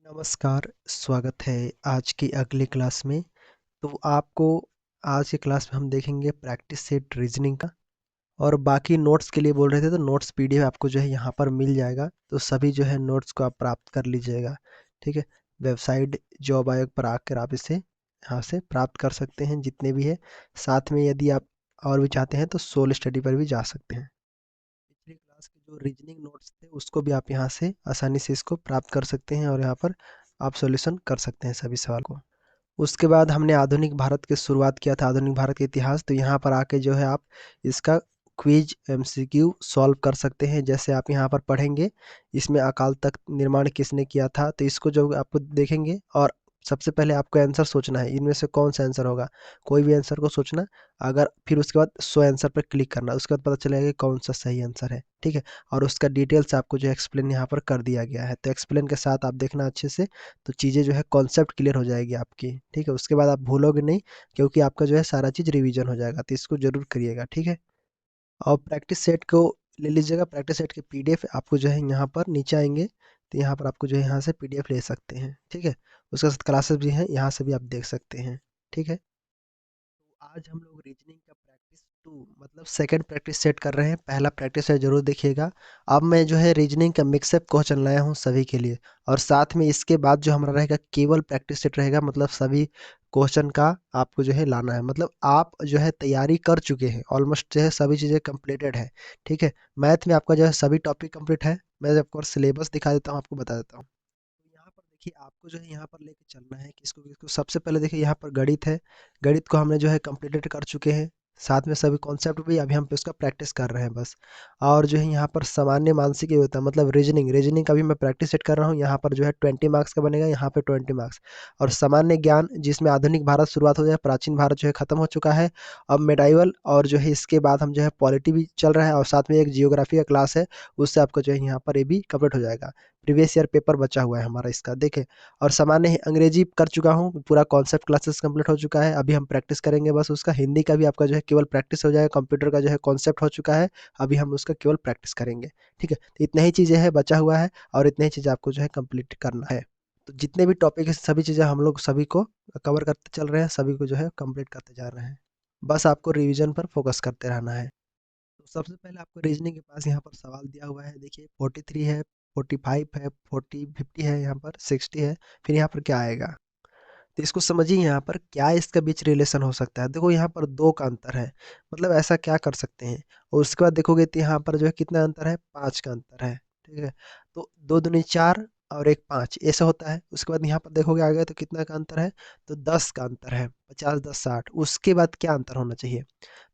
नमस्कार, स्वागत है आज की अगली क्लास में। तो आपको आज की क्लास में हम देखेंगे प्रैक्टिस सेट रीजनिंग का। और बाकी नोट्स के लिए बोल रहे थे तो नोट्स पीडीएफ आपको जो है यहाँ पर मिल जाएगा, तो सभी जो है नोट्स को आप प्राप्त कर लीजिएगा। ठीक है, वेबसाइट जॉब आयोग पर आकर आप इसे यहाँ से प्राप्त कर सकते हैं जितने भी है। साथ में यदि आप और भी चाहते हैं तो सोल स्टडी पर भी जा सकते हैं। पिछली क्लास के जो रीजनिंग नोट्स थे उसको भी आप यहाँ से आसानी से इसको प्राप्त कर सकते हैं और यहाँ पर आप सॉल्यूशन कर सकते हैं सभी सवाल को। उसके बाद हमने आधुनिक भारत की शुरुआत किया था, आधुनिक भारत का इतिहास। तो यहाँ पर आके जो है आप इसका क्विज एमसीक्यू सॉल्व कर सकते हैं। जैसे आप यहाँ पर पढ़ेंगे इसमें अकाल तख्त निर्माण किसने किया था, तो इसको जो आपको देखेंगे और सबसे पहले आपको आंसर सोचना है, इनमें से कौन सा आंसर होगा। कोई भी आंसर को सोचना, अगर फिर उसके बाद सो आंसर पर क्लिक करना, उसके बाद पता चलेगा कि कौन सा सही आंसर है। ठीक है, और उसका डिटेल्स आपको जो एक्सप्लेन यहाँ पर कर दिया गया है, तो एक्सप्लेन के साथ आप देखना अच्छे से, तो चीज़ें जो है कॉन्सेप्ट क्लियर हो जाएगी आपकी। ठीक है, उसके बाद आप भूलोगे नहीं, क्योंकि आपका जो है सारा चीज़ रिवीजन हो जाएगा, तो इसको जरूर करिएगा। ठीक है, और प्रैक्टिस सेट को ले लीजिएगा। प्रैक्टिस सेट के पीडीएफ आपको जो है यहाँ पर नीचे आएंगे, तो यहाँ पर आपको जो है यहाँ से पीडीएफ ले सकते हैं। ठीक है, उसके साथ क्लासेस भी हैं, यहाँ से भी आप देख सकते हैं। ठीक है, तो आज हम लोग रीजनिंग का प्रैक्टिस टू मतलब सेकंड प्रैक्टिस सेट कर रहे हैं। पहला प्रैक्टिस सेट जरूर देखिएगा। अब मैं जो है रीजनिंग का मिक्सअप क्वेश्चन लाया हूँ सभी के लिए, और साथ में इसके बाद जो हमारा रहेगा केवल प्रैक्टिस सेट रहेगा, मतलब सभी क्वेश्चन का आपको जो है लाना है। मतलब आप जो है तैयारी कर चुके हैं, ऑलमोस्ट जो है सभी चीज़ें कंप्लीटेड है। ठीक है, मैथ में आपका जो है सभी टॉपिक कंप्लीट है। मैं आपको सिलेबस दिखा देता हूँ, आपको बता देता हूँ। तो यहाँ पर देखिए आपको जो है यहाँ पर लेके चलना है किसको किसको। सबसे पहले देखिए यहाँ पर गणित है, गणित को हमने जो है कंप्लीटेड कर चुके हैं। साथ में सभी कॉन्सेप्ट भी अभी हम पे उसका प्रैक्टिस कर रहे हैं बस। और जो है यहाँ पर सामान्य मानसिक योग्यता मतलब रीजनिंग, रीजनिंग का भी मैं प्रैक्टिस सेट कर रहा हूँ। यहाँ पर जो है 20 मार्क्स का बनेगा, यहाँ पे 20 मार्क्स। और सामान्य ज्ञान जिसमें आधुनिक भारत शुरुआत हो जाए, प्राचीन भारत जो है खत्म हो चुका है, अब मेडाइवल। और जो है इसके बाद हम जो है पॉलिटी भी चल रहा है, और साथ में एक जियोग्राफी का क्लास है, उससे आपको जो है यहाँ पर ये भी कम्प्लीट हो जाएगा। प्रीवियस ईयर पेपर बचा हुआ है हमारा इसका, देखें। और सामान्य अंग्रेजी कर चुका हूँ, पूरा कॉन्सेप्ट क्लासेस कंप्लीट हो चुका है। अभी हम प्रैक्टिस करेंगे बस उसका। हिंदी का भी आपका जो है केवल प्रैक्टिस हो जाएगा, कंप्यूटर का जो है कॉन्सेप्ट हो चुका है, अभी हम उसका केवल प्रैक्टिस करेंगे। ठीक है, तो इतना ही चीज़ें हैं बचा हुआ है, और इतनी ही चीज़ें आपको जो है कंप्लीट करना है। तो जितने भी टॉपिक है सभी चीज़ें हम लोग सभी को कवर करते चल रहे हैं, सभी को जो है कंप्लीट करते जा रहे हैं। बस आपको रिवीजन पर फोकस करते रहना है। तो सबसे पहले आपको रीजनिंग के पास यहाँ पर सवाल दिया हुआ है, देखिए 43 है, 45 है, 50 है, यहाँ पर 60 है। फिर यहाँ पर क्या आएगा, तो इसको समझिए यहाँ पर क्या इसका बीच रिलेशन हो सकता है। देखो यहाँ पर दो का अंतर है, मतलब ऐसा क्या कर सकते हैं। और उसके बाद देखोगे तो यहाँ पर जो है कितना अंतर है, 5 का अंतर है। ठीक है, तो दो दूनी 4 और एक 5 ऐसा होता है। उसके बाद यहाँ पर देखोगे आगे तो कितना का अंतर है, तो 10 का अंतर है, 50 10 60। उसके बाद क्या अंतर होना चाहिए,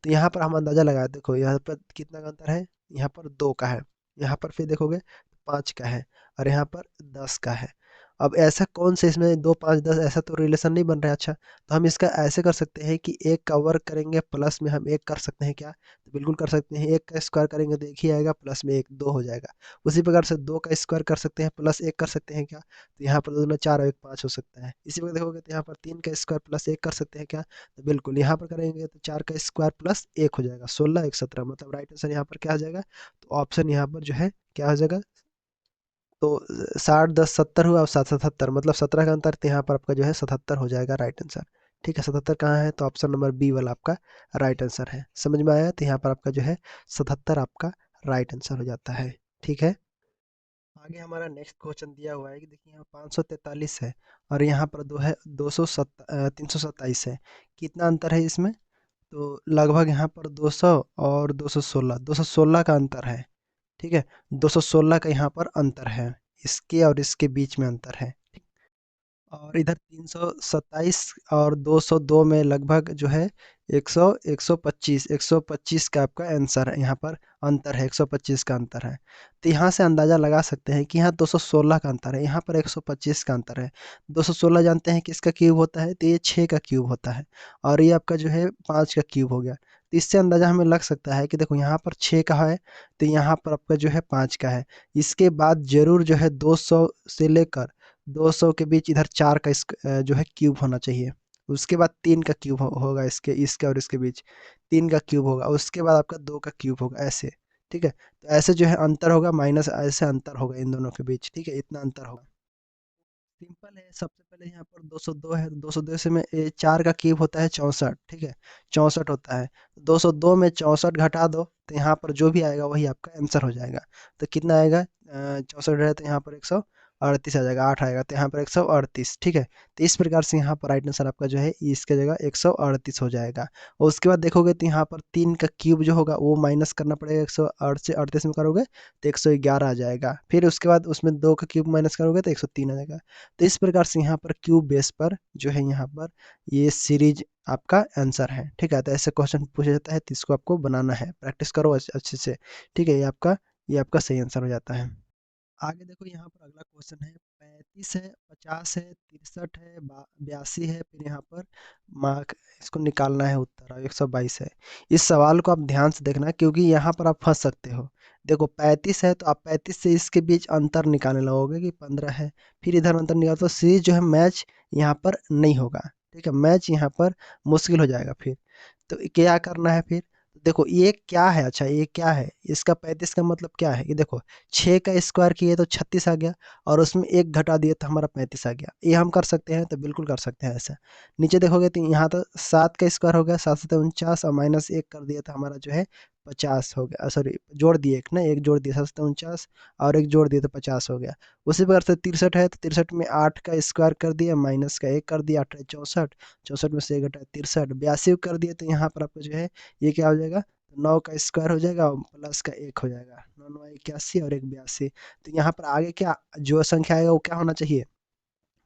तो यहाँ पर हम अंदाजा लगाए, देखो यहाँ पर कितना का अंतर है, यहाँ पर 2 का है, यहाँ पर फिर देखोगे 5 का है, और यहाँ पर 10 का है। अब ऐसा कौन से इसमें 2 5 10 ऐसा तो रिलेशन नहीं बन रहा है। अच्छा, तो हम इसका ऐसे कर सकते हैं कि एक का वर्ग करेंगे प्लस में हम एक कर सकते हैं क्या, तो बिल्कुल कर सकते हैं। एक का स्क्वायर करेंगे तो एक ही आएगा, प्लस में एक 2 हो जाएगा। उसी प्रकार से 2 का स्क्वायर कर सकते हैं प्लस एक कर सकते हैं क्या, तो यहाँ पर दोनों 4 और एक 5 हो सकता है। इसी प्रकार देखोगे तो यहाँ पर 3 का स्क्वायर प्लस एक कर सकते हैं क्या, तो बिल्कुल यहाँ पर करेंगे तो 4 का स्क्वायर प्लस एक हो जाएगा, 16 एक 17। मतलब राइट आंसर यहाँ पर क्या आ जाएगा, तो ऑप्शन यहाँ पर जो है क्या हो जाएगा, तो 60 10 70 हुआ और 7 77, मतलब 17 का अंतर, तो यहाँ पर आपका जो है 77 हो जाएगा राइट आंसर। ठीक है, 77 कहाँ है, तो ऑप्शन नंबर बी वाला आपका राइट आंसर है। समझ में आया, तो यहाँ पर आपका जो है 77 आपका राइट आंसर हो जाता है। ठीक है, आगे हमारा नेक्स्ट क्वेश्चन दिया हुआ है कि देखिए यहाँ 543 है, और यहाँ पर दो है 327 है। कितना अंतर है इसमें, तो लगभग यहाँ पर 200 और 216, 216 का अंतर है। ठीक है, 216 का यहाँ पर अंतर है, इसके और इसके बीच में अंतर है। और इधर 327 और 202 में लगभग जो है 100 125 का आपका आंसर है। यहाँ पर अंतर है, 125 का अंतर है। तो यहाँ से अंदाजा लगा सकते हैं कि यहाँ 216 का अंतर है, यहाँ पर 125 का अंतर है। 216 जानते हैं कि इसका क्यूब होता है, तो ये 6 का क्यूब होता है, और ये आपका जो है 5 का क्यूब हो गया। तो इससे अंदाजा हमें लग सकता है कि देखो यहाँ पर 6 का है, तो यहाँ पर आपका जो है 5 का है। इसके बाद जरूर जो है 200 से लेकर 200 के बीच इधर 4 का जो है क्यूब होना चाहिए। उसके बाद 3 का क्यूब होगा, इसके इसके और इसके बीच 3 का क्यूब होगा। उसके बाद आपका 2 का क्यूब होगा, ऐसे। ठीक है, तो ऐसे जो है अंतर होगा, माइनस ऐसे अंतर होगा इन दोनों के बीच। ठीक है, इतना अंतर होगा। सिंपल है। सबसे पहले यहाँ पर 202 है, 202 से में 4 का क्यूब होता है 64, ठीक है, 64 होता है। 202 में 64 घटा दो तो यहाँ पर जो भी आएगा वही आपका आंसर हो जाएगा। तो कितना आएगा, 64 है तो यहाँ पर 138 आ जाएगा, 8 आएगा तो यहाँ पर 138, ठीक है। तो इस प्रकार से यहाँ पर राइट आंसर आपका जो है इसके जगह 138 हो जाएगा। और उसके बाद देखोगे तो यहाँ पर 3 का क्यूब जो होगा वो माइनस करना पड़ेगा, 108 से 38 में करोगे तो 111 आ जाएगा। फिर उसके बाद उसमें 2 का क्यूब माइनस करोगे तो 103 आ जाएगा। तो इस प्रकार से यहाँ पर क्यूब बेस पर जो है यहाँ पर ये सीरीज आपका आंसर है, ठीक है। तो ऐसे क्वेश्चन पूछा जाता है तो इसको आपको बनाना है, प्रैक्टिस करो अच्छे से, ठीक है। ये आपका सही आंसर हो जाता है। आगे देखो यहाँ पर अगला क्वेश्चन है, 35 है, 50 है, 63 है, 82 है, फिर यहाँ पर मार्क इसको निकालना है उत्तर, और 122 है। इस सवाल को आप ध्यान से देखना क्योंकि यहाँ पर आप फंस सकते हो। देखो 35 है तो आप 35 से इसके बीच अंतर निकालने लगोगे कि 15 है, फिर इधर अंतर निकाल तो सीरीज जो है मैच यहाँ पर नहीं होगा, ठीक है, मैच यहाँ पर मुश्किल हो जाएगा। फिर तो क्या करना है फिर, देखो ये क्या है, अच्छा ये क्या है, इसका 35 का मतलब क्या है, कि देखो 6 का स्क्वायर किए तो 36 आ गया, और उसमें एक घटा दिए तो हमारा 35 आ गया। ये हम कर सकते हैं, तो बिल्कुल कर सकते हैं ऐसा। नीचे देखोगे तो यहाँ तो 7 का स्क्वायर हो गया, 7 7 49, और माइनस एक कर दिया तो हमारा जो है 50 हो गया, सॉरी जोड़ दिए एक ना, एक जोड़ दिया 7 7 49, और एक जोड़ दिए तो 50 हो गया। उसी प्रकार से 63 है तो 63 में 8 का स्क्वायर कर दिया, माइनस का एक कर दिया, 8 64, 64 में से एक घटा 63, 82 कर दिए तो यहाँ पर आपको जो है ये क्या हो जाएगा, 9 का स्क्वायर हो जाएगा और प्लस का एक हो जाएगा, 9 9 81 और एक 82। तो यहाँ पर आगे क्या जो संख्या आएगा वो क्या होना चाहिए,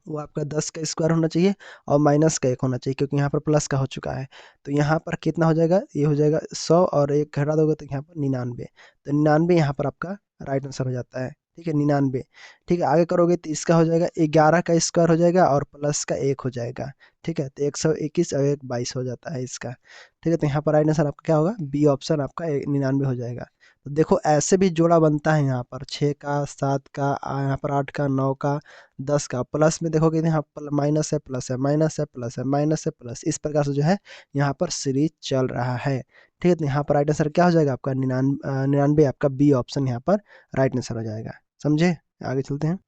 वो आपका 10 का स्क्वायर होना चाहिए और माइनस का एक होना चाहिए, क्योंकि यहाँ पर प्लस का हो चुका है। तो यहाँ पर कितना हो जाएगा, ये हो जाएगा 100, और एक घटा दोगे तो यहाँ पर 99। तो 99 यहाँ पर आपका राइट आंसर हो जाता है, ठीक है, 99। ठीक है, आगे करोगे तो इसका हो जाएगा 11 का स्क्वायर हो जाएगा और प्लस का एक हो जाएगा, ठीक है। तो 121 और एक 22 हो जाता है इसका, ठीक है। तो यहाँ पर राइट आंसर आपका क्या होगा, बी ऑप्शन आपका 99 हो जाएगा। तो देखो ऐसे भी जोड़ा बनता है, यहाँ पर 6 का, 7 का, यहाँ पर 8 का, 9 का, 10 का, प्लस में देखोगे तो यहाँ माइनस है, प्लस है, माइनस है, प्लस है, माइनस है, प्लस, इस प्रकार से जो है यहाँ पर सीरीज चल रहा है, ठीक है। तो यहाँ पर राइट आंसर क्या हो जाएगा आपका 99, आपका बी ऑप्शन यहाँ पर राइट आंसर हो जाएगा, समझे। आगे चलते हैं।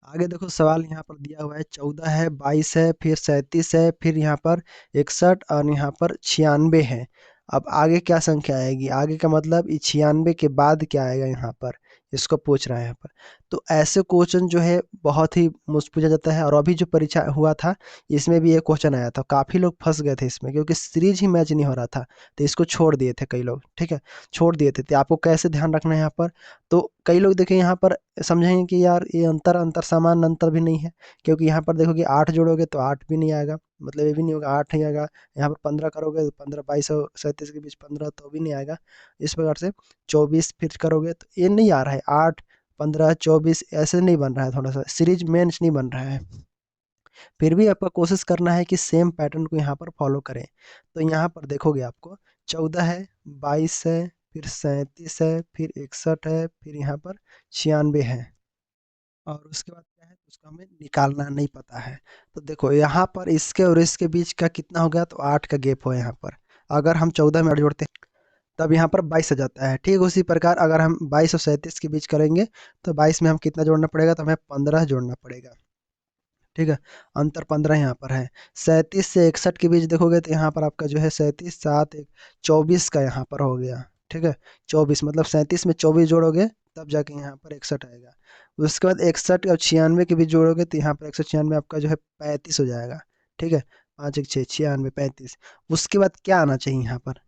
आगे देखो सवाल यहाँ पर दिया हुआ है, 14 है, 22 है, फिर 37 है, फिर यहाँ पर 61 और यहाँ पर 96 है। अब आगे क्या संख्या आएगी, आगे का मतलब ये 96 के बाद क्या आएगा यहाँ पर, इसको पूछ रहा है यहाँ पर। तो ऐसे क्वेश्चन जो है बहुत ही मुश्किल पूछा जाता है, और अभी जो परीक्षा हुआ था इसमें भी ये क्वेश्चन आया था, काफ़ी लोग फंस गए थे इसमें क्योंकि सीरीज ही मैच नहीं हो रहा था, तो इसको छोड़ दिए थे कई लोग, ठीक है, छोड़ दिए थे। तो आपको कैसे ध्यान रखना है यहाँ पर, तो कई लोग देखें यहाँ पर समझेंगे कि यार ये अंतर अंतर समान अंतर भी नहीं है, क्योंकि यहाँ पर देखोगे 8 जोड़ोगे तो 8 भी नहीं आएगा, मतलब ये भी नहीं होगा, 8 नहीं आएगा। यहाँ पर 15 करोगे तो 15, 22 और 37 के बीच 15 तो भी नहीं आएगा। इस प्रकार से 24 फिर करोगे तो ये नहीं आ रहा है, 8 15 24 ऐसे नहीं बन रहा है, थोड़ा सा सीरीज मेंस नहीं बन रहा है। फिर भी आपका कोशिश करना है कि सेम पैटर्न को यहाँ पर फॉलो करें। तो यहाँ पर देखोगे आपको 14 है, 22 है, फिर 37 है, फिर 61 है, फिर यहाँ पर 96 है, और उसके बाद क्या है तो उसको हमें निकालना नहीं पता है। तो देखो यहाँ पर इसके और इसके बीच का कितना हो गया, तो 8 का गैप हो यहाँ पर। अगर हम 14 में 8 जोड़ते हैं तब यहाँ पर 22 आ जाता है, ठीक उसी प्रकार अगर हम 22 और 37 के बीच करेंगे तो 22 में हम कितना जोड़ना पड़ेगा, तो हमें 15 जोड़ना पड़ेगा, ठीक है। अंतर 15 यहाँ पर है। 37 से 61 के बीच देखोगे तो यहाँ पर आपका जो है 37 7 एक 24 का यहाँ पर हो गया, ठीक है। 24 मतलब 37 में 24 जोड़ोगे तब जाके यहाँ पर 61 आएगा। उसके बाद 61 और 96 के बीच जोड़ोगे तो यहाँ पर 196 आपका जो है 35 हो जाएगा, ठीक है। 5 1 6 96 35। उसके बाद क्या आना चाहिए यहाँ पर,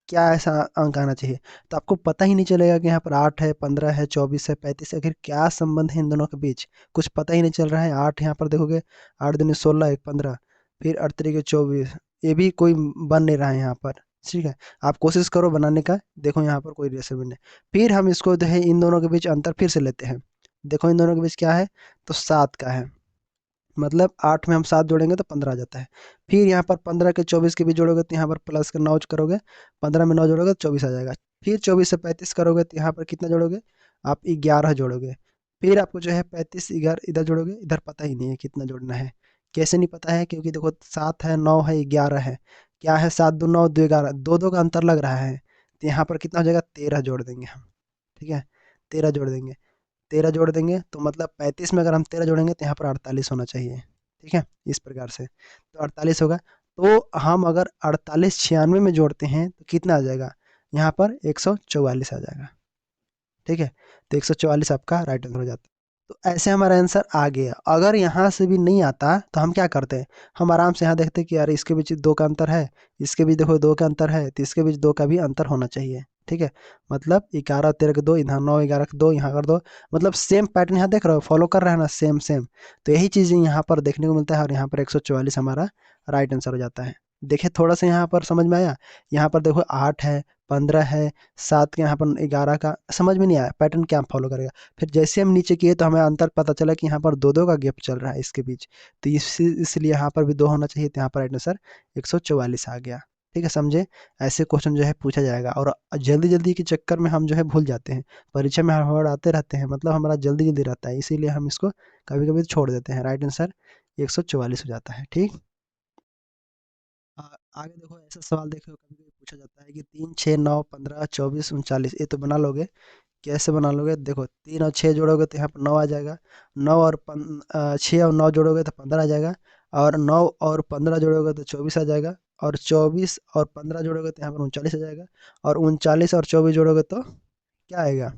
क्या ऐसा अंक आना चाहिए, तो आपको पता ही नहीं चलेगा कि यहाँ पर 8 है, 15 है, 24 है, 35 है, आखिर क्या संबंध है इन दोनों के बीच, कुछ पता ही नहीं चल रहा है। 8 यहाँ पर देखोगे, 8 दूनी 16 एक 15, फिर 8 तरीके 24, ये भी कोई बन नहीं रहा है यहाँ पर, ठीक है। आप कोशिश करो बनाने का, देखो यहाँ पर कोई रिलेशन नहीं। फिर हम इसको जो है इन दोनों के बीच अंतर फिर से लेते हैं, देखो इन दोनों के बीच क्या है, तो 7 का है, मतलब 8 में हम 7 जोड़ेंगे तो 15 आ जाता है। फिर यहाँ पर 15 के 24 के बीच जोड़ोगे तो यहाँ पर प्लस का 9 करोगे, 15 में 9 जोड़ोगे तो 24 आ जाएगा। फिर 24 से 35 करोगे तो यहाँ पर कितना जोड़ोगे, आप 11 जोड़ोगे। फिर आपको जो है 35 11 इधर जोड़ोगे, इधर पता ही नहीं है कितना जोड़ना है। कैसे नहीं पता है, क्योंकि देखो 7 है, 9 है, 11 है, क्या है 7 2 9 2 11, दो दो का अंतर लग रहा है। तो यहाँ पर कितना हो जाएगा, 13 जोड़ देंगे हम, ठीक है, 13 जोड़ देंगे। 13 जोड़ देंगे तो मतलब 35 में अगर हम 13 जोड़ेंगे तो यहाँ पर 48 होना चाहिए। ठीक है, इस प्रकार से तो 48 होगा। तो हम अगर 48 96 में जोड़ते हैं तो कितना आ जाएगा, यहाँ पर 144 आ जाएगा। ठीक है, तो 144 आपका राइट आंसर हो जाता है। तो ऐसे हमारा आंसर आ गया। अगर यहाँ से भी नहीं आता तो हम क्या करते हैं, हम आराम से यहाँ देखते हैं कि यार इसके बीच 2 का अंतर है, इसके बीच देखो 2 का अंतर है, तो इसके बीच 2 का भी अंतर होना चाहिए। ठीक है, मतलब 11 13 के 2, यहाँ 9 11 के 2, यहाँ कर दो, मतलब सेम पैटर्न यहाँ देख रहे हो, फॉलो कर रहे हैं ना, सेम सेम। तो यही चीज़ यहाँ पर देखने को मिलता है और यहाँ पर 144 हमारा राइट आंसर हो जाता है। देखिए थोड़ा सा यहाँ पर समझ में आया, यहाँ पर देखो 8 है, 15 है, 7 के यहाँ पर 11 का, समझ में नहीं आया पैटर्न क्या फॉलो करेगा। फिर जैसे हम नीचे किए तो हमें अंतर पता चला कि यहाँ पर 2-2 का गैप चल रहा है इसके बीच, तो इसलिए यहाँ पर भी 2 होना चाहिए, तो यहाँ पर राइट आंसर 144 आ गया। ठीक है, समझे। ऐसे क्वेश्चन जो है पूछा जाएगा और जल्दी जल्दी के चक्कर में हम जो है भूल जाते हैं, परीक्षा में हड़बड़ आते रहते हैं, मतलब हमारा जल्दी जल्दी रहता है, इसीलिए हम इसको कभी कभी छोड़ देते हैं। राइट आंसर 144 हो जाता है। ठीक, आगे देखो ऐसा सवाल देखो कभी कभी पूछा जाता है कि 3 6 9 15 24 39, ये तो बना लोगे। कैसे बना लोगे, देखो 3 और 6 जोड़ोगे तो यहाँ पर 9 आ जाएगा, 9 और 6 और 9 जोड़ोगे तो 15 आ जाएगा, और 9 और 15 जोड़ोगे तो 24 आ जाएगा, और 24 और 15 जोड़ोगे तो यहाँ पर 39 आ जाएगा, और 39 और 24 जोड़ोगे तो क्या आएगा,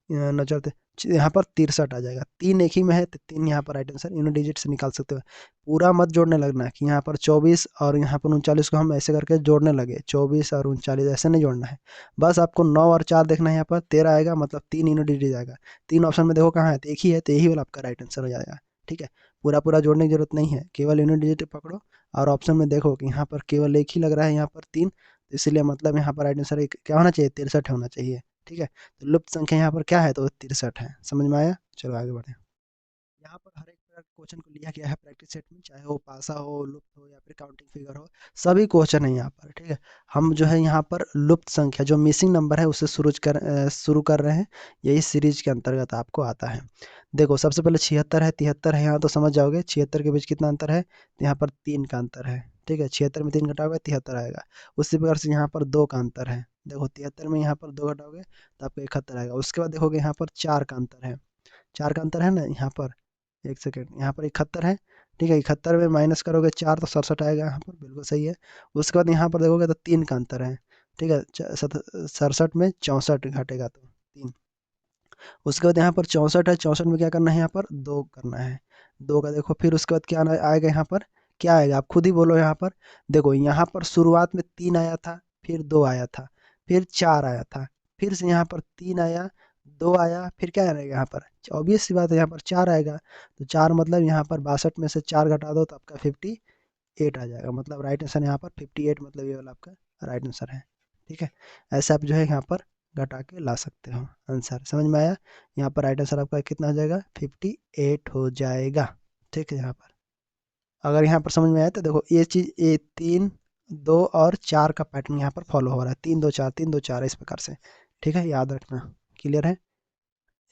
न चलते यहाँ पर 63 आ जाएगा। 3 एक ही में है तो 3 यहाँ पर राइट आंसर इन डिजिट से निकाल सकते हो। पूरा मत जोड़ने लगना कि यहाँ पर 24 और यहाँ पर 39 को हम ऐसे करके जोड़ने लगे, 24 और 39 ऐसे नहीं जोड़ना है। बस आपको 9 और 4 देखना है, यहाँ पर 13 आएगा, मतलब 3 इन डिजिट आएगा। 3 ऑप्शन में देखो कहाँ है, तो एक ही है, तो यही वाला आपका राइट आंसर हो जाएगा। ठीक है, पूरा पूरा जोड़ने की जरूरत नहीं है, केवल यूनिट डिजिट पकड़ो और ऑप्शन में देखो कि यहाँ पर केवल एक ही लग रहा है, यहाँ पर 3, इसलिए मतलब यहाँ पर राइट आंसर एक क्या होना चाहिए, 63 होना चाहिए। ठीक है, तो लुप्त संख्या यहाँ पर क्या है, तो 63 है। समझ में आया, चलो आगे बढ़े। यहाँ पर हर एक प्रकार के क्वेश्चन को लिया गया है प्रैक्टिस सेट में, चाहे वो पासा हो, लुप्त हो, या फिर काउंटिंग फिगर हो, सभी क्वेश्चन है यहाँ पर। ठीक है, हम जो है यहाँ पर लुप्त संख्या जो मिसिंग नंबर है उससे शुरू कर रहे हैं, यही सीरीज के अंतर्गत आपको आता है। देखो सबसे पहले 76 है, 73 है, यहाँ तो समझ जाओगे 76 के बीच कितना अंतर है, तो यहाँ पर 3 का अंतर है। ठीक है, 76 में 3 घटाओगे 73 आएगा। उसी प्रकार से यहाँ पर 2 का अंतर है, देखो 73 में यहाँ पर 2 घटाओगे तो आपको 71 आएगा। उसके बाद देखोगे यहाँ पर 4 का अंतर है, 4 का अंतर है ना यहाँ पर, एक सेकेंड, यहाँ पर 71 है। ठीक है, 71 में माइनस करोगे 4 तो 67 आएगा यहाँ पर, बिल्कुल सही है। उसके बाद यहाँ पर देखोगे तो 3 का अंतर है। ठीक है, 67 में 64 घटेगा तो 3। उसके बाद यहाँ पर 64 है, 64 में क्या करना है, यहाँ पर 2 करना है, 2 का देखो। फिर उसके बाद क्या आएगा यहाँ पर, क्या आएगा आप खुद ही बोलो। यहाँ पर देखो, यहाँ पर शुरुआत में 3 आया था, फिर 2 आया था, फिर 4 आया था, फिर से यहाँ पर 3 आया, 2 आया, फिर क्या आएगा यहाँ पर, ऑब्वियस सी बात है यहाँ पर 4 आएगा। तो 4 मतलब यहाँ पर 62 में से 4 घटा दो तो आपका 58 आ जाएगा, मतलब राइट आंसर यहाँ पर 58, मतलब ये वाला आपका राइट आंसर है। ठीक है, ऐसे आप जो है यहाँ पर घटा के ला सकते हो आंसर। समझ में आया, यहाँ पर राइट आंसर आपका कितना हो जाएगा, 58 हो जाएगा। ठीक है, यहाँ पर अगर यहाँ पर समझ में आया तो देखो ये चीज़, ये 3 2 और 4 का पैटर्न यहाँ पर फॉलो हो रहा है, 3 2 4 3 2 4 इस प्रकार से। ठीक है, याद रखना। क्लियर है,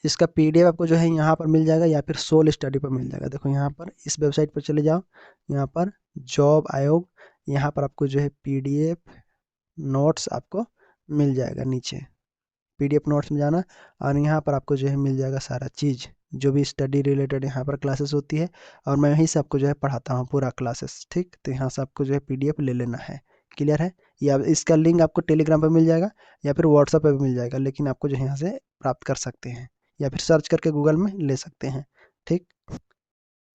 इसका पीडीएफ आपको जो है यहाँ पर मिल जाएगा या फिर सोल स्टडी पर मिल जाएगा। देखो यहाँ पर इस वेबसाइट पर चले जाओ, यहाँ पर जॉब आयोग, यहाँ पर आपको जो है पीडीएफ नोट्स आपको मिल जाएगा। नीचे पीडीएफ नोट्स में जाना और यहाँ पर आपको जो है मिल जाएगा सारा चीज़, जो भी स्टडी रिलेटेड यहाँ पर क्लासेस होती है, और मैं यहीं से आपको जो है पढ़ाता हूँ पूरा क्लासेस। ठीक, तो यहाँ से आपको जो है पीडीएफ ले लेना है। क्लियर है, या इसका लिंक आपको टेलीग्राम पर मिल जाएगा या फिर व्हाट्सएप पर भी मिल जाएगा, लेकिन आपको जो है यहाँ से प्राप्त कर सकते हैं या फिर सर्च करके गूगल में ले सकते हैं। ठीक,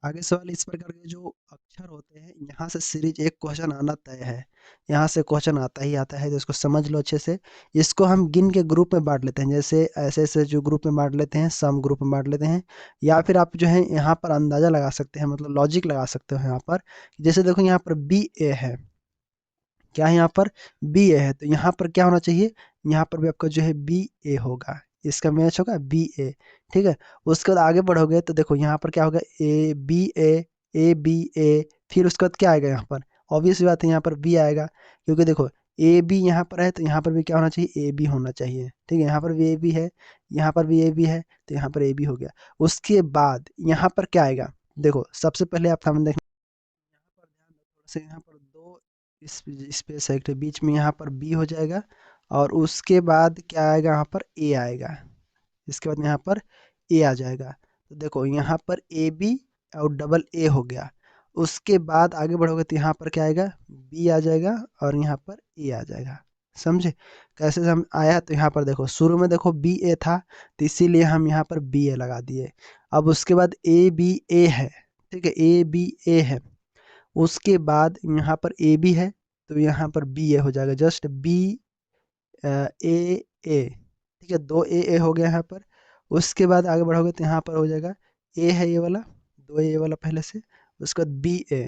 आगे सवाल इस प्रकार के जो अक्षर होते हैं, यहाँ से सीरीज एक क्वेश्चन आना तय है, यहाँ से क्वेश्चन आता ही आता है, तो इसको समझ लो अच्छे से। इसको हम गिन के ग्रुप में बांट लेते हैं, जैसे ऐसे ऐसे जो ग्रुप में बांट लेते हैं, सम ग्रुप में बांट लेते हैं, या फिर आप जो है यहाँ पर अंदाजा लगा सकते हैं, मतलब लॉजिक लगा सकते हो यहाँ पर। जैसे देखो यहाँ पर बी ए है, क्या है यहाँ पर, बी ए है, तो यहाँ पर क्या होना चाहिए, यहाँ पर भी आपका जो है बी ए होगा, इसका मैच होगा बी ए। ठीक है, उसके बाद आगे बढ़ोगे तो देखो यहाँ पर क्या होगा, ए बी ए बी ए, फिर उसके बाद क्या आएगा यहाँ पर, ऑब्वियस बात है यहाँ पर बी आएगा, क्योंकि देखो ए बी यहाँ पर है तो यहाँ पर भी क्या होना चाहिए, ए बी होना चाहिए। ठीक है, यहाँ पर भी ए बी है, यहाँ पर भी ए बी है, तो यहाँ पर ए बी हो गया। उसके बाद यहाँ पर क्या आएगा, देखो सबसे पहले आप सामने देखना, यहाँ पर ध्यान दो थोड़ा सा, यहाँ पर 2 स्पेस है, एक तो बीच में यहाँ पर बी हो जाएगा, और उसके बाद क्या आएगा, यहाँ पर ए आएगा, इसके बाद यहाँ पर ए आ जाएगा। तो देखो यहाँ पर ए बी और डबल ए हो गया। उसके बाद आगे बढ़ोगे तो यहाँ पर क्या आएगा, बी आ जाएगा और यहाँ पर ए आ जाएगा। समझे कैसे हम आया? तो यहाँ पर देखो शुरू में देखो बी ए था, तो इसीलिए हम यहाँ पर बी ए लगा दिए। अब उसके बाद ए बी ए है, ठीक है, ए बी ए है। उसके बाद यहाँ पर ए बी है, तो यहाँ पर बी ए हो जाएगा, जस्ट बी ए ए, ठीक है, दो ए हो गया यहाँ पर। उसके बाद आगे बढ़ोगे तो यहाँ पर हो जाएगा ए है ये वाला, दो ए वाला पहले से, उसके बाद बी ए,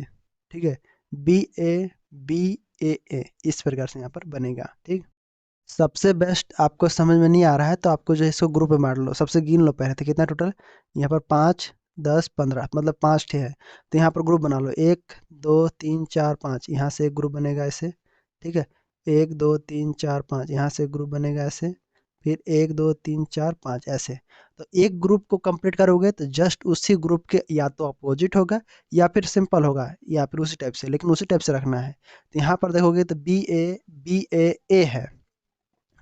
ठीक है, बी ए बी ए, इस प्रकार से यहाँ पर बनेगा। ठीक, सबसे बेस्ट आपको समझ में नहीं आ रहा है तो आपको जो है इसको ग्रुप में बांट लो, सबसे गिन लो पहले तो कितना टोटल, यहाँ पर 5 10 15 मतलब 5 ठे है। तो यहाँ पर ग्रुप बना लो, 1 2 3 4 5, यहाँ से एक ग्रुप बनेगा ऐसे, ठीक है, 1 2 3 4 5, यहाँ से एक ग्रुप बनेगा ऐसे, फिर 1 2 3 4 5 ऐसे। तो एक ग्रुप को कंप्लीट करोगे तो जस्ट उसी ग्रुप के या तो अपोजिट होगा या फिर सिंपल होगा या फिर उसी टाइप से, लेकिन उसी टाइप से रखना है। तो यहाँ पर देखोगे तो बी ए है,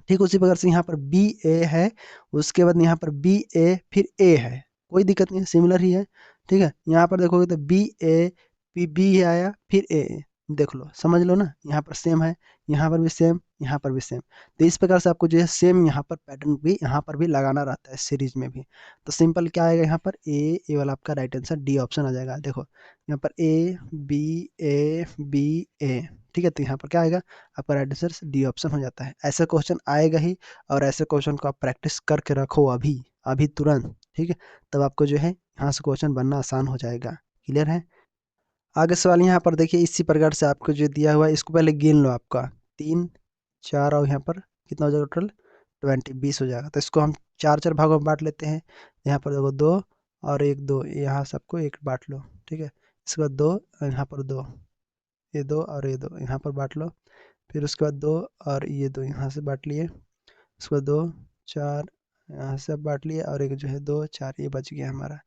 ठीक उसी प्रकार से यहाँ पर बी ए है, उसके बाद यहाँ पर बी ए फिर ए है, कोई दिक्कत नहीं है, सिमिलर ही है। ठीक है, यहाँ पर देखोगे तो बी ए बी बी आया फिर ए, देख लो समझ लो ना, यहाँ पर सेम है, यहाँ पर भी सेम, यहाँ पर भी सेम। तो इस प्रकार से आपको जो है सेम यहाँ पर पैटर्न भी यहाँ पर भी लगाना रहता है सीरीज में भी। तो सिंपल क्या आएगा यहाँ पर, ए वाला आपका राइट आंसर डी ऑप्शन आ जाएगा। देखो यहाँ पर ए बी ए, ठीक है, तो यहाँ पर क्या आएगा आपका राइट आंसर डी ऑप्शन हो जाता है। ऐसे क्वेश्चन आएगा ही, और ऐसे क्वेश्चन को आप प्रैक्टिस करके रखो अभी अभी तुरंत, ठीक है, तब आपको जो है यहाँ से क्वेश्चन बनना आसान हो जाएगा। क्लियर है? आगे सवाल यहाँ पर देखिए, इसी प्रकार से आपको जो दिया हुआ है इसको पहले गिन लो, आपका 3 4 और यहाँ पर कितना हो जाएगा टोटल 20 हो जाएगा। तो इसको हम चार चार भागों में बांट लेते हैं। यहाँ पर देखो 2 और 1 2, यहाँ सबको एक बांट लो, ठीक है, इसके बाद 2 यहाँ पर 2, ये 2 और ये 2 यहाँ पर बांट लो, फिर उसके बाद 2 और ये 2 यहाँ से बांट लिए, उसके बाद 2 4 यहाँ से बांट लिए, और एक जो है 2 4 ये बच गया हमारा।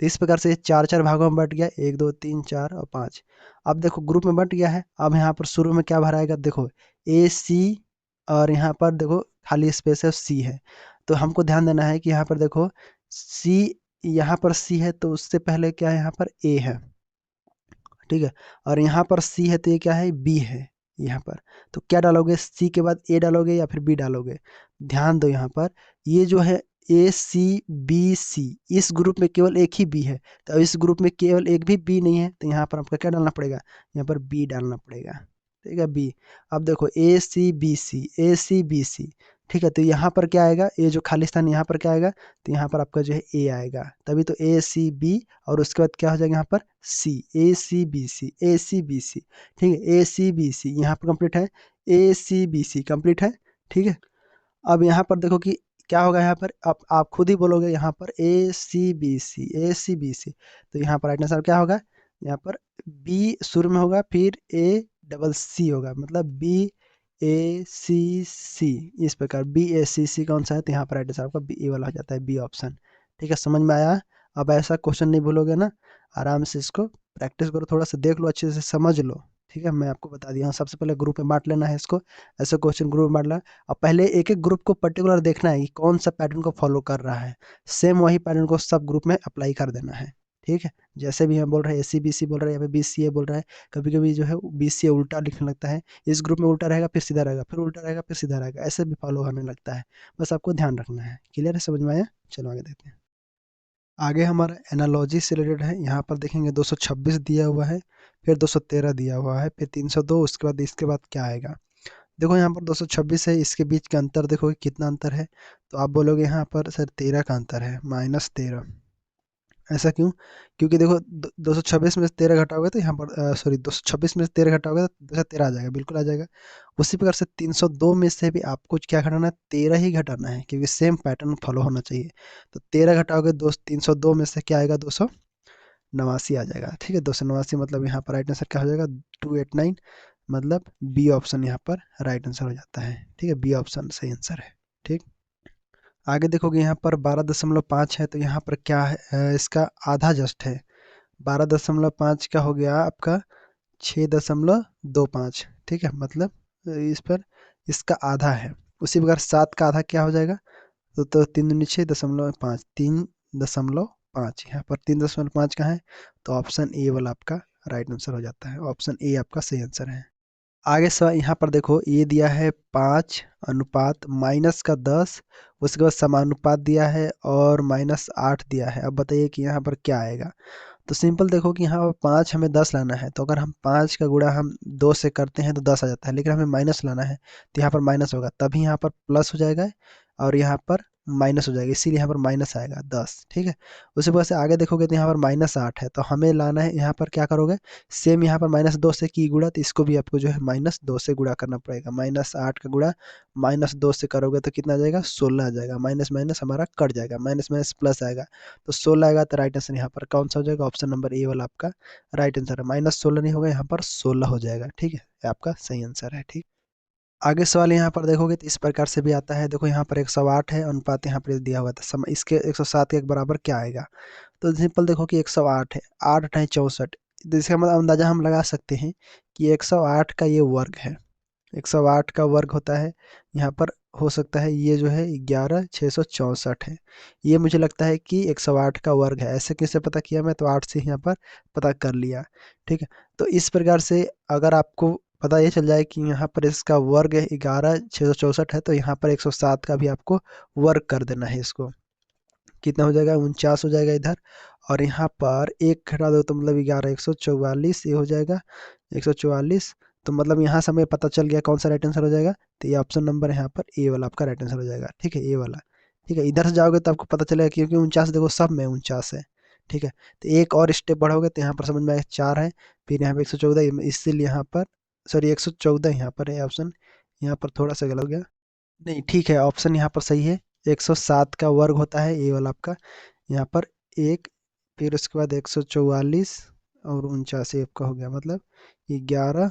तो इस प्रकार से ये चार चार भागों में बट गया, 1 2 3 4 और 5। अब देखो ग्रुप में बट गया है, अब यहाँ पर शुरू में क्या भराएगा, देखो ए सी, और यहाँ पर देखो खाली स्पेस है सी है। तो हमको ध्यान देना है कि यहाँ पर देखो सी, यहाँ पर सी है तो उससे पहले क्या है, यहाँ पर ए है, ठीक है, और यहाँ पर सी है तो ये क्या है, बी है यहाँ पर। तो क्या डालोगे, सी के बाद ए डालोगे या फिर बी डालोगे? ध्यान दो यहाँ पर, ये जो है ए सी बी सी, इस ग्रुप में केवल एक ही बी है, तो इस ग्रुप में केवल एक भी बी नहीं है, तो यहाँ पर आपका क्या डालना पड़ेगा, यहाँ पर बी डालना पड़ेगा, ठीक है, बी। अब देखो ए सी बी सी, ठीक है, तो यहाँ पर क्या आएगा, ये जो खाली स्थान यहाँ पर क्या आएगा, तो यहाँ पर आपका जो है ए आएगा, तभी तो ए सी बी, और उसके बाद क्या हो जाएगा यहाँ पर सी, ए सी बी सी, ए सी बी सी, ठीक है, ए सी बी सी यहाँ पर कंप्लीट है, ए सी बी सी कंप्लीट है, ठीक है। अब यहाँ पर देखो कि क्या होगा, यहाँ पर आप खुद ही बोलोगे, यहाँ पर ए सी बी सी, ए सी बी सी, तो यहाँ पर राइट आंसर क्या होगा, यहाँ पर बी शुरू में होगा, फिर ए डबल सी होगा, मतलब बी ए सी सी, इस प्रकार बी ए सी सी कौन सा है, तो यहाँ पर राइट आंसर आपका बी ए वाला हो जाता है, बी ऑप्शन। ठीक है, समझ में आया? अब ऐसा क्वेश्चन नहीं भूलोगे ना, आराम से इसको प्रैक्टिस करो, थोड़ा सा देख लो, अच्छे से समझ लो। ठीक है, मैं आपको बता दिया हूँ, सबसे पहले ग्रुप में बांट लेना है इसको, ऐसे क्वेश्चन ग्रुप में बांट लेना। अब पहले एक एक ग्रुप को पर्टिकुलर देखना है कि कौन सा पैटर्न को फॉलो कर रहा है, सेम वही पैटर्न को सब ग्रुप में अप्लाई कर देना है। ठीक है, जैसे भी हम बोल रहे हैं एसी बी सी बोल रहे हैं या फिर बी सी ए बोल रहा है, कभी कभी जो है बी सी ए उल्टा लिखने लगता है, इस ग्रुप में उल्टा रहेगा फिर सीधा रहेगा, फिर उल्टा रहेगा फिर सीधा रहेगा, ऐसे भी फॉलो होने लगता है, बस आपको ध्यान रखना है। क्लियर है, समझ में आया? चलो आगे देखते हैं। आगे हमारा एनालॉजी से रिलेटेड है, यहाँ पर देखेंगे 226 दिया हुआ है, फिर 213 दिया हुआ है, फिर 302, उसके बाद इसके बाद क्या आएगा। देखो यहाँ पर 226 है, इसके बीच का अंतर देखो कि कितना अंतर है, तो आप बोलोगे यहाँ पर सर 13 का अंतर है, -13। ऐसा क्यों? क्योंकि देखो 226 में से 13 घटाओगे तो यहाँ पर सॉरी 226 में से 13 घटाओगे तो 213 आ जाएगा, बिल्कुल आ जाएगा। उसी प्रकार से 302 में से भी आपको क्या घटाना है, 13 ही घटाना है, क्योंकि सेम पैटर्न फॉलो होना चाहिए। तो 13 घटाओगे 302 में से क्या आएगा, 289 आ जाएगा। ठीक है, 289 मतलब यहाँ पर राइट आंसर क्या हो जाएगा, 289, मतलब बी ऑप्शन यहाँ पर राइट आंसर हो जाता है। ठीक है, बी ऑप्शन सही आंसर है। ठीक, आगे देखोगे यहाँ पर 12.5 है, तो यहाँ पर क्या है, इसका आधा जस्ट है, 12.5 का हो गया आपका 6.25। ठीक है, मतलब इस पर इसका आधा है। उसी प्रकार 7 का आधा क्या हो जाएगा, तो 3 दूनी 6.5, 3 3.5। यहाँ पर 3.5 कहाँ है, तो ऑप्शन ए वाला आपका राइट आंसर हो जाता है। ऑप्शन ए आपका सही आंसर है। आगे सवाल यहाँ पर देखो, ये दिया है 5 माइनस का 10, उसके बाद समानुपात दिया है और -8 दिया है। अब बताइए कि यहाँ पर क्या आएगा। तो सिंपल देखो कि यहाँ पर 5 हमें 10 लाना है, तो अगर हम 5 का गुणा हम 2 से करते हैं तो 10 आ जाता है, लेकिन हमें माइनस लाना है तो यहाँ पर माइनस होगा, तभी यहाँ पर प्लस हो जाएगा और यहाँ पर माइनस हो जाएगा, इसीलिए यहाँ पर माइनस आएगा 10। ठीक है, उसी वजह से आगे देखोगे तो यहाँ पर -8 है, तो हमें लाना है, यहाँ पर क्या करोगे, सेम यहाँ पर -2 से की गुणा, तो इसको भी आपको जो है -2 से गुणा करना पड़ेगा। -8 का गुणा -2 से करोगे तो कितना आ जाएगा, 16 आ जाएगा। माइनस माइनस हमारा कट जाएगा, माइनस माइनस प्लस आएगा, तो 16 आएगा। तो राइट आंसर यहाँ पर कौन सा हो जाएगा, ऑप्शन नंबर ए वाला आपका राइट आंसर है। -16 नहीं होगा, यहाँ पर 16 हो जाएगा। ठीक है, ये आपका सही आंसर है। ठीक, आगे सवाल यहाँ पर देखोगे तो इस प्रकार से भी आता है। देखो यहाँ पर 108 है, अनुपात यहाँ पर दिया हुआ था, समय इसके 107 के बराबर क्या आएगा। तो सिंपल देखो कि 108 है, 8 है 64, इसका मतलब अंदाजा हम लगा सकते हैं कि 108 का ये वर्ग है। 108 का वर्ग होता है, यहाँ पर हो सकता है ये जो है 11,664 है। ये मुझे लगता है कि 108 का वर्ग है। ऐसे कैसे पता किया मैं, तो 8 से यहाँ पर पता कर लिया। ठीक है, तो इस प्रकार से अगर आपको पता ये चल जाए कि यहाँ पर इसका वर्ग 11,664 है, तो यहाँ पर 107 का भी आपको वर्ग कर देना है। इसको कितना हो जाएगा, 49 हो जाएगा इधर, और यहाँ पर एक घटा दो तो मतलब 11, 144 ये हो जाएगा, 144। तो मतलब यहाँ से हमें पता चल गया कौन सा राइट आंसर हो जाएगा। तो ये ऑप्शन नंबर यहाँ पर ए वाला आपका राइट आंसर हो जाएगा। ठीक है, ए वाला। ठीक है, इधर से जाओगे तो आपको पता चलेगा, क्योंकि 49 देखो सब में 49 है। ठीक है, तो एक और स्टेप बढ़ोगे तो यहाँ पर समझ में आएगा 4 है, फिर यहाँ पे 114, इसीलिए यहाँ पर सॉरी 114 यहाँ पर है ऑप्शन, यहाँ पर थोड़ा सा गलत हो गया। नहीं ठीक है, ऑप्शन यहाँ पर सही है, 107 का वर्ग होता है ये वाला आपका, यहाँ पर एक, फिर उसके बाद 144 और 49 आपका हो गया, मतलब 11,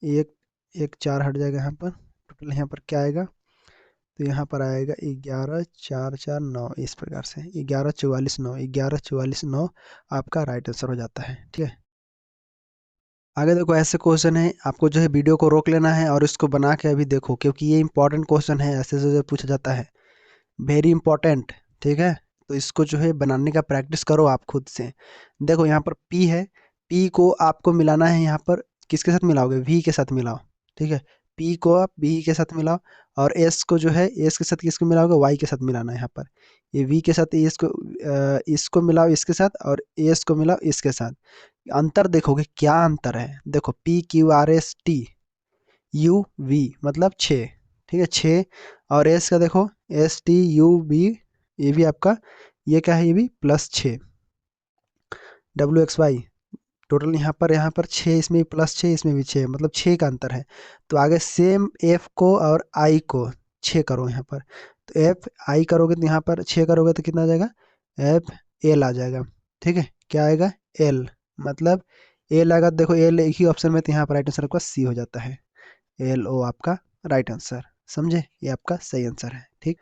एक एक 4 हट जाएगा यहाँ पर, टोटल यहाँ पर क्या आएगा, तो यहाँ पर आएगा 11, 4, 4, 9, इस प्रकार से 11, 44, 9, 11, 44, 9 आपका राइट आंसर हो जाता है। ठीक है, आगे देखो ऐसे क्वेश्चन है, आपको जो है वीडियो को रोक लेना है और इसको बना के अभी देखो, क्योंकि ये इंपॉर्टेंट क्वेश्चन है, ऐसे से पूछा जाता है, वेरी इंपॉर्टेंट। ठीक है, तो इसको जो है बनाने का प्रैक्टिस करो आप खुद से। देखो यहाँ पर पी है, पी को आपको मिलाना है, यहाँ पर किसके साथ मिलाओगे, वी के साथ मिलाओ। ठीक है, पी को आप वी के साथ मिलाओ, और एस को जो है एस के साथ किसको मिलाओगे, वाई के साथ मिलाना है। यहाँ पर ये वी के साथ एस को इसको मिलाओ इसके साथ, और एस को मिलाओ इसके साथ। अंतर देखोगे क्या अंतर है, देखो PQRST UV मतलब 6। ठीक है, 6, और एस का देखो STUV, ये भी आपका, ये क्या है, ये भी +6। WXY टोटल यहाँ पर 6, इसमें भी +6, इसमें भी 6, मतलब 6 का अंतर है। तो आगे सेम एफ को और आई को 6 करो यहाँ पर, तो एफ आई करोगे तो यहाँ पर 6 करोगे तो कितना आ जाएगा, एफ एल आ जाएगा। ठीक है, क्या आएगा, एल, मतलब एल आएगा। देखो एल एक ही ऑप्शन में, तो यहाँ पर राइट आंसर आपका सी हो जाता है, LO आपका राइट आंसर। समझे, ये आपका सही आंसर है। ठीक,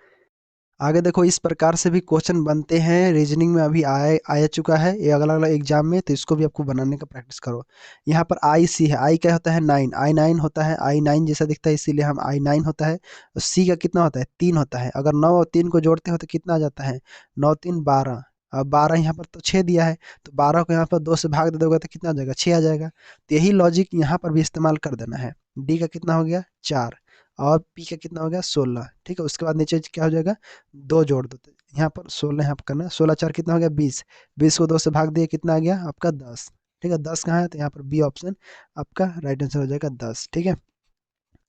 आगे देखो इस प्रकार से भी क्वेश्चन बनते हैं, रीजनिंग में अभी आ चुका है ये अगला अगला एग्जाम में, तो इसको भी आपको बनाने का प्रैक्टिस करो। यहाँ पर IC है, आई क्या होता है, 9, I9 होता है, I9 जैसा दिखता है इसीलिए हम I9 होता है। सी का कितना होता है, 3 होता है, अगर 9 और 3 को जोड़ते हो तो कितना आ जाता है, 9 3 12, अब 12 यहाँ पर तो 6 दिया है, तो 12 को यहाँ पर 2 से भाग दे दोगे तो कितना आ जाएगा, 6 आ जाएगा। तो यही लॉजिक यहाँ पर भी इस्तेमाल कर देना है। डी का कितना हो गया, 4, और पी का कितना हो गया, 16। ठीक है, उसके बाद नीचे क्या हो जाएगा, 2 जोड़ दो, तो यहाँ पर 16 यहाँ पर करना, 16 4 कितना हो गया, 20, 20 को 2 से भाग दिए कितना आ गया आपका, 10। ठीक है, 10 कहाँ है, तो यहाँ पर बी ऑप्शन आपका राइट आंसर हो जाएगा 10। ठीक है,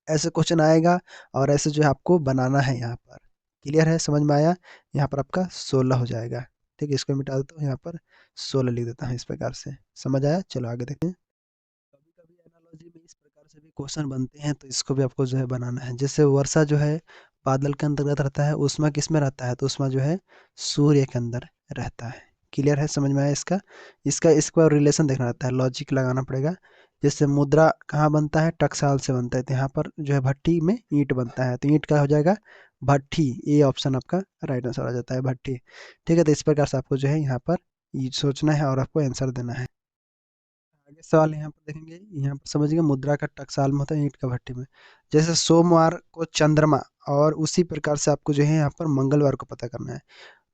ऐसे क्वेश्चन आएगा, और ऐसे जो है आपको बनाना है यहाँ पर। क्लियर है, समझ में आया, यहाँ पर आपका 16 हो जाएगा। ठीक है, इसको मिटा देता हूँ, यहाँ पर 16 लिख देता हूँ, इस प्रकार से समझ आया। चलो आगे देखते हैं। कभी कभी एनालॉजी में इस प्रकार से भी क्वेश्चन बनते हैं, तो इसको भी आपको जो है बनाना है। जैसे वर्षा जो है बादल के अंतर्गत रहता है, उष्मा किस में रहता है, तो उष्मा जो है सूर्य के अंदर रहता है। क्लियर है, समझ में आया इसका, इसका रिलेशन देखना रहता है, लॉजिक लगाना पड़ेगा। जैसे मुद्रा कहाँ बनता है, टकसाल से बनता है, तो यहाँ पर जो है भट्टी में ईंट बनता है, तो ईंट का हो जाएगा भट्ठी, ये ऑप्शन आपका राइट आंसर आ जाता है, भट्ठी। ठीक है, तो इस प्रकार से आपको जो है यहाँ पर ये सोचना है और आपको आंसर देना है। आगे सवाल यहाँ पर देखेंगे, यहाँ पर समझिए मुद्रा का टकसाल में होता है, ईंट का भट्टी में। जैसे सोमवार को चंद्रमा, और उसी प्रकार से आपको जो है यहाँ पर मंगलवार को पता करना है।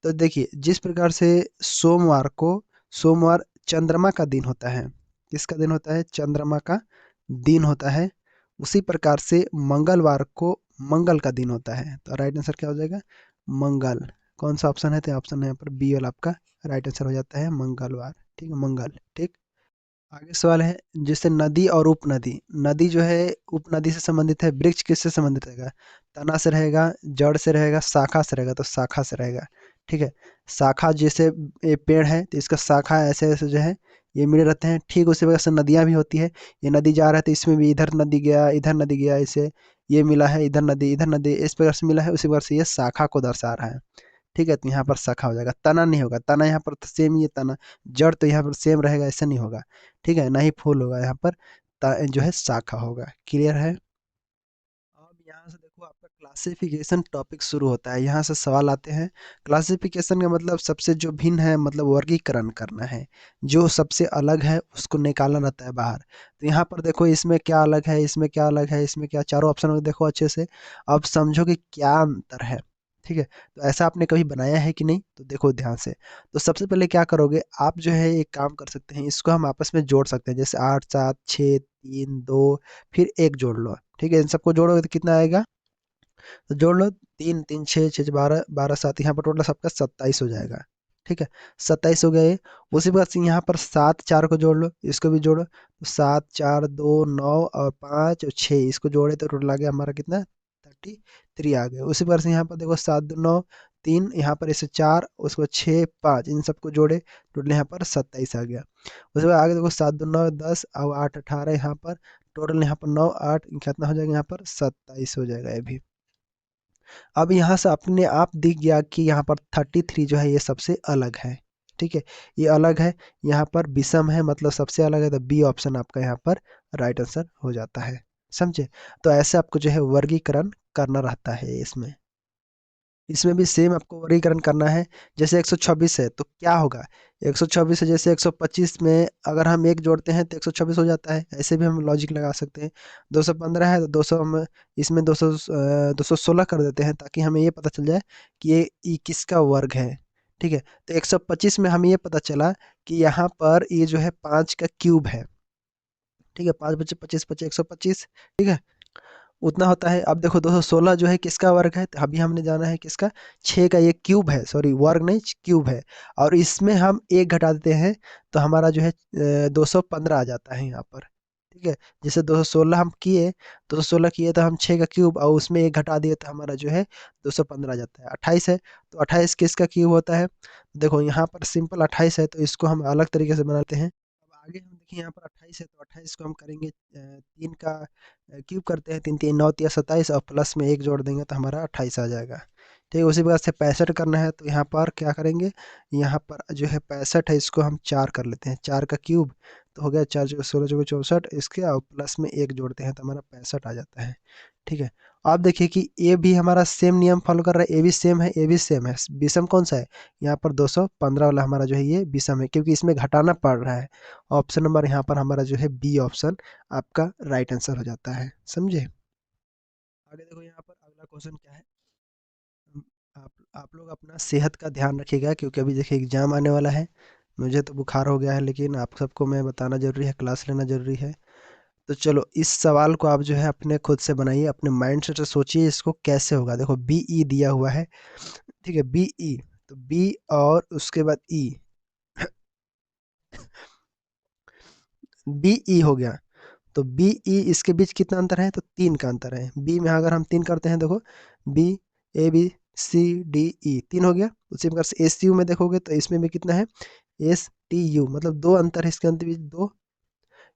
तो देखिए जिस प्रकार से सोमवार को सोमवार चंद्रमा का दिन होता है, किसका दिन होता है, चंद्रमा का दिन होता है, उसी प्रकार से मंगलवार को मंगल का दिन होता है। तो राइट आंसर क्या हो जाएगा, मंगल। कौन सा ऑप्शन है, तो ऑप्शन है यहाँ पर बी वाला आपका राइट आंसर हो जाता है मंगलवार। ठीक है, मंगल। ठीक, आगे सवाल है, जैसे नदी और उपनदी, नदी जो है उपनदी से संबंधित है, वृक्ष किससे संबंधित रहेगा, तना से रहेगा, जड़ से रहेगा, शाखा से रहेगा, तो शाखा से रहेगा। ठीक है, शाखा जैसे ये पेड़ है तो इसका शाखा ऐसे ऐसे जो है ये मिले रहते हैं। ठीक उसी वजह से नदियां भी होती है, ये नदी जा रहा है तो इसमें भी इधर नदी गया इधर नदी गया, इसे ये मिला है, इधर नदी इस प्रकार से मिला है, उसी प्रकार से ये शाखा को दर्शा रहा है। ठीक है, तो यहाँ पर शाखा हो जाएगा, तना नहीं होगा, तना यहाँ पर तो सेम ही है तना, जड़ तो यहाँ पर सेम रहेगा, ऐसा नहीं होगा। ठीक है, ना ही फूल होगा यहाँ पर, जो है शाखा होगा। क्लियर है। अब यहाँ से देखो आपका क्लासिफिकेशन टॉपिक शुरू होता है, यहाँ से सवाल आते हैं। क्लासिफिकेशन का मतलब सबसे जो भिन्न है, मतलब वर्गीकरण करना है, जो सबसे अलग है उसको निकालना रहता है बाहर। तो यहाँ पर देखो इसमें क्या अलग है, इसमें क्या अलग है, इसमें क्या, चारों ऑप्शन देखो अच्छे से, अब समझो कि क्या अंतर है। ठीक है, तो ऐसा आपने कभी बनाया है कि नहीं, तो देखो ध्यान से। तो सबसे पहले क्या करोगे आप, जो है एक काम कर सकते हैं, इसको हम आपस में जोड़ सकते हैं, जैसे 8 7 6 3 2 फिर एक जोड़ लो। ठीक है, इन सबको जोड़ोगे तो कितना आएगा, तो जोड़ लो, 3 3 6 6 12 12 7, यहाँ पर टोटल सबका 27 हो जाएगा। ठीक है, 27 हो गए। उसी प्रकार से यहाँ पर 7 4 को जोड़ लो, इसको भी जोड़ो, तो 7 4 2 9 और 5 और 6, इसको जोड़े तो टोटल आ गया हमारा कितना, 33 आ गया। उसी प्रकार से यहाँ पर देखो 7 2 9 3, यहाँ पर इसे 4 उसको 6 5, इन सबको जोड़े टोटल यहाँ पर 27 आ गया। उसके बाद आगे देखो 7 2 9 10 और 8 18, यहाँ पर टोटल यहाँ पर 9 8 कितना हो जाएगा, यहाँ पर 27 हो जाएगा ये भी। अब यहाँ से अपने आप दिख गया कि यहाँ पर 33 जो है ये सबसे अलग है। ठीक है, ये अलग है, यहाँ पर विषम है, मतलब सबसे अलग है, तो बी ऑप्शन आपका यहाँ पर राइट आंसर हो जाता है। समझे, तो ऐसे आपको जो है वर्गीकरण करना रहता है इसमें। इसमें भी सेम आपको वर्गीकरण करना है। जैसे 126 है तो क्या होगा, 126 है, जैसे 125 में अगर हम एक जोड़ते हैं तो 126 हो जाता है, ऐसे भी हम लॉजिक लगा सकते हैं। 215 है तो 200 हम इसमें 216 कर देते हैं, ताकि हमें ये पता चल जाए कि ये किसका वर्ग है। ठीक है, तो 125 में हमें ये पता चला कि यहाँ पर ये जो है 5 का क्यूब है। ठीक है, 5 25 25 125। ठीक है, उतना होता है। अब देखो 216 जो है किसका वर्ग है, तो अभी हमने जाना है किसका, 6 का, ये क्यूब है, सॉरी वर्ग नहीं क्यूब है, और इसमें हम एक घटा देते हैं तो हमारा जो है 215 आ जाता है यहाँ पर। ठीक है, जैसे 216 हम किए, 216 किए तो हम 6 का क्यूब और उसमें एक घटा दिए तो हमारा जो है 215 आ जाता है। 28 है तो 28 किसका क्यूब होता है, देखो यहाँ पर सिंपल 28 है तो इसको हम अलग तरीके से बनाते हैं। अब आगे हम देखिए यहाँ पर 28 है तो 28 को हम करेंगे 3 का क्यूब करते हैं, 3 3 9 27 और प्लस में एक जोड़ देंगे तो हमारा 28 आ जाएगा। ठीक है, उसी प्रकार से 65 करना है तो यहाँ पर क्या करेंगे, यहाँ पर जो है 65 है इसको हम 4 कर लेते हैं, 4 का क्यूब तो हो गया 4 4 16 4 64, इसके और प्लस में एक जोड़ते हैं तो हमारा 65 आ जाता है। ठीक है, आप देखिए कि ए भी हमारा सेम नियम फॉलो कर रहा है, ए भी सेम है, ए भी सेम है, विषम कौन सा है, यहाँ पर 215 वाला हमारा जो है ये विषम है, क्योंकि इसमें घटाना पड़ रहा है। ऑप्शन नंबर यहाँ पर हमारा जो है बी ऑप्शन आपका राइट आंसर हो जाता है। समझे, आगे देखो यहाँ पर अगला क्वेश्चन क्या है। हम- आप लोग अपना सेहत का ध्यान रखिएगा, क्योंकि अभी देखिए एग्जाम आने वाला है। मुझे तो बुखार हो गया है, लेकिन आप सबको मैं बताना जरूरी है, क्लास लेना जरूरी है। तो चलो इस सवाल को आप जो है अपने खुद से बनाइए, अपने माइंड से सोचिए इसको कैसे होगा। देखो बी ई दिया हुआ है, ठीक है, बी ई, तो बी और उसके बाद ई, बी ई हो गया, तो बी ई इसके बीच कितना अंतर है, तो 3 का अंतर है। बी में अगर हम 3 करते हैं, देखो B, A B C D E, 3 हो गया। उसी प्रकार से एस यू में देखोगे तो इसमें भी कितना है, एस टी यू, मतलब 2 अंतर है इसके अंतर बीच, 2।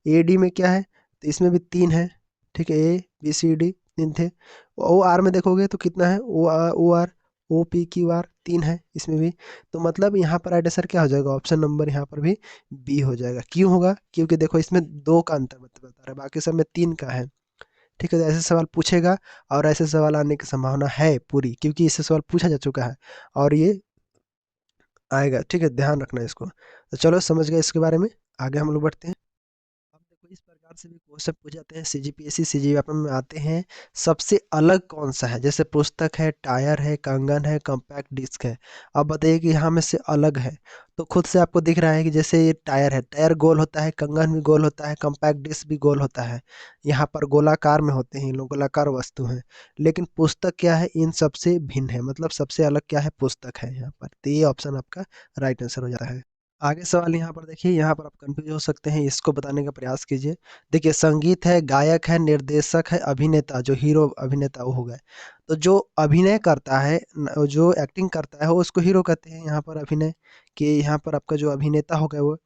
ए डी में क्या है, तो इसमें भी 3 है। ठीक है, ए बी सी डी 3 थे। ओ आर में देखोगे तो कितना है, O R O P Q R 3 है इसमें भी। तो मतलब यहाँ पर राइट आंसर क्या हो जाएगा, ऑप्शन नंबर यहाँ पर भी बी हो जाएगा। क्यों होगा, क्योंकि देखो इसमें 2 का अंतर बता रहा है, बाकी सब में 3 का है। ठीक है, तो ऐसे सवाल पूछेगा और ऐसे सवाल आने की संभावना है पूरी, क्योंकि इससे सवाल पूछा जा चुका है और ये आएगा। ठीक है, ध्यान रखना इसको। तो चलो समझ गए इसके बारे में, आगे हम लोग बढ़ते हैं। अब देखो इस प्रकार से भी क्वेश्चन पूछ जाते हैं सीजीपीएससी सीजीएल में आते हैं, सबसे अलग कौन सा है, जैसे पुस्तक है, टायर है, कंगन है, कॉम्पैक्ट डिस्क है। अब बताइए कि यहाँ में से अलग है, तो खुद से आपको दिख रहा है कि जैसे ये टायर है, टायर गोल होता है, कंगन भी गोल होता है, कॉम्पैक्ट डिस्क भी गोल होता है। यहाँ पर गोलाकार में होते हैं, ये लोग गोलाकार वस्तु हैं। लेकिन पुस्तक क्या है, इन सबसे भिन्न है, मतलब सबसे अलग क्या है, पुस्तक है यहाँ पर। तो ये ऑप्शन आपका राइट आंसर हो जाता है। आगे सवाल यहाँ पर देखिए, यहाँ पर आप कंफ्यूज हो सकते हैं, इसको बताने का प्रयास कीजिए। देखिए, संगीत है, गायक है, निर्देशक है, अभिनेता, जो हीरो अभिनेता वो हो गए। तो जो अभिनय करता है जो एक्टिंग करता है वो उसको हीरो कहते हैं यहाँ पर, अभिनय कि यहाँ पर आपका जो अभिनेता हो गया वो।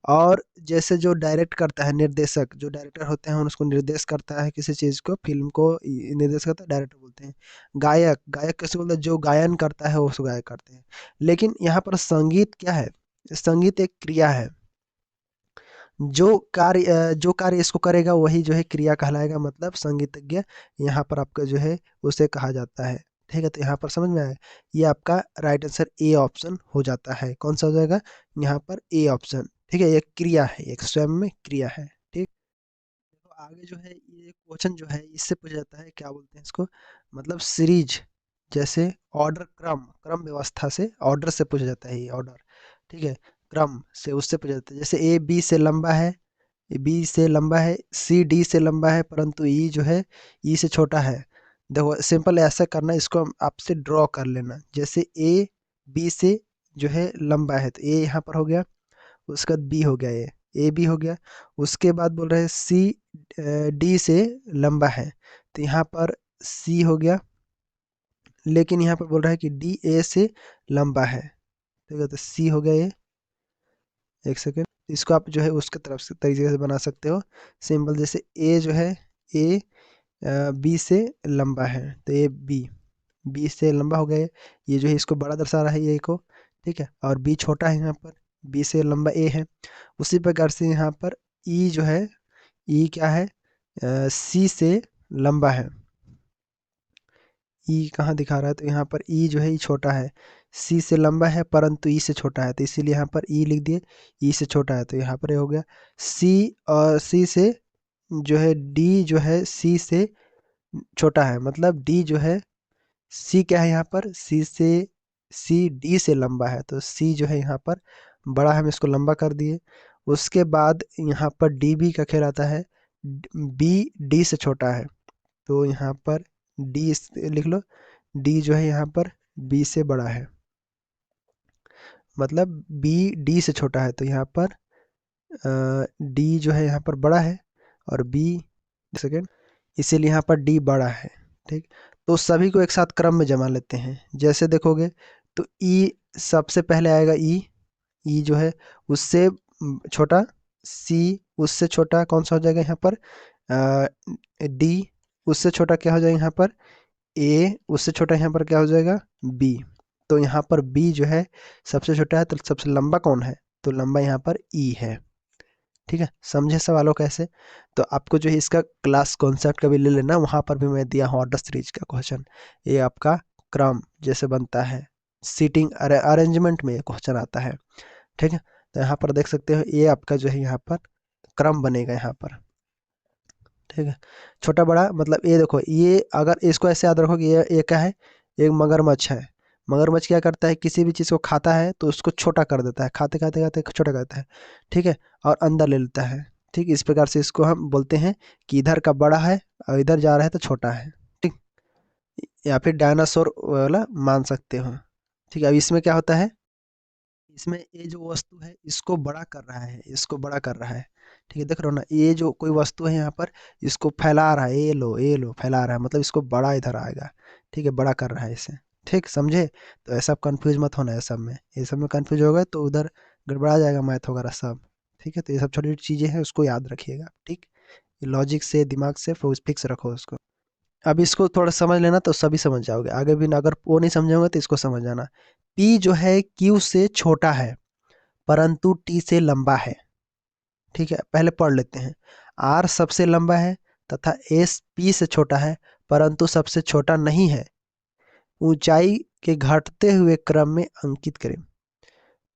और जैसे जो डायरेक्ट करता है, निर्देशक, जो डायरेक्टर होते हैं उसको निर्देश करता है किसी चीज़ को, फिल्म को निर्देश करता है, डायरेक्टर बोलते हैं। गायक, गायक कैसे बोलते हैं, जो गायन करता है वो उसको गायक करते हैं। लेकिन यहाँ पर संगीत क्या है, संगीत एक क्रिया है। जो कार्य इसको करेगा वही जो है क्रिया कहलाएगा, मतलब संगीतज्ञ यहाँ पर आपका जो है उसे कहा जाता है। ठीक है, तो यहाँ पर समझ में आया, ये आपका राइट आंसर ए ऑप्शन हो जाता है। कौन सा हो जाएगा यहाँ पर, ए ऑप्शन। ठीक है, एक क्रिया है, एक स्वयं में क्रिया है। ठीक, तो आगे जो है ये क्वेश्चन जो है इससे पूछा जाता है, क्या बोलते हैं इसको, मतलब सीरीज, जैसे ऑर्डर, क्रम, क्रम व्यवस्था से, ऑर्डर से पूछा जाता है ये ऑर्डर। ठीक है, क्रम से उससे पूछा जाता है, जैसे ए बी से लंबा है, बी से लंबा है, सी डी से लंबा है, परंतु ई जो है ई से छोटा है। देखो सिंपल ऐसा करना, इसको हम आपसे ड्रॉ कर लेना, जैसे ए बी से जो है लंबा है, तो ए यहाँ पर हो गया, उसके बाद बी हो गया, ए बी हो गया। उसके बाद बोल रहे हैं सी डी से लंबा है, तो यहाँ पर सी हो गया। लेकिन यहाँ पर बोल रहा है कि डी ए से लंबा है, ठीक है, तो सी हो गया ये। एक सेकेंड, इसको आप जो है उसके तरफ से तरीके से बना सकते हो सिंपल, जैसे ए जो है, ए बी से लंबा है, तो ए बी, बी से लंबा हो गया ये जो है इसको बड़ा दर्शा रहा है ये को। ठीक है, और बी छोटा है यहाँ पर, बी से लंबा ए है। उसी प्रकार से यहाँ पर ई जो है, ई क्या है, सी से लंबा है। ई कहाँ दिखा रहा है, तो यहाँ पर ई जो है ई छोटा है, सी से लंबा है परंतु ई से छोटा है, तो इसीलिए यहाँ पर ई लिख दिए, ई से छोटा है, तो यहाँ पर ये हो गया। सी और सी से जो है डी जो है सी से छोटा है, मतलब डी जो है, सी क्या है यहाँ पर, सी से, सी डी से लंबा है, तो सी जो है यहाँ पर बड़ा है, हम इसको लंबा कर दिए। उसके बाद यहाँ पर डी बी का खेल आता है, बी डी से छोटा है, तो यहाँ पर डी लिख लो, डी जो है यहाँ पर बी से बड़ा है, मतलब बी डी से छोटा है, तो यहाँ पर डी जो है यहाँ पर बड़ा है, और बी, सेकेंड, इसीलिए यहाँ पर डी बड़ा है। ठीक, तो सभी को एक साथ क्रम में जमा लेते हैं, जैसे देखोगे तो ई सबसे पहले आएगा, ई, ई जो है उससे छोटा, सी उससे छोटा, कौन सा हो जाएगा यहाँ पर, डी उससे छोटा क्या हो जाएगा यहाँ पर, ए उससे छोटा यहाँ पर क्या हो जाएगा, बी। तो यहाँ पर बी जो है सबसे छोटा है, तो सबसे लंबा कौन है, तो लंबा यहाँ पर ई है। ठीक है, समझे सवालों कैसे। तो आपको जो है इसका क्लास कॉन्सेप्ट का भी ले लेना, वहाँ पर भी मैं दिया हूँ ऑर्डर सीरीज का क्वेश्चन, ये आपका क्रम जैसे बनता है, सीटिंग अरेंजमेंट में ये क्वेश्चन आता है। ठीक है, तो यहाँ पर देख सकते हो ये आपका जो है यहाँ पर क्रम बनेगा यहाँ पर। ठीक है, छोटा बड़ा मतलब ये देखो, ये अगर इसको ऐसे याद रखो कि ये क्या है, एक मगरमच्छ है। मगरमच्छ क्या करता है, किसी भी चीज़ को खाता है तो उसको छोटा कर देता है, खाते खाते खाते छोटा कर देता है। ठीक है, और अंदर ले लेता है। ठीक, इस प्रकार से इसको हम बोलते हैं कि इधर का बड़ा है और इधर जा रहा है तो छोटा है। ठीक, या फिर डायनासोर वाला मान सकते हो। ठीक है, अब इसमें क्या होता है, इसमें ये जो वस्तु है इसको बड़ा कर रहा है, इसको बड़ा कर रहा है। ठीक है, देख रहे हो ना, ये जो कोई वस्तु है यहाँ पर इसको फैला रहा है, ये लो फैला रहा है, मतलब इसको बड़ा इधर आएगा। ठीक है, बड़ा कर रहा है इसे। ठीक, समझे। तो ऐसा कंफ्यूज मत होना है सब में, ये सब में कंफ्यूज हो गए तो उधर गड़बड़ा जाएगा मैथ वगैरह सब। ठीक है, तो ये सब छोटी छोटी चीज़ें हैं, उसको याद रखिएगा। ठीक, लॉजिक से, दिमाग से फिक्स रखो उसको। अब इसको थोड़ा समझ लेना तो सभी समझ जाओगे, आगे भी ना, अगर वो नहीं समझोगे तो इसको समझ जाना। पी जो है क्यू से छोटा है परंतु टी से लंबा है। ठीक है, पहले पढ़ लेते हैं। आर सबसे लंबा है तथा एस पी से छोटा है परंतु सबसे छोटा नहीं है, ऊंचाई के घटते हुए क्रम में अंकित करें।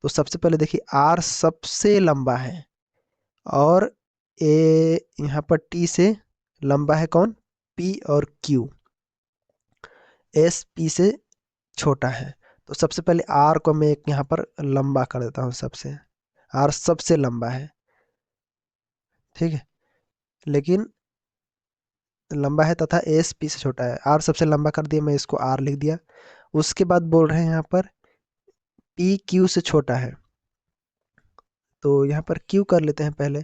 तो सबसे पहले देखिए, आर सबसे लंबा है और ए यहाँ पर टी से लंबा है कौन, पी, और क्यू, एस पी से छोटा है। तो सबसे पहले आर को मैं एक यहाँ पर लंबा कर देता हूँ, सबसे आर सबसे लंबा है, ठीक है, लेकिन लंबा है तथा एस पी से छोटा है। आर सबसे लंबा कर दिया, मैं इसको आर लिख दिया। उसके बाद बोल रहे हैं यहाँ पर पी क्यू से छोटा है, तो यहाँ पर क्यू कर लेते हैं पहले।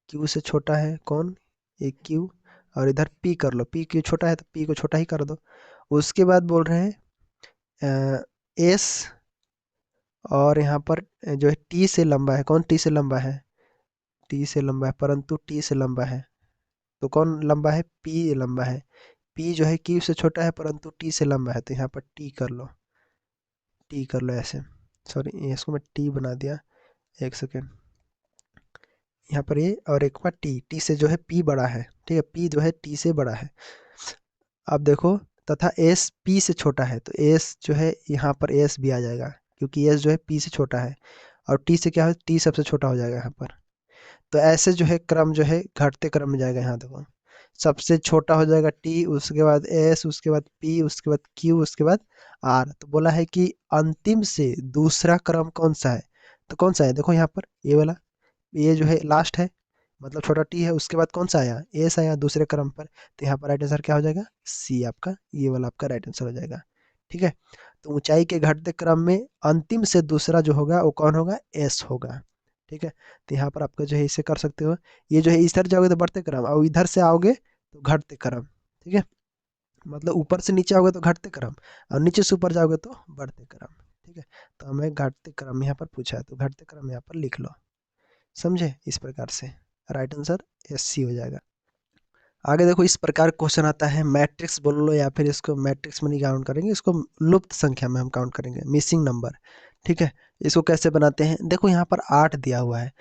क्यू से छोटा है कौन, एक क्यू, और इधर पी कर लो, पी क्यू छोटा है तो पी को छोटा ही कर दो। उसके बाद बोल रहे हैं एस, और यहाँ पर जो है टी से लंबा है कौन, टी से लंबा है, टी से लंबा है, परंतु टी से लंबा है तो कौन लंबा है, पी लंबा है। पी जो है क्यू से छोटा है परंतु टी से लंबा है, तो यहाँ पर टी कर लो, टी कर लो ऐसे, सॉरी इसको मैं टी बना दिया, एक सेकेंड। यहाँ पर ये और एक बार टी, टी से जो है पी बड़ा है, ठीक है, पी जो है टी से बड़ा है। अब देखो, तथा एस पी से छोटा है, तो एस जो है यहाँ पर एस भी आ जाएगा, क्योंकि एस जो है पी से छोटा है, और टी से क्या है, टी सबसे छोटा हो जाएगा यहाँ पर। तो ऐसे जो है क्रम जो है घटते क्रम में जाएगा। यहाँ देखो, सबसे छोटा हो जाएगा टी, उसके बाद एस, उसके बाद पी, उसके बाद क्यू, उसके बाद आर। तो बोला है कि अंतिम से दूसरा क्रम कौन सा है, तो कौन सा है, देखो यहाँ पर ये वाला, ये जो है लास्ट है, मतलब छोटा टी है, उसके बाद कौन सा आया, एस आया दूसरे क्रम पर। तो यहाँ पर राइट आंसर क्या हो जाएगा, सी आपका, ये वाला आपका राइट आंसर हो जाएगा, ठीक है। तो ऊंचाई के घटते क्रम में अंतिम से दूसरा जो होगा वो कौन होगा, एस होगा, ठीक है। तो यहाँ पर आपका जो है इसे कर सकते हो, ये जो है इधर जाओगे तो बढ़ते क्रम, और इधर से आओगे तो घटते क्रम, ठीक है, मतलब ऊपर से नीचे आओगे तो घटते क्रम, और नीचे से ऊपर जाओगे तो बढ़ते क्रम, ठीक है। तो हमें घटते क्रम यहाँ पर पूछा है, तो घटते क्रम यहाँ पर लिख लो, समझे, इस प्रकार से राइट आंसर एस सी हो जाएगा। आगे देखो, इस प्रकार क्वेश्चन आता है, मैट्रिक्स बोल लो, या फिर इसको मैट्रिक्स में नहीं काउंट करेंगे, इसको लुप्त संख्या में हम काउंट करेंगे, मिसिंग नंबर, ठीक है। इसको कैसे बनाते हैं, देखो यहाँ पर 8 दिया हुआ है,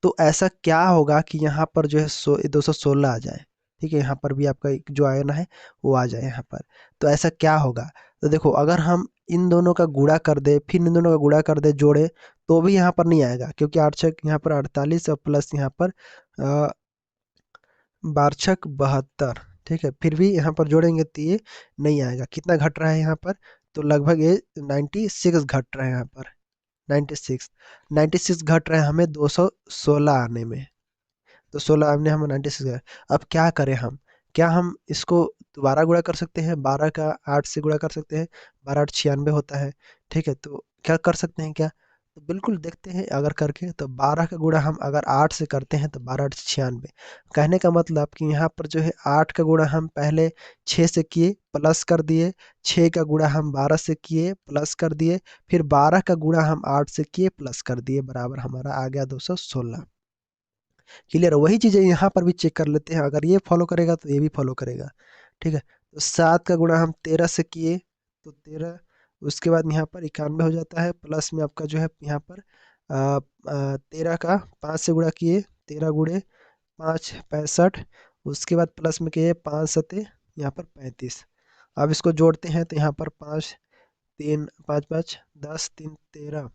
तो ऐसा क्या होगा कि यहाँ पर जो है 216 आ जाए, ठीक है, यहाँ पर भी आपका एक जो आयन है वो आ जाए यहाँ पर। तो ऐसा क्या होगा, तो देखो अगर हम इन दोनों का गुणा कर दे, फिर इन दोनों का गुणा कर दे, जोड़े, तो भी यहाँ पर नहीं आएगा, क्योंकि 8 छक यहाँ पर 48 और प्लस यहाँ पर 12×6 = 72, ठीक है, फिर भी यहाँ पर जोड़ेंगे तो ये नहीं आएगा। कितना घट रहा है यहाँ पर, तो लगभग ये 96 घट रहा है यहाँ पर, 96, 96 घट रहा है हमें 216 आने में, तो 16 हमने हम 96 है। अब क्या करें हम, क्या हम इसको दोबारा गुणा कर सकते हैं, 12 का 8 से गुणा कर सकते हैं, 12×8 96 होता है, ठीक है। तो क्या कर सकते हैं क्या, तो बिल्कुल देखते हैं अगर करके, तो 12 का गुणा हम अगर 8 से करते हैं तो 12×8 96। कहने का मतलब कि यहाँ पर जो है 8 का गुणा हम पहले 6 से किए, प्लस कर दिए, 6 का गुणा हम 12 से किए, प्लस कर दिए, फिर 12 का गुणा हम 8 से किए, प्लस कर दिए, बराबर हमारा आ गया 216। क्लियर, वही चीज़ें यहाँ पर भी चेक कर लेते हैं, अगर ये फॉलो करेगा तो ये भी फॉलो करेगा, ठीक है। तो 7 का गुणा हम 13 से किए, तो 13, उसके बाद यहाँ पर 91 हो जाता है, प्लस में आपका जो है यहाँ पर 13 का 5 से गुणा किए, 13 × 5 65, उसके बाद प्लस में किए 5×7 यहाँ पर 35। अब इसको जोड़ते हैं तो यहाँ पर 5 3 5 5 10 3 13,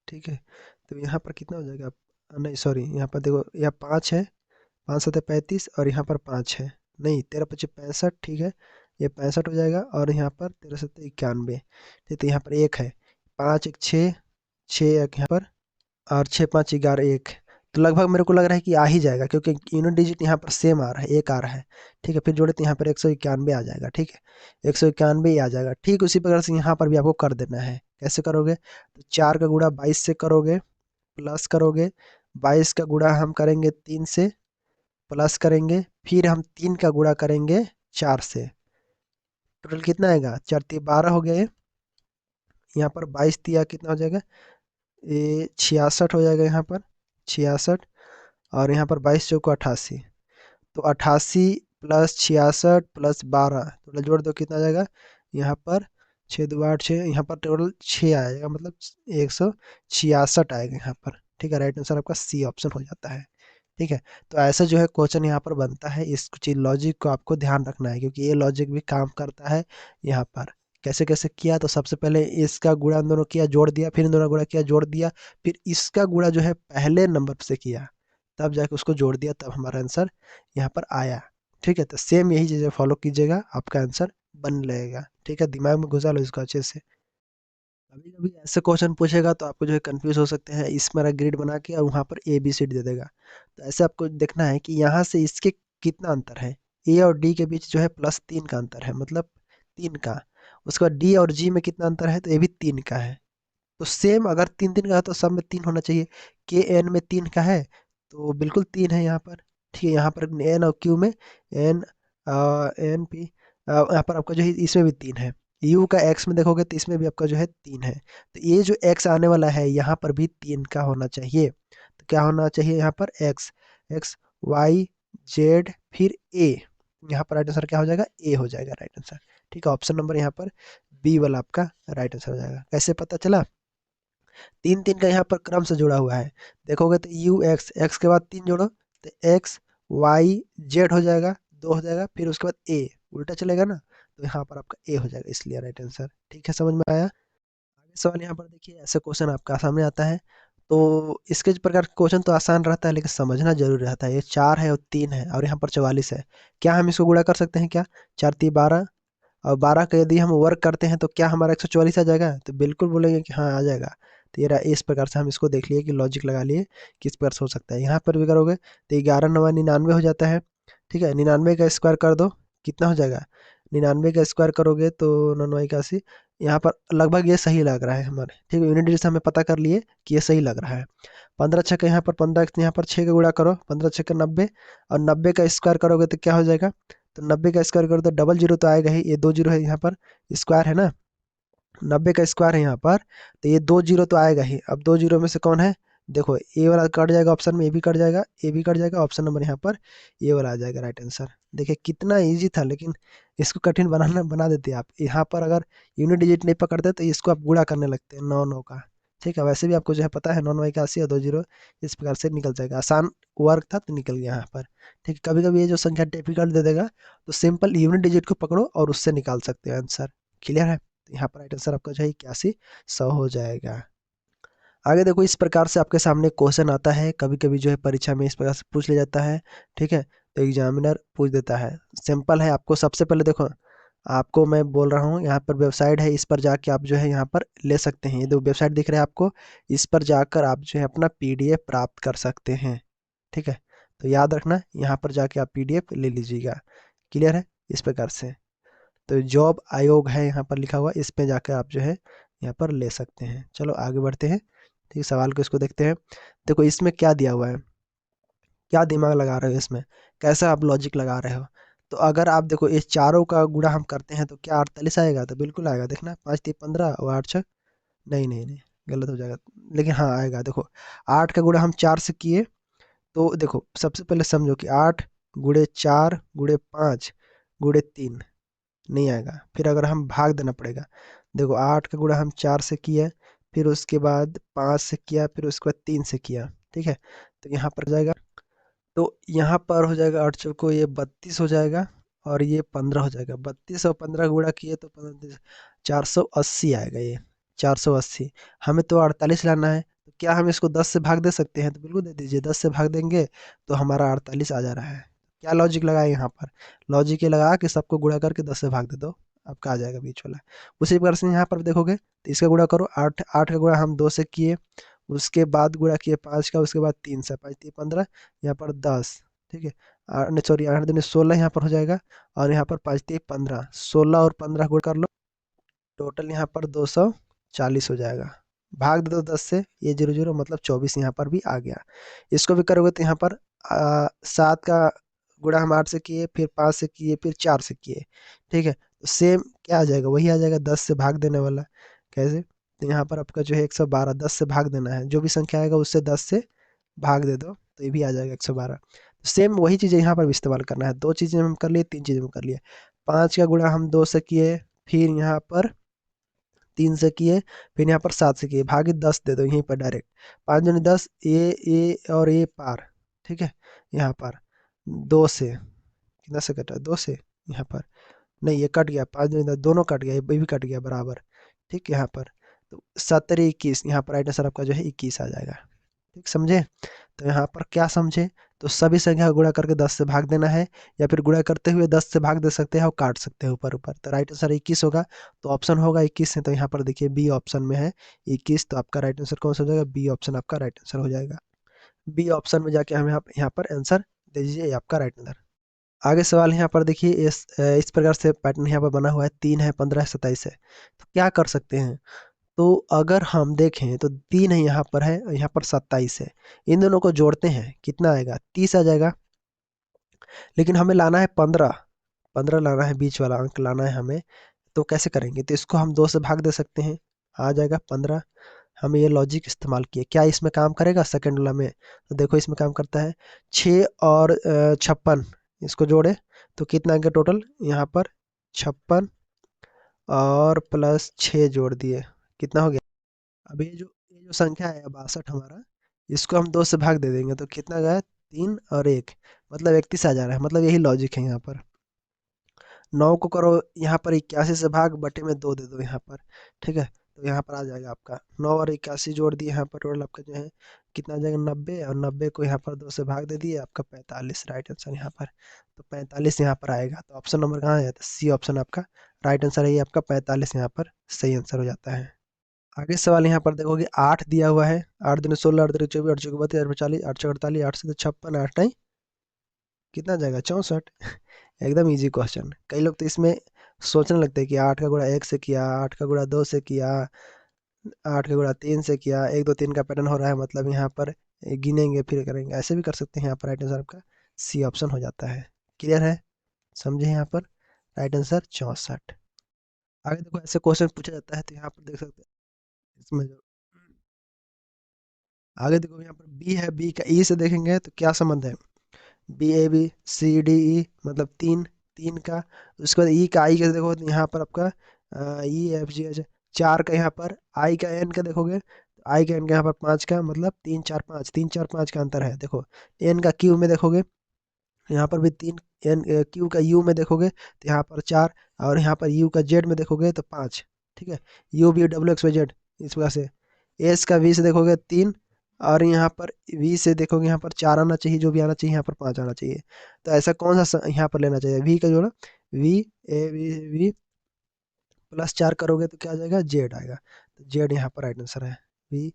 ठीक है। तो यहाँ पर कितना हो जाएगा, नहीं सॉरी, यहाँ पर देखो, यहाँ 5 है, 5×7 = 35, और यहाँ पर 5 है, नहीं 13×5 = 65, ठीक है, ये 65 हो जाएगा, और यहाँ पर 13×7 = 91, ठीक, तो यहाँ पर 1 है, 5 1 6, 6 1 यहाँ पर, और 6 5 11 1, तो लगभग मेरे को लग रहा है कि आ ही जाएगा, क्योंकि यूनिट डिजिट यहाँ पर सेम आ रहा है, एक आ रहा है, ठीक है। फिर जोड़े तो यहाँ पर 191 आ जाएगा, ठीक है, 191 ही आ जाएगा। ठीक उसी प्रकार से यहाँ पर भी आपको कर देना है, कैसे करोगे, तो 4 का गुणा 22 से करोगे, प्लस करोगे, 22 का गुणा हम करेंगे 3 से, प्लस करेंगे, फिर हम 3 का गुणा करेंगे 4 से, टोटल कितना आएगा, 4 3 12 हो गया ये, यहाँ पर 22 दिया कितना हो जाएगा, ये 66 हो जाएगा यहाँ पर, 66, और यहाँ पर 22×4 = 88, तो 88 प्लस 66 प्लस 12, टोटल जोड़ दो कितना आ जाएगा, यहाँ पर 6×2 = 8 6, यहाँ पर टोटल 6 आएगा, मतलब 166 आएगा यहाँ पर, ठीक है। राइट आंसर आपका सी ऑप्शन हो जाता है, ठीक है। तो ऐसा जो है क्वेश्चन यहाँ पर बनता है, इस चीज लॉजिक को आपको ध्यान रखना है, क्योंकि ये लॉजिक भी काम करता है यहाँ पर। कैसे कैसे किया, तो सबसे पहले इसका गुणा इन दोनों किया, जोड़ दिया, फिर इन दोनों गुणा किया, जोड़ दिया, फिर इसका गुणा जो है पहले नंबर से किया, तब जाके उसको जोड़ दिया, तब हमारा आंसर यहाँ पर आया। ठीक है, तो सेम यही चीज़ें फॉलो कीजिएगा, आपका आंसर बन रहेगा। ठीक है, दिमाग में घुसा लो इसको अच्छे से। कभी कभी ऐसे क्वेश्चन पूछेगा तो आपको जो है कंफ्यूज हो सकते हैं, इस मेरा ग्रिड बना के और वहाँ पर ए बी सी डी दे देगा। तो ऐसे आपको देखना है कि यहाँ से इसके कितना अंतर है। ए और डी के बीच जो है +3 का अंतर है, मतलब 3 का। उसके बाद डी और जी में कितना अंतर है, तो ये भी 3 का है। तो सेम अगर 3 3 का है तो सब में 3 होना चाहिए। के एन में 3 का है तो बिल्कुल 3 है यहाँ पर। ठीक है, यहाँ पर एन और क्यू में एन एन पी, यहाँ पर आपका जो है इसमें भी 3 है। यू का एक्स में देखोगे तो इसमें भी आपका जो है 3 है। तो ये जो एक्स आने वाला है यहाँ पर भी 3 का होना चाहिए। तो क्या होना चाहिए यहाँ पर, एक्स, एक्स वाई जेड फिर ए। यहाँ पर राइट आंसर क्या हो जाएगा, ए हो जाएगा राइट आंसर। ठीक है, ऑप्शन नंबर यहाँ पर बी वाला आपका राइट आंसर हो जाएगा। कैसे पता चला, 3 3 का यहाँ पर क्रम से जुड़ा हुआ है। देखोगे तो यू एक्स, एक्स के बाद 3 जोड़ो तो एक्स वाई जेड हो जाएगा, 2 हो जाएगा, फिर उसके बाद ए उल्टा चलेगा ना, तो यहाँ पर आपका ए हो जाएगा, इसलिए राइट आंसर। ठीक है, समझ में आया। आगे सवाल यहाँ पर देखिए, ऐसे क्वेश्चन आपका सामने आता है तो इसके प्रकार के क्वेश्चन तो आसान रहता है लेकिन समझना जरूरी रहता है। ये 4 है और 3 है और यहाँ पर 44 है। क्या हम इसको गुणा कर सकते हैं क्या, 4 3 12, और 12 का यदि हम वर्क करते हैं तो क्या हमारा 144 आ जाएगा, तो बिल्कुल बोलेंगे कि हाँ आ जाएगा। तो ये इस प्रकार से हम इसको देख लिए कि लॉजिक लगा लिए किस प्रकार से हो सकता है। यहाँ पर भी करोगे तो 11 9 99 हो जाता है। ठीक है, 99 का स्क्वायर कर दो, कितना हो जाएगा, 99 का स्क्वायर करोगे तो 9 9 81। यहाँ पर लगभग ये सही लग रहा है हमारे। ठीक है, यूनिट डिजिट हमें पता कर लिए कि ये सही लग रहा है। 15 6 का यहाँ पर 15, यहाँ पर 6 का गुणा करो, 15 6 का 90, और 90 का स्क्वायर करोगे तो क्या हो जाएगा, तो 90 का स्क्वायर करो तो डबल जीरो तो आएगा ही, ये 2 जीरो है यहाँ पर, स्क्वायर है ना, 90 का स्क्वायर है यहाँ पर, तो ये 2 जीरो तो आएगा ही। अब 2 जीरो में से कौन है, देखो ए वाला कट जाएगा ऑप्शन में, ए भी कट जाएगा, ए भी कट जाएगा, ऑप्शन नंबर यहाँ पर ये वाला आ जाएगा राइट आंसर। देखिए कितना इजी था, लेकिन इसको कठिन बना देते आप। यहाँ पर अगर यूनिट डिजिट नहीं पकड़ते तो इसको आप गुणा करने लगते हैं 9 9 का। ठीक है, वैसे भी आपको जो है पता है 9 9 81 और 2 जीरो इस प्रकार से निकल जाएगा। आसान वर्क था तो निकल गया यहाँ पर। ठीक है, कभी कभी ये जो संख्या डिफिकल्ट दे देगा तो सिंपल यूनिट डिजिट को पकड़ो और उससे निकाल सकते हो आंसर। क्लियर है, तो यहाँ पर राइट आंसर आपका जो है 81 100 हो जाएगा। आगे देखो, इस प्रकार से आपके सामने क्वेश्चन आता है, कभी कभी जो है परीक्षा में इस प्रकार से पूछ लिया जाता है। ठीक है, तो एग्जामिनर पूछ देता है। सिंपल है, आपको सबसे पहले देखो, आपको मैं बोल रहा हूँ यहाँ पर वेबसाइट है, इस पर जाके आप जो है यहाँ पर ले सकते हैं। ये जो वेबसाइट दिख रहा है आपको, इस पर जाकर आप जो है अपना पीडीएफ प्राप्त कर सकते हैं। ठीक है, तो याद रखना यहाँ पर जाके आप पीडीएफ ले लीजिएगा। क्लियर है, इस प्रकार से। तो जॉब आयोग है यहाँ पर लिखा हुआ, इस पे जाकर आप जो है यहाँ पर ले सकते हैं। चलो आगे बढ़ते हैं। ठीक, सवाल को इसको देखते हैं। देखो इसमें क्या दिया हुआ है, क्या दिमाग लगा रहे हो इसमें, कैसा आप लॉजिक लगा रहे हो। तो अगर आप देखो इस चारों का गुणा हम करते हैं तो क्या 48 आएगा, तो बिल्कुल आएगा। देखना 5 3 15 और 8 6, नहीं नहीं नहीं, गलत हो जाएगा, लेकिन हाँ आएगा। देखो 8 का गुणा हम 4 से किए, तो देखो सबसे पहले समझो कि 8 × 4 × 5 × 3 नहीं आएगा। फिर अगर हम भाग देना पड़ेगा, देखो 8 का गुणा हम 4 से किया, फिर उसके बाद 5 से किया, फिर उसके बाद 3 से किया। ठीक है, तो यहाँ पर जाएगा, तो यहाँ पर हो जाएगा 8 चौको ये 32 हो जाएगा, और ये 15 हो जाएगा। 32 और 15 गुणा किए तो 480 आएगा ये, 480। हमें तो 48 लाना है, तो क्या हम इसको 10 से भाग दे सकते हैं, तो बिल्कुल दे दीजिए। 10 से भाग देंगे तो हमारा 48 आ जा रहा है। क्या लॉजिक लगाए यहाँ पर, लॉजिक ये लगा कि सबको गुणा करके 10 से भाग दे दो, आपका आ जाएगा बीच वाला। उसी प्रकार से यहाँ पर देखोगे तो इसका गुणा करो, 8 8 का गुणा हम 2 से किए, उसके बाद गुणा किए 5 का, उसके बाद 3 से, 5 3 15, यहाँ पर 10। ठीक है, नहीं सॉरी, 8 दूनी 16 यहाँ पर हो जाएगा, और यहाँ पर 5 3 15, 16 और 15 गुणा कर लो, टोटल यहाँ पर 240 हो जाएगा। भाग दे दो 10 से, ये 0 0 मतलब 24 यहाँ पर भी आ गया। इसको भी करोगे तो यहाँ पर 7 का गुणा हम 8 से किए, फिर 5 से किए, फिर 4 से किए। ठीक है, तो सेम क्या आ जाएगा, वही आ जाएगा 10 से भाग देने वाला। कैसे, तो यहाँ पर आपका जो है 112, 10 से भाग देना है, जो भी संख्या आएगा उससे 10 से भाग दे दो तो ये भी आ जाएगा 112। सेम वही चीज़ें यहाँ पर भी इस्तेमाल करना है। 2 चीज़ें हम कर लिए, 3 चीज़ें हम कर लिए। 5 का गुणा हम 2 से किए, फिर यहाँ पर 3 से किए, फिर यहाँ पर 7 से किए, भागे 10 दे दो यहीं पर डायरेक्ट। 5 दूनी 10, ये और ये पार। ठीक है, यहाँ पर 2 से कितना से कटा, 2 से, यहाँ पर नहीं ये कट गया, 5 दूनी 10, दोनों कट गया, ये भी कट गया बराबर। ठीक, यहाँ पर तो 17 21, यहाँ पर राइट आंसर आपका जो है 21 आ जाएगा। ठीक, समझे। तो यहाँ पर क्या समझे, तो सभी संख्या को गुणा करके 10 से भाग देना है, या फिर गुणा करते हुए 10 से भाग दे सकते हैं और काट सकते हैं ऊपर ऊपर। तो राइट आंसर 21 होगा। तो ऑप्शन होगा 21 है, तो यहाँ पर देखिए बी ऑप्शन में है 21, तो आपका राइट आंसर कौन सा हो जाएगा, बी ऑप्शन आपका राइट आंसर हो जाएगा। बी ऑप्शन में जाके हम यहाँ पर आंसर दे दीजिए, ये आपका राइट आंसर। आगे सवाल यहाँ पर देखिए, इस प्रकार से पैटर्न यहाँ पर बना हुआ है, 3 है, 15 है, 27 है। तो क्या कर सकते हैं, तो अगर हम देखें तो 3 है यहाँ पर है, और यहाँ पर 27 है। इन दोनों को जोड़ते हैं, कितना आएगा, 30 आ जाएगा। लेकिन हमें लाना है 15, 15 लाना है, बीच वाला अंक लाना है हमें। तो कैसे करेंगे, तो इसको हम 2 से भाग दे सकते हैं, आ जाएगा 15। हमें ये लॉजिक इस्तेमाल किया, क्या इसमें काम करेगा सेकंड वाला में, तो देखो इसमें काम करता है। 6 और 56 इसको जोड़े तो कितना आएगा टोटल, यहाँ पर 56 और प्लस 6 जोड़ दिए, कितना हो गया। अब ये जो संख्या है 62 हमारा, इसको हम 2 से भाग दे देंगे तो कितना गया, 3 और 1, मतलब 31 आ जा रहा है। मतलब यही लॉजिक है यहाँ पर। 9 को करो यहाँ पर 81 से भाग, बटे में 2 दे दो यहाँ पर, ठीक है। तो यहाँ पर आ जाएगा आपका 9 और 81 जोड़ दिए, यहाँ पर टोटल आपका जो है कितना आ जाएगा, 90, और 90 को यहाँ पर 2 से भाग दे दिए, आपका 45 राइट आंसर यहाँ पर। तो 45 यहाँ पर आएगा। तो ऑप्शन नंबर कहाँ है, सी ऑप्शन आपका राइट आंसर है, ये आपका 45 यहाँ पर सही आंसर हो जाता है। आगे सवाल यहाँ पर देखोगे, 8 दिया हुआ है, 8 दूनी 16, 8 दूनी 24, 8 चौके 32, 8 40, 8 चौके 48, 8 से 56, 8 नहीं कितना आ जाएगा, 64। एकदम इजी क्वेश्चन। कई लोग तो इसमें सोचने लगते हैं कि 8 का गुणा 1 से किया, 8 का गुणा 2 से किया, 8 का गुणा 3 से किया, 1 2 3 का पैटर्न हो रहा है, मतलब यहाँ पर गिनेंगे फिर करेंगे, ऐसे भी कर सकते हैं। यहाँ पर राइट आंसर आपका सी ऑप्शन हो जाता है। क्लियर है, समझे यहाँ पर राइट आंसर 64। आगे देखो ऐसे क्वेश्चन पूछा जाता है, तो यहाँ पर देख सकते हैं इसमें जो आगे देखो यहाँ पर बी है, बी का ई से देखेंगे तो क्या संबंध है, B A B C D E, मतलब तीन, तीन का। उसके बाद ई का, आई का देखो तो यहाँ पर आपका ई एफ जी एच, 4 का यहाँ पर, आई का एन का देखोगे, आई का एन का यहाँ पर 5 का, मतलब 3 4 5, 3 4 5 का अंतर है। देखो एन का क्यू में देखोगे, यहाँ पर भी 3, एन क्यू का यू में देखोगे तो यहाँ पर 4, और यहाँ पर यू का जेड में देखोगे तो 5, ठीक है। U V W X Y Z, इस वजह से। एस का वी से देखोगे 3, और यहाँ पर वी से देखोगे यहाँ पर 4 आना चाहिए, जो भी आना चाहिए यहाँ पर 5 आना चाहिए। तो ऐसा कौन सा यहाँ पर लेना चाहिए, वी का जोड़ा, V A V V plus 4 करोगे तो क्या आ जाएगा, जेड आएगा। तो जेड यहाँ पर राइट आंसर है, V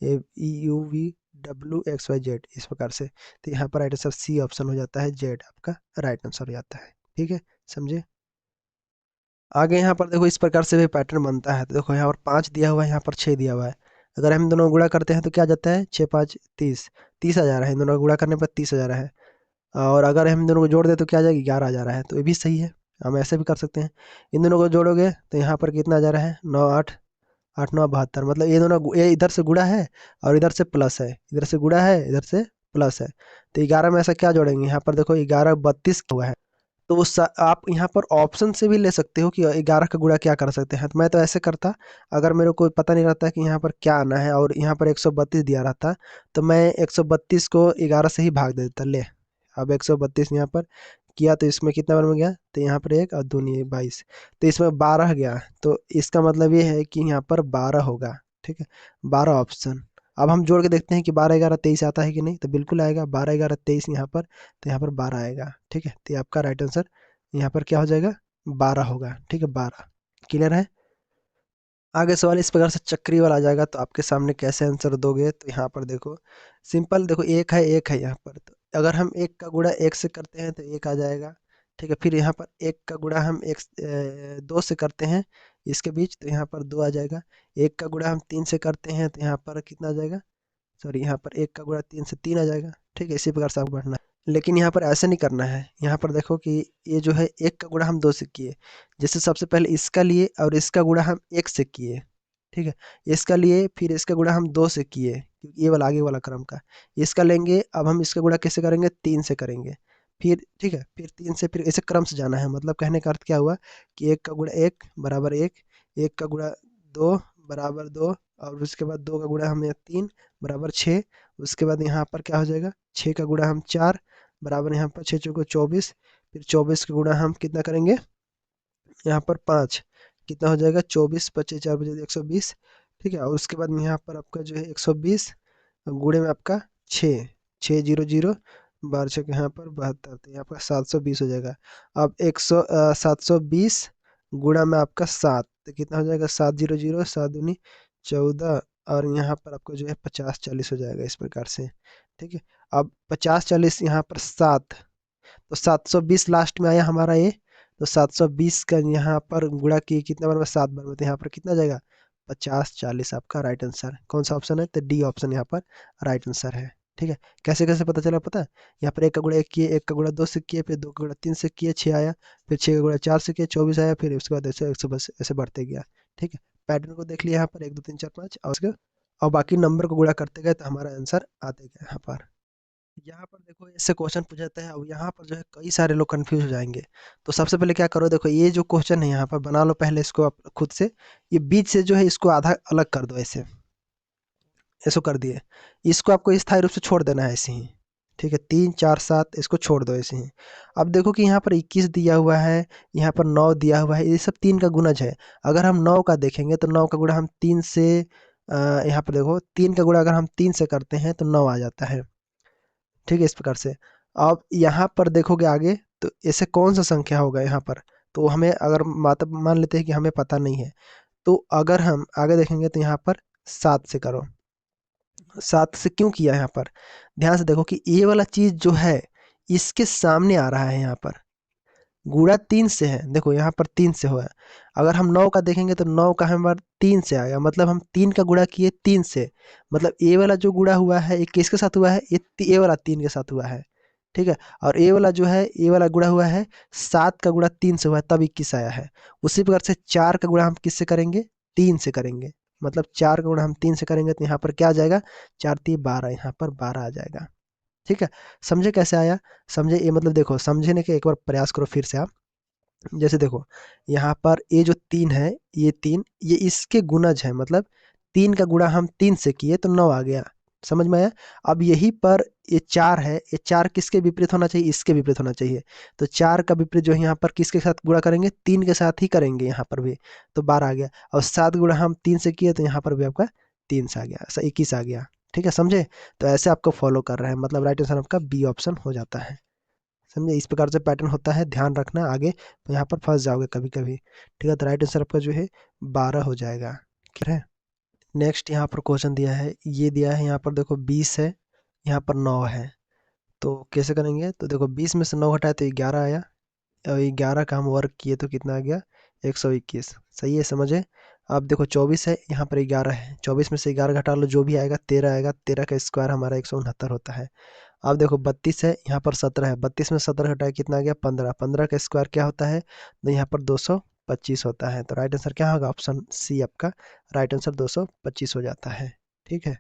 A E U V W X Y Z, इस प्रकार से। तो यहाँ पर राइट आंसर सी ऑप्शन हो जाता है, जेड आपका राइट आंसर हो जाता है। ठीक है, समझे। आगे यहाँ पर देखो इस प्रकार से भी पैटर्न बनता है। तो देखो यहाँ पर 5 दिया हुआ है, यहाँ पर 6 दिया हुआ है। अगर हम दोनों गुणा करते हैं तो क्या आ जाता है, 6 5 30, 30 आ जा रहा है। इन दोनों को गुणा करने पर 30 आ जा रहा है। और अगर हम दोनों को जोड़ दें तो क्या आ जाएगा, 11 आ जा रहा है। तो ये भी सही है, हम ऐसे भी कर सकते हैं। इन दोनों को जोड़ोगे तो यहाँ पर कितना आ जा रहा है, 9 8, 8 9 72, मतलब ये दोनों ये इधर से गुणा है और इधर से प्लस है, इधर से गुणा है, इधर से प्लस है। तो 11 में ऐसा क्या जोड़ेंगे, यहाँ पर देखो 11 32 हुआ है। तो आप यहाँ पर ऑप्शन से भी ले सकते हो कि 11 का गुणा क्या कर सकते हैं। तो मैं तो ऐसे करता, अगर मेरे को पता नहीं रहता कि यहाँ पर क्या आना है और यहाँ पर 132 दिया रहता, तो मैं 132 को 11 से ही भाग दे देता। ले, अब 132 यहाँ पर किया तो इसमें कितना बार में गया, तो यहाँ पर 1 और 2 नहीं 22, तो इसमें 12 गया। तो इसका मतलब ये है कि यहाँ पर 12 होगा। ठीक है, 12 ऑप्शन। अब हम जोड़ के देखते हैं कि 12 11 23 आता है कि नहीं, तो बिल्कुल आएगा, 12 11 23 यहाँ पर, तो यहाँ पर 12 आएगा। ठीक है, तो ये आपका राइट आंसर यहाँ पर क्या हो जाएगा, 12 होगा। ठीक है, 12। क्लियर है। आगे सवाल इस प्रकार से चक्री वाला आ जाएगा, तो आपके सामने कैसे आंसर दोगे, तो यहाँ पर देखो सिंपल, देखो एक है यहाँ पर, तो अगर हम एक का गुणा एक से करते हैं तो एक आ जाएगा। ठीक है, फिर यहाँ पर एक का गुणा हम एक दो से करते हैं इसके बीच, तो यहाँ पर 2 आ जाएगा। एक का गुणा हम 3 से करते हैं तो यहाँ पर कितना आ जाएगा, सॉरी यहाँ पर एक का गुणा 3 से 3 आ जाएगा। ठीक है, इसी प्रकार से आपको बढ़ना है, लेकिन यहाँ पर ऐसे नहीं करना है। यहाँ पर देखो कि ये जो है एक का गुणा हम 2 से किए, जैसे सबसे पहले इसका लिए और इसका गुणा हम 1 से किए। ठीक है, इसका लिए फिर इसका गुणा हम 2 से किए, क्योंकि ये वाला आगे वाला क्रम का। इसका लेंगे, अब हम इसका गुणा कैसे करेंगे, 3 से करेंगे। फिर ठीक है, फिर 3 से, फिर ऐसे क्रम से जाना है। मतलब कहने का अर्थ क्या हुआ कि एक का गुणा 1 बराबर 1, एक का गुणा 2 बराबर 2, और उसके बाद 2 का गुणा हम 3 बराबर 6। उसके बाद यहाँ पर क्या हो जाएगा, 6 का गुणा हम 4 बराबर, यहाँ पर 6 चौको 24, फिर 24 का गुणा हम कितना करेंगे, यहाँ पर 5, कितना हो जाएगा 24 25 4 25 120। ठीक है, और उसके बाद में यहाँ पर आपका जो है 120 गुणे में आपका 6, 600 12 छः यहाँ पर 72, तो यहाँ पर 720 हो जाएगा। अब 720 गुणा में आपका 7, तो कितना हो जाएगा? 700 7 दूनी 14, और यहाँ पर आपको जो है 50 40 हो जाएगा इस प्रकार से। ठीक है, अब 50 40 यहाँ पर 7, तो 720 लास्ट में आया हमारा ये, तो 720 का यहाँ पर गुणा किए कितना बार में? 7 बार में, तो यहाँ पर कितना आ जाएगा? 50 40 आपका राइट आंसर। कौन सा ऑप्शन है? तो डी ऑप्शन यहाँ पर राइट आंसर है। ठीक है, कैसे कैसे पता चला पता है? यहाँ पर 1 का गुणा 1 किए, 1 का गुणा 2 से किए, फिर 2 का गुणा 3 से किए 6 आया, फिर 6 का गुणा 4 से किए 24 आया, फिर उसके बाद ऐसे 120 ऐसे बढ़ते गया। ठीक है, पैटर्न को देख लिया यहाँ पर 1 2 3 4 5, और बाकी नंबर को गुणा करते गए तो हमारा आंसर आते गया यहाँ पर। यहाँ पर देखो ऐसे क्वेश्चन पूछा जाता है, अब यहाँ पर जो है कई सारे लोग कंफ्यूज हो जाएंगे। तो सबसे पहले क्या करो, देखो ये जो क्वेश्चन है यहाँ पर बना लो पहले इसको आप खुद से। ये बीच से जो है इसको आधा अलग कर दो, ऐसे ऐसे कर दिए। इसको आपको स्थायी रूप से छोड़ देना है ऐसे ही। ठीक है, 3 4 7 इसको छोड़ दो ऐसे ही। अब देखो कि यहाँ पर 21 दिया हुआ है, यहाँ पर 9 दिया हुआ है, ये सब 3 का गुणज है। अगर हम 9 का देखेंगे तो 9 का गुणा हम 3 से यहाँ पर देखो 3 का गुणा अगर हम 3 से करते हैं तो 9 आ जाता है। ठीक है, इस प्रकार से। अब यहाँ पर देखोगे आगे, तो ऐसे कौन सा संख्या होगा यहाँ पर? तो हमें अगर माता मान लेते हैं कि हमें पता नहीं है, तो अगर हम आगे देखेंगे तो यहाँ पर 7 से करो। 7 से क्यों किया यहाँ पर? ध्यान से देखो कि ये वाला चीज जो है इसके सामने आ रहा है यहाँ पर, गुणा 3 से है। देखो यहाँ पर 3 से हुआ है। अगर हम 9 का देखेंगे तो 9 का हमारा 3 से आएगा, मतलब हम 3 का गुणा किए 3 से, मतलब ए वाला जो गुणा हुआ है ये किसके साथ हुआ है? ये वाला 3 के साथ हुआ है। ठीक है, और ए वाला जो है ये वाला गुणा हुआ है 7 का गुणा 3 से हुआ है, तब 21 आया है। उसी प्रकार से 4 का गुणा हम किससे करेंगे? 3 से करेंगे, मतलब 4 का गुणा हम 3 से करेंगे तो यहाँ पर क्या आ जाएगा? 4 3 12, यहाँ पर 12 आ जाएगा। ठीक है, समझे कैसे आया? समझे ये मतलब देखो, समझने के एक बार प्रयास करो फिर से आप। जैसे देखो यहाँ पर ये जो 3 है, ये 3 ये इसके गुणज है, मतलब 3 का गुणा हम 3 से किए तो 9 आ गया। समझ में आया? अब यही पर ये 4 है, ये 4 किसके विपरीत होना चाहिए? इसके विपरीत होना चाहिए। तो 4 का विपरीत जो है यहाँ पर किसके साथ गुणा करेंगे? 3 के साथ ही करेंगे यहाँ पर भी, तो 12 आ गया। और 7 गुणा हम 3 से किए तो यहाँ पर भी आपका 3 से आ गया, 21 आ गया। ठीक है, समझे? तो ऐसे आपको फॉलो कर रहे हैं, मतलब राइट आंसर आपका बी ऑप्शन हो जाता है। समझे? इस प्रकार से पैटर्न होता है, ध्यान रखना आगे तो यहाँ पर फंस जाओगे कभी कभी। ठीक है, तो राइट आंसर आपका जो है 12 हो जाएगा। ठीक है, नेक्स्ट यहाँ पर क्वेश्चन दिया है, ये दिया है यहाँ पर देखो 20 है, यहाँ पर 9 है, तो कैसे करेंगे? तो देखो 20 में से 9 हटाए तो 11 आया, और 11 का हम वर्क किए तो कितना आ गया? 121। सही है, समझे? अब देखो 24 है, यहाँ पर 11 है, 24 में से 11 घटा लो, जो भी आएगा 13 आएगा, 13 का स्क्वायर हमारा 169 होता है। अब देखो 32 है, यहाँ पर 17 है, 32 में 17 घटाए कितना आ गया? 15, 15 का स्क्वायर क्या होता है? तो यहाँ पर 225 होता है। तो राइट आंसर क्या होगा? ऑप्शन सी आपका राइट आंसर 225 हो जाता है। ठीक है,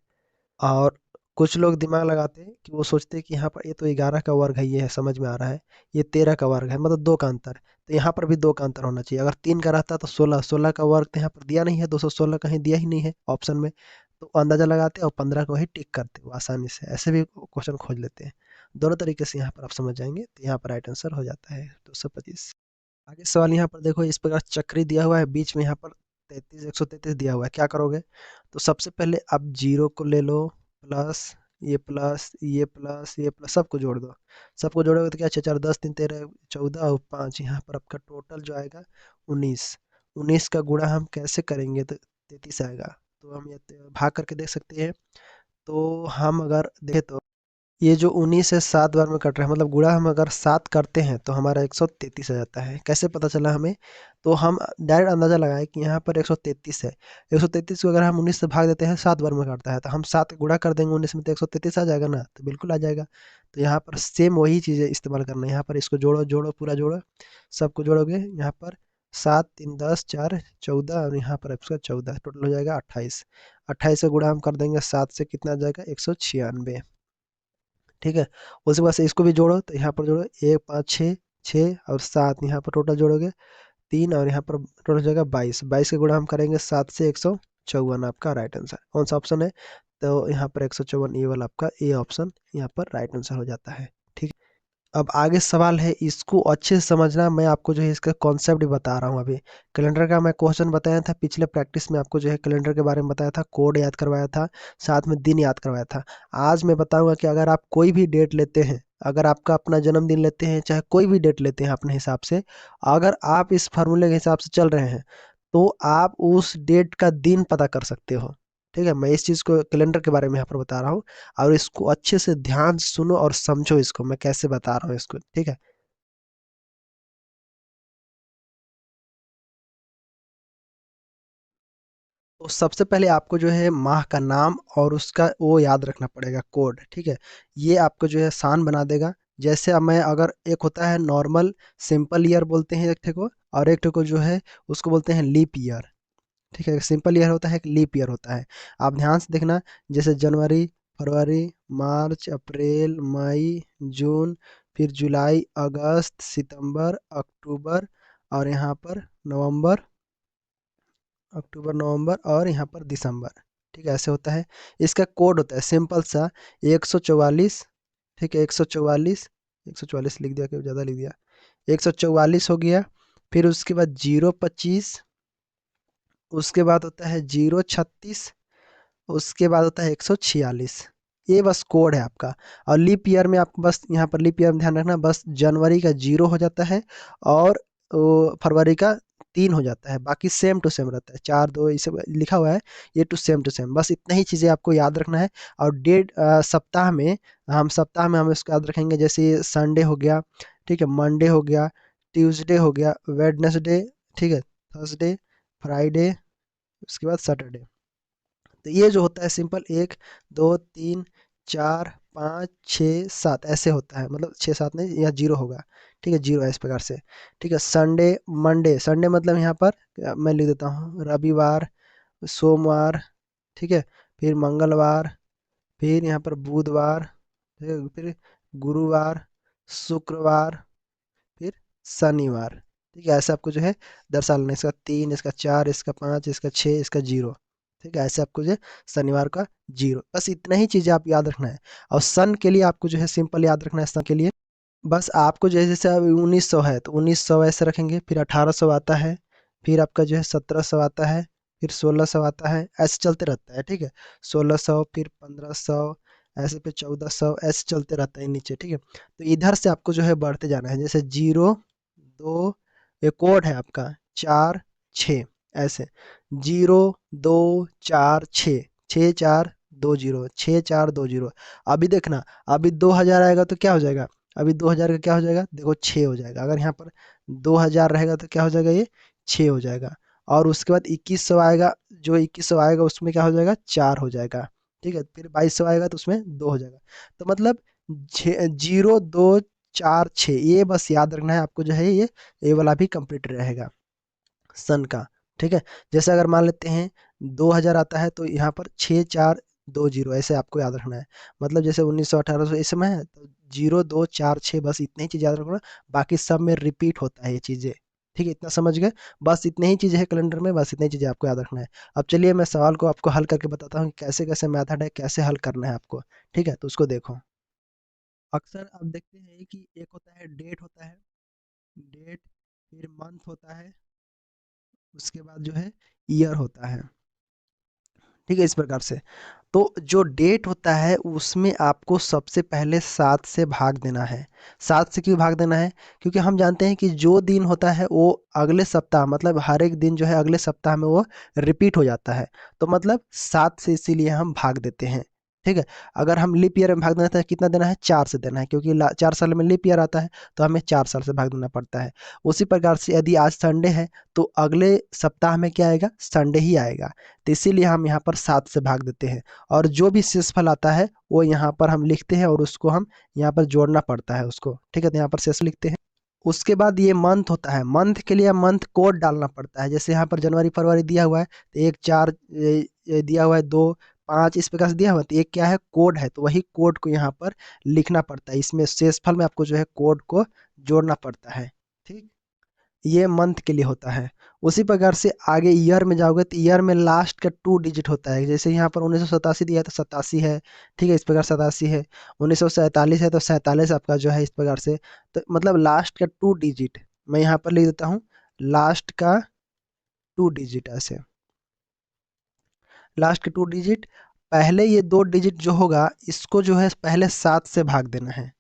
और कुछ लोग दिमाग लगाते हैं कि वो सोचते हैं कि यहाँ पर ये तो 11 का वर्ग है, ये है समझ में आ रहा है, ये 13 का वर्ग है, मतलब 2 का अंतर। तो यहाँ पर भी 2 का अंतर होना चाहिए। अगर 3 का रहता तो 16, 16 का वर्ग तो यहाँ पर दिया नहीं है, 216 कहीं दिया ही नहीं है ऑप्शन में, तो अंदाजा लगाते और 15 को ही टिक करते वो आसानी से, ऐसे भी क्वेश्चन खोज लेते हैं। दोनों तरीके से यहाँ पर आप समझ जाएंगे, तो यहाँ पर राइट आंसर हो जाता है 225। आगे सवाल यहाँ पर देखो, इस प्रकार चक्री दिया हुआ है, बीच में यहाँ पर 33 133 दिया हुआ है, क्या करोगे? तो सबसे पहले आप जीरो को ले लो, प्लस ये प्लस ये प्लस ये प्लस, सबको जोड़ दो। सबको जोड़ोगे तो क्या? 6 4 10 3 13 14 और 5, यहाँ पर आपका टोटल जो आएगा 19। 19 का गुणा हम कैसे करेंगे? तो 33 आएगा, तो हम ये भाग करके देख सकते हैं। तो हम अगर देखें तो ये जो 19 है 7 बार में कट रहा है, मतलब गुणा हम अगर 7 करते हैं तो हमारा 133 आ जाता है। कैसे पता चला हमें? तो हम डायरेक्ट अंदाजा लगाए कि यहाँ पर 133 है, 133 को अगर हम 19 से भाग देते हैं, 7 बार में काटता है, तो हम 7 गुणा कर देंगे 19 में, तो 133 आ जाएगा ना, तो बिल्कुल आ जाएगा। तो यहाँ पर सेम वही चीज़ें इस्तेमाल करना है, यहाँ पर इसको जोड़ो जोड़ो पूरा जोड़ो, सबको जोड़ोगे, यहाँ पर 7 3 10 4 14, और यहाँ पर इसका 14, टोटल हो जाएगा 28। 28 का गुणा हम कर देंगे 7 से, कितना आ जाएगा? 196। ठीक है, उसके बाद से इसको भी जोड़ो, तो यहाँ पर जोड़ो 1 5 6 6 और 7, यहाँ पर टोटल जोड़ोगे 3, और यहाँ पर टोटल हो जाएगा 22। 22 का गुणा हम करेंगे 7 से, 154 आपका राइट आंसर। कौन सा ऑप्शन है? तो यहाँ पर 154 ये वाला आपका ए ऑप्शन यहाँ पर राइट आंसर हो जाता है। ठीक है, अब आगे सवाल है, इसको अच्छे से समझना। मैं आपको जो है इसका कॉन्सेप्ट भी बता रहा हूँ अभी। कैलेंडर का मैं क्वेश्चन बताया था पिछले प्रैक्टिस में, आपको जो है कैलेंडर के बारे में बताया था, कोड याद करवाया था, साथ में दिन याद करवाया था। आज मैं बताऊंगा कि अगर आप कोई भी डेट लेते हैं, अगर आपका अपना जन्मदिन लेते हैं, चाहे कोई भी डेट लेते हैं अपने हिसाब से, अगर आप इस फार्मूले के हिसाब से चल रहे हैं तो आप उस डेट का दिन पता कर सकते हो। ठीक है, मैं इस चीज़ को कैलेंडर के बारे में यहाँ पर बता रहा हूँ, और इसको अच्छे से ध्यान से सुनो और समझो इसको मैं कैसे बता रहा हूँ इसको। ठीक है, तो सबसे पहले आपको जो है माह का नाम और उसका वो याद रखना पड़ेगा, कोड। ठीक है, ये आपको जो है आसान बना देगा। जैसे अब मैं अगर एक होता है नॉर्मल सिंपल ईयर बोलते हैं एक ठे को, और एक ठे को जो है उसको बोलते हैं लीप ईयर। ठीक है, सिंपल ईयर होता है, एक लीप ईयर होता है। आप ध्यान से देखना, जैसे जनवरी, फरवरी, मार्च, अप्रैल, मई, जून, फिर जुलाई, अगस्त, सितंबर, अक्टूबर, और यहाँ पर नवंबर, अक्टूबर, नवंबर, और यहाँ पर दिसंबर। ठीक है, ऐसे होता है। इसका कोड होता है सिंपल सा 144। ठीक है, 144, 144 लिख दिया, क्यों ज़्यादा लिख दिया, 144 हो गया। फिर उसके बाद 025, उसके बाद होता है 036, उसके बाद होता है 146। ये बस कोड है आपका। और लीप ईयर में आपको बस यहाँ पर लीप ईयर में ध्यान रखना, बस जनवरी का 0 हो जाता है, और फरवरी का 3 हो जाता है, बाकी सेम टू सेम रहता है, 4 2 इसे लिखा हुआ है, ये टू सेम, बस इतना ही चीज़ें आपको याद रखना है। और डेट सप्ताह में हम इसको याद रखेंगे, जैसे संडे हो गया, ठीक है, मंडे हो गया, ट्यूसडे हो गया, वेडनेसडे, ठीक है, थर्सडे, फ्राइडे, उसके बाद सैटरडे। तो ये जो होता है सिंपल 1 2 3 4 5 6 7 ऐसे होता है, मतलब 6 7 नहीं, यहाँ 0 होगा। ठीक है, 0 है इस प्रकार से। ठीक है, संडे, मंडे, संडे मतलब यहाँ पर मैं लिख देता हूँ रविवार, सोमवार, ठीक है, फिर मंगलवार, फिर यहाँ पर बुधवार, ठीक है, फिर गुरुवार, शुक्रवार, फिर शनिवार। ठीक है, ऐसे आपको जो है दर्शा लेना, इसका 3, इसका 4, इसका 5, इसका 6, इसका 0। ठीक है, ऐसे आपको जो है शनिवार का 0, बस इतना ही चीज़ें आप याद रखना है। और सन के लिए आपको जो है सिंपल याद रखना है सन के लिए। बस आपको जो है जैसे अब 1900 है तो 1900 ऐसे रखेंगे, फिर 1800 आता है, फिर आपका जो है 1700 आता है, फिर 1600 आता है, ऐसे चलते रहता है। ठीक है, 1600, फिर 1500, ऐसे फिर 1400, ऐसे चलते रहता है नीचे। ठीक है, तो इधर से आपको जो है बढ़ते जाना है, जैसे 0 2, ये कोड है आपका, 4 6, ऐसे 0 2 4 6, 6 4 2 0, 6 4 2 0। अभी देखना, अभी 2000 आएगा तो क्या हो जाएगा, अभी 2000 का क्या हो जाएगा, देखो 6 हो जाएगा। अगर यहाँ पर 2000 रहेगा तो क्या हो जाएगा, ये 6 हो जाएगा। और उसके बाद 2100 आएगा, जो 2100 आएगा उसमें क्या हो जाएगा, 4 हो जाएगा। ठीक है, फिर 2200 आएगा तो उसमें 2 हो जाएगा। तो मतलब 0 2 4 6, ये बस याद रखना है आपको, जो है ये वाला भी कंप्लीट रहेगा सन का। ठीक है, जैसे अगर मान लेते हैं 2000 आता है तो यहाँ पर 6420 ऐसे आपको याद रखना है। मतलब जैसे 1900 1800 इस समय है तो 0246, बस इतनी ही चीज़ याद रखना। बाकी सब में रिपीट होता है ये चीज़ें। ठीक है, इतना समझ गए। बस इतनी ही चीज़ें है कैलेंडर में, बस इतनी चीज़ें आपको याद रखना है। अब चलिए मैं सवाल को आपको हल करके बताता हूँ कि कैसे कैसे मेथड है, कैसे हल करना है आपको। ठीक है, तो उसको देखो। अक्सर आप देखते हैं कि एक होता है डेट होता है, डेट, फिर मंथ होता है, उसके बाद जो है ईयर होता है। ठीक है, इस प्रकार से। तो जो डेट होता है उसमें आपको सबसे पहले 7 से भाग देना है। 7 से क्यों भाग देना है, क्योंकि हम जानते हैं कि जो दिन होता है वो अगले सप्ताह, मतलब हर एक दिन जो है अगले सप्ताह में वो रिपीट हो जाता है। तो मतलब 7 से इसीलिए हम भाग देते हैं। ठीक है, अगर हम लीप ईयर में भाग देना है तो कितना देना है, 4 से देना है, क्योंकि 4 साल में लीप ईयर आता है, तो हमें 4 साल से भाग देना पड़ता है। उसी प्रकार से यदि आज संडे है तो अगले सप्ताह में क्या आएगा, संडे ही आएगा। तो इसीलिए हम यहाँ पर 7 से भाग देते हैं। और जो भी शेषफल आता है वो यहाँ पर हम लिखते हैं, और उसको हम यहाँ पर जोड़ना पड़ता है उसको। ठीक है, तो यहाँ पर शेष लिखते हैं। उसके बाद ये मंथ होता है, मंथ के लिए मंथ कोड डालना पड़ता है। जैसे यहाँ पर जनवरी फरवरी दिया हुआ है तो 1 4 दिया हुआ है, 2 5 इस प्रकार से दिया हुआ है, तो एक क्या है, कोड है, तो वही कोड को यहाँ पर लिखना पड़ता है। इसमें शेषफल में आपको जो है कोड को जोड़ना पड़ता है। ठीक, ये मंथ के लिए होता है। उसी प्रकार से आगे ईयर में जाओगे तो ईयर में लास्ट का 2 डिजिट होता है। जैसे यहाँ पर 1987 दिया है तो 87 है, ठीक है, इस प्रकार 87 है। 1947 है तो 47 आपका जो है इस प्रकार से। तो मतलब लास्ट का 2 डिजिट मैं यहाँ पर लिख देता हूँ, लास्ट का 2 डिजिट ऐसे, लास्ट के 2 डिजिट। पहले ये 2 डिजिट जो होगा इसको जो है पहले 7 से भाग देना है,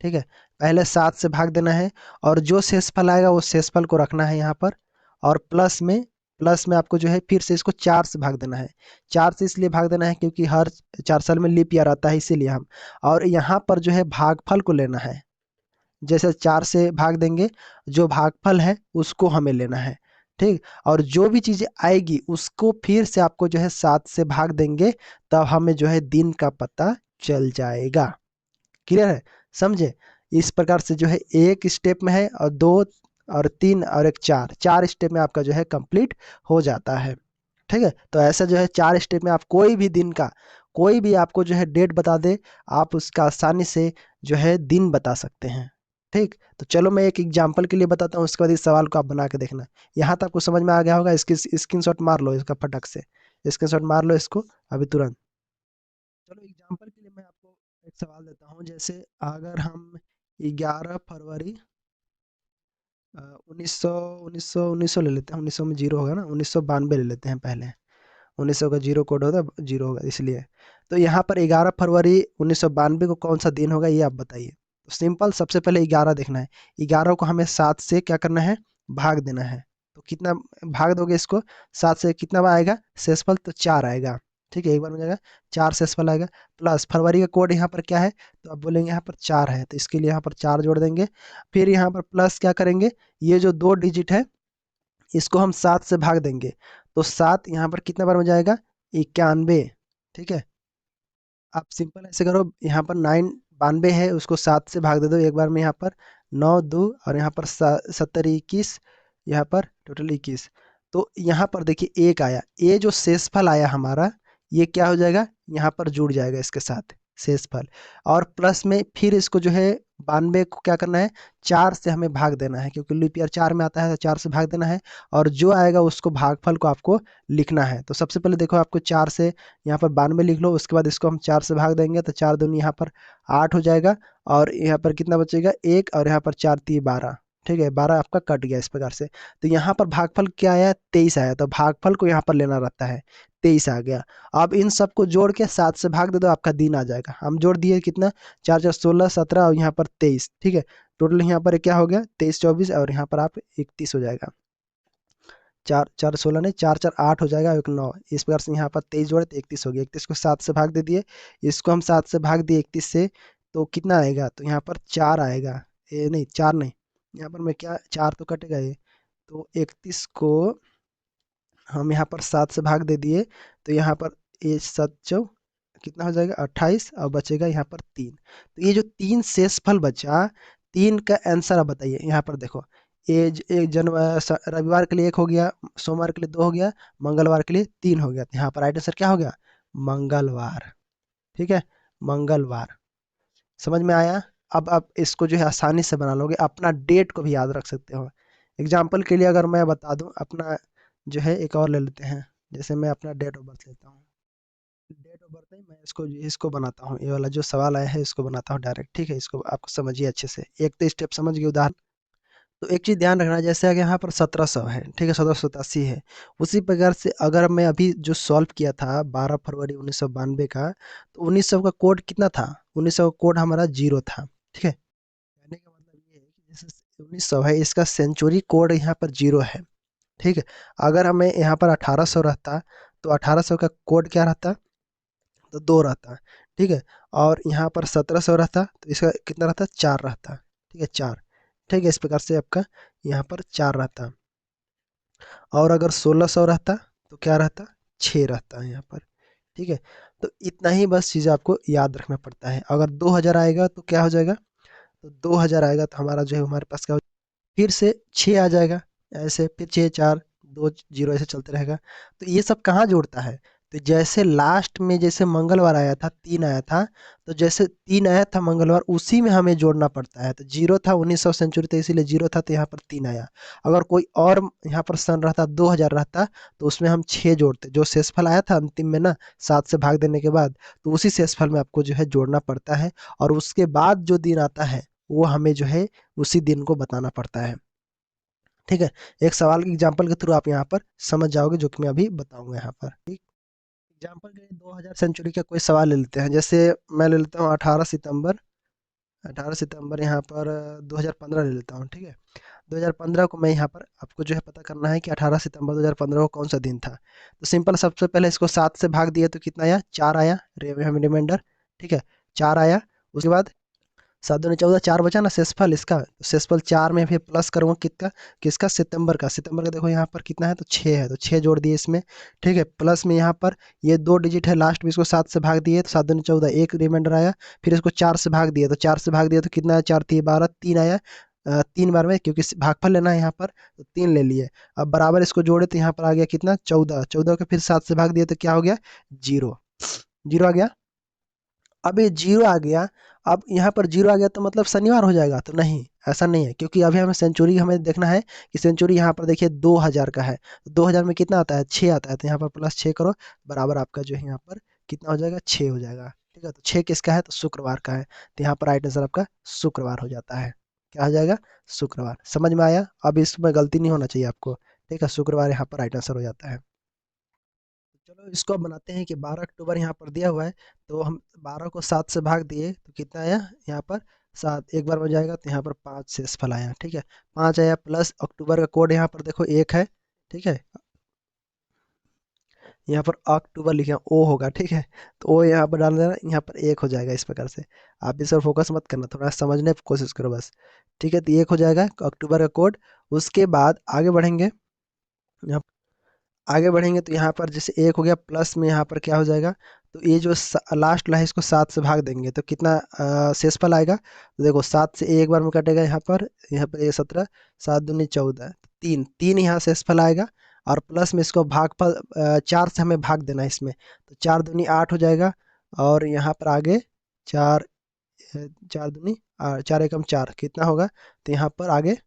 ठीक है, पहले 7 से भाग देना है। और जो शेषफल आएगा वो शेषफल को रखना है यहाँ पर। और प्लस में आपको जो है फिर से इसको 4 से भाग देना है। 4 से इसलिए भाग देना है क्योंकि हर 4 साल में लीप ईयर आता है, इसीलिए हम। और यहाँ पर जो है भागफल को लेना है। जैसे 4 से भाग देंगे, जो भागफल है उसको हमें लेना है, ठीक। और जो भी चीज़ें आएगी उसको फिर से आपको जो है 7 से भाग देंगे, तब हमें जो है दिन का पता चल जाएगा। क्लियर है, समझे। इस प्रकार से जो है एक स्टेप में है, और 2 और 3 और एक 4 स्टेप में आपका जो है कंप्लीट हो जाता है, ठीक है। तो ऐसा जो है 4 स्टेप में आप कोई भी दिन का, कोई भी आपको जो है डेट बता दे, आप उसका आसानी से जो है दिन बता सकते हैं, ठीक। तो चलो मैं एक एग्जांपल के लिए बताता हूँ, उसके बाद इस सवाल को आप बना के देखना। यहाँ तक आपको समझ में आ गया होगा। इसकी स्क्रीनशॉट मार लो इसका, फटक से स्क्रीनशॉट मार लो इसको अभी तुरंत। चलो एग्जांपल के लिए मैं आपको एक सवाल देता हूँ। जैसे अगर हम 11 फरवरी 1900 ले लेते हैं। 1900 में जीरो होगा ना, 1992 ले लेते हैं पहले। 1900 का जीरो कोड होता है, जीरो होगा इसलिए। तो यहाँ पर 11 फरवरी 1992 को कौन सा दिन होगा ये आप बताइए। तो सिंपल, सबसे पहले 11 देखना है। 11 को हमें 7 से क्या करना है, भाग देना है। तो कितना भाग दोगे इसको 7 से, कितना आएगा शेषफल, तो 4 आएगा, ठीक है, एक बार में जाएगा 4 शेषफल आएगा। प्लस फरवरी का कोड यहाँ पर क्या है, तो आप बोलेंगे यहाँ पर 4 है, तो इसके लिए यहाँ पर 4 जोड़ देंगे। फिर यहाँ पर प्लस क्या करेंगे, ये जो 2 डिजिट है इसको हम 7 से भाग देंगे। तो 7 यहाँ पर कितना बार में जाएगा, 91, ठीक है। आप सिंपल ऐसे करो, यहाँ पर 92 है, उसको 7 से भाग दे दो एक बार में। यहाँ पर 9 2 और यहाँ पर 70 21, यहाँ पर टोटल 21। तो यहाँ पर देखिए एक आया, ये जो शेषफल आया हमारा, ये क्या हो जाएगा, यहाँ पर जुड़ जाएगा इसके साथ शेषफल। और प्लस में फिर इसको जो है 92 को क्या करना है, 4 से हमें भाग देना है, क्योंकि लीप ईयर 4 में आता है, तो 4 से भाग देना है। और जो आएगा उसको भागफल को आपको लिखना है। तो सबसे पहले देखो, आपको 4 से यहाँ पर 92 लिख लो, उसके बाद इसको हम 4 से भाग देंगे, तो 4 दूनी यहाँ पर 8 हो जाएगा। और यहाँ पर कितना बचेगा, 1, और यहाँ पर 4 3 12, ठीक है, 12 आपका कट गया इस प्रकार से। तो यहाँ पर भागफल क्या आया, 23 आया, तो भागफल को यहाँ पर लेना रहता है, 23 आ गया। अब इन सबको जोड़ के 7 से भाग दे दो, आपका दिन आ जाएगा। हम जोड़ दिए कितना, 4 4 16 17 और यहाँ पर 23, ठीक है। टोटल यहाँ पर क्या हो गया, 23 24, और यहाँ पर आप 31 हो जाएगा। 4 4 16 नहीं, 4 4 8 हो जाएगा, एक 9, इस प्रकार से यहाँ पर 23 जोड़े तो 31 हो गया। 31 को 7 से भाग दे दिए, इसको हम 7 से भाग दिए 31 से, तो कितना आएगा, तो यहाँ पर 4 आएगा। ये नहीं, 4 नहीं, यहाँ पर मैं क्या, 4 तो कटेगा ये। तो 31 को हम यहाँ पर 7 से भाग दे दिए, तो यहाँ पर ये 7 चौ कितना हो जाएगा, 28, और बचेगा यहाँ पर 3। तो ये जो 3 शेषफल बचा, 3 का आंसर आप बताइए। यहाँ पर देखो, एक रविवार के लिए 1 हो गया, सोमवार के लिए 2 हो गया, मंगलवार के लिए 3 हो गया। तो यहाँ पर राइट आंसर क्या हो गया, मंगलवार, ठीक है, मंगलवार। समझ में आया। अब आप इसको जो है आसानी से बना लोगे, अपना डेट को भी याद रख सकते हो। एग्जाम्पल के लिए अगर मैं बता दूं अपना, जो है एक और ले लेते हैं। जैसे मैं अपना डेट ऑफ बर्थ लेता हूँ, डेट ऑफ बर्थ नहीं, मैं इसको बनाता हूँ, ये वाला जो सवाल आया है इसको बनाता हूँ डायरेक्ट, ठीक है। इसको आपको समझिए अच्छे से, एक तो स्टेप समझ गए उदाहरण। तो एक चीज़ ध्यान रखना, जैसे अगर यहाँ पर 1700 है, ठीक है, 1787 है, उसी प्रकार से अगर मैं अभी जो सॉल्व किया था 12 फरवरी 1992 का, तो 1900 का कोड कितना था, 1900 का कोड हमारा 0 था, ठीक है। कहने का मतलब ये है कि जैसे 1900 है, इसका सेंचुरी कोड यहाँ पर 0 है, ठीक है। अगर हमें यहाँ पर 1800 रहता, तो 1800 का कोड क्या रहता, तो 2 रहता, ठीक है। और यहाँ पर 1700 रहता, तो इसका कितना रहता, 4 रहता, ठीक है, 4, ठीक है। इस प्रकार से आपका यहाँ पर 4 रहता। और अगर 1600 रहता तो क्या रहता, 6 रहता है यहाँ पर, ठीक है। तो इतना ही बस चीज़ आपको याद रखना पड़ता है। अगर 2000 आएगा तो क्या हो जाएगा, तो 2000 आएगा तो हमारा जो है हमारे पास क्या, फिर से 6 आ जाएगा, ऐसे फिर 6 4 2 0 ऐसे चलते रहेगा। तो ये सब कहाँ जोड़ता है, तो जैसे लास्ट में जैसे मंगलवार आया था, 3 आया था, तो जैसे 3 आया था मंगलवार, उसी में हमें जोड़ना पड़ता है। तो 0 था 1900 सेंचुरी, तो इसीलिए 0 था, तो यहाँ पर 3 आया। अगर कोई और यहाँ पर सन रहता, 2000 रहता, तो उसमें हम 6 जोड़ते। जो शेषफल आया था अंतिम में ना, 7 से भाग देने के बाद, तो उसी शेषफल में आपको जो है जोड़ना पड़ता है, और उसके बाद जो दिन आता है वो हमें जो है उसी दिन को बताना पड़ता है। ठीक है, एक सवाल के एग्जाम्पल के थ्रू आप यहाँ पर समझ जाओगे, जो कि मैं अभी बताऊंगा यहाँ पर। ठीक, एग्जाम्पल के लिए 2000 सेंचुरी का कोई सवाल ले लेते हैं। जैसे मैं ले लेता हूँ 18 सितंबर, 18 सितंबर यहाँ पर 2015 ले लेता हूँ। ठीक है, 2015 को मैं यहाँ पर आपको जो है पता करना है कि 18 सितंबर 2015 को कौन सा दिन था। तो सिंपल, सबसे पहले इसको 7 से भाग दिए तो कितना आया, 4 आया, रिमाइंडर। ठीक है, 4 आया। उसके बाद 7 दूनी 14, 4 बचा ना शेषफल इसका, तो शेषफल 4 में फिर प्लस करूँगा किसका, किसका, सितंबर का। सितंबर का देखो यहाँ पर कितना है, तो 6 है, तो 6 जोड़ दिए इसमें। ठीक है, प्लस में यहाँ पर ये 2 डिजिट है लास्ट में, इसको 7 से भाग दिए तो 7 दूनी 14, एक रिमाइंडर आया। फिर इसको 4 से भाग दिए, तो 4 से भाग दिया तो कितना है, 4 3 12, 3 आया। 3 बार में, क्योंकि भागफल लेना है यहाँ पर, तो 3 ले लिए। अब बराबर इसको जोड़े तो यहाँ पर आ गया कितना, 14, 14 को फिर 7 से भाग दिए तो क्या हो गया, 0, 0 आ गया। अब ये 0 आ गया। अब यहाँ पर 0 आ गया तो मतलब शनिवार हो जाएगा, तो नहीं, ऐसा नहीं है, क्योंकि अभी हमें सेंचुरी हमें देखना है कि सेंचुरी यहाँ पर देखिए 2000 का है, तो 2000 में कितना आता है, 6 आता है, तो यहाँ पर प्लस 6 करो, बराबर आपका जो है यहाँ पर कितना हो जाएगा, 6 हो जाएगा। ठीक है, तो 6 किसका है, तो शुक्रवार का है, तो यहाँ पर राइट आंसर आपका शुक्रवार हो जाता है। क्या हो जाएगा, शुक्रवार। समझ में आया, अब इसमें गलती नहीं होना चाहिए आपको। ठीक है, शुक्रवार यहाँ पर राइट आंसर हो जाता है। चलो इसको अब बनाते हैं कि 12 अक्टूबर यहाँ पर दिया हुआ है, तो हम 12 को 7 से भाग दिए तो कितना आया, यहाँ पर 7 एक बार में जाएगा, तो यहाँ पर 5 शेषफल आया। ठीक है, 5 आया, प्लस अक्टूबर का कोड यहाँ पर देखो 1 है। ठीक है, यहाँ पर अक्टूबर लिखे ओ होगा। ठीक है, तो ओ यहाँ पर डाल देना, यहाँ पर 1 हो जाएगा। इस प्रकार से आप इस पर फोकस मत करना, थोड़ा समझने की कोशिश करो बस। ठीक है, तो 1 हो जाएगा अक्टूबर का कोड। उसके बाद आगे बढ़ेंगे, यहाँ आगे बढ़ेंगे तो यहाँ पर जैसे 1 हो गया, प्लस में यहाँ पर क्या हो जाएगा, तो ये जो लास्ट ला है इसको 7 से भाग देंगे तो कितना शेषफल आएगा, तो देखो 7 से एक बार में कटेगा, यहाँ पर ये 17, 7 दूनी 14, 3 3 यहाँ शेषफल आएगा। और प्लस में इसको भागफल 4 से हमें भाग देना है इसमें, तो 4 दूनी 8 हो जाएगा। और यहाँ पर आगे 4, 4 दूनी 4 एकम 4 कितना होगा, तो यहाँ पर आगे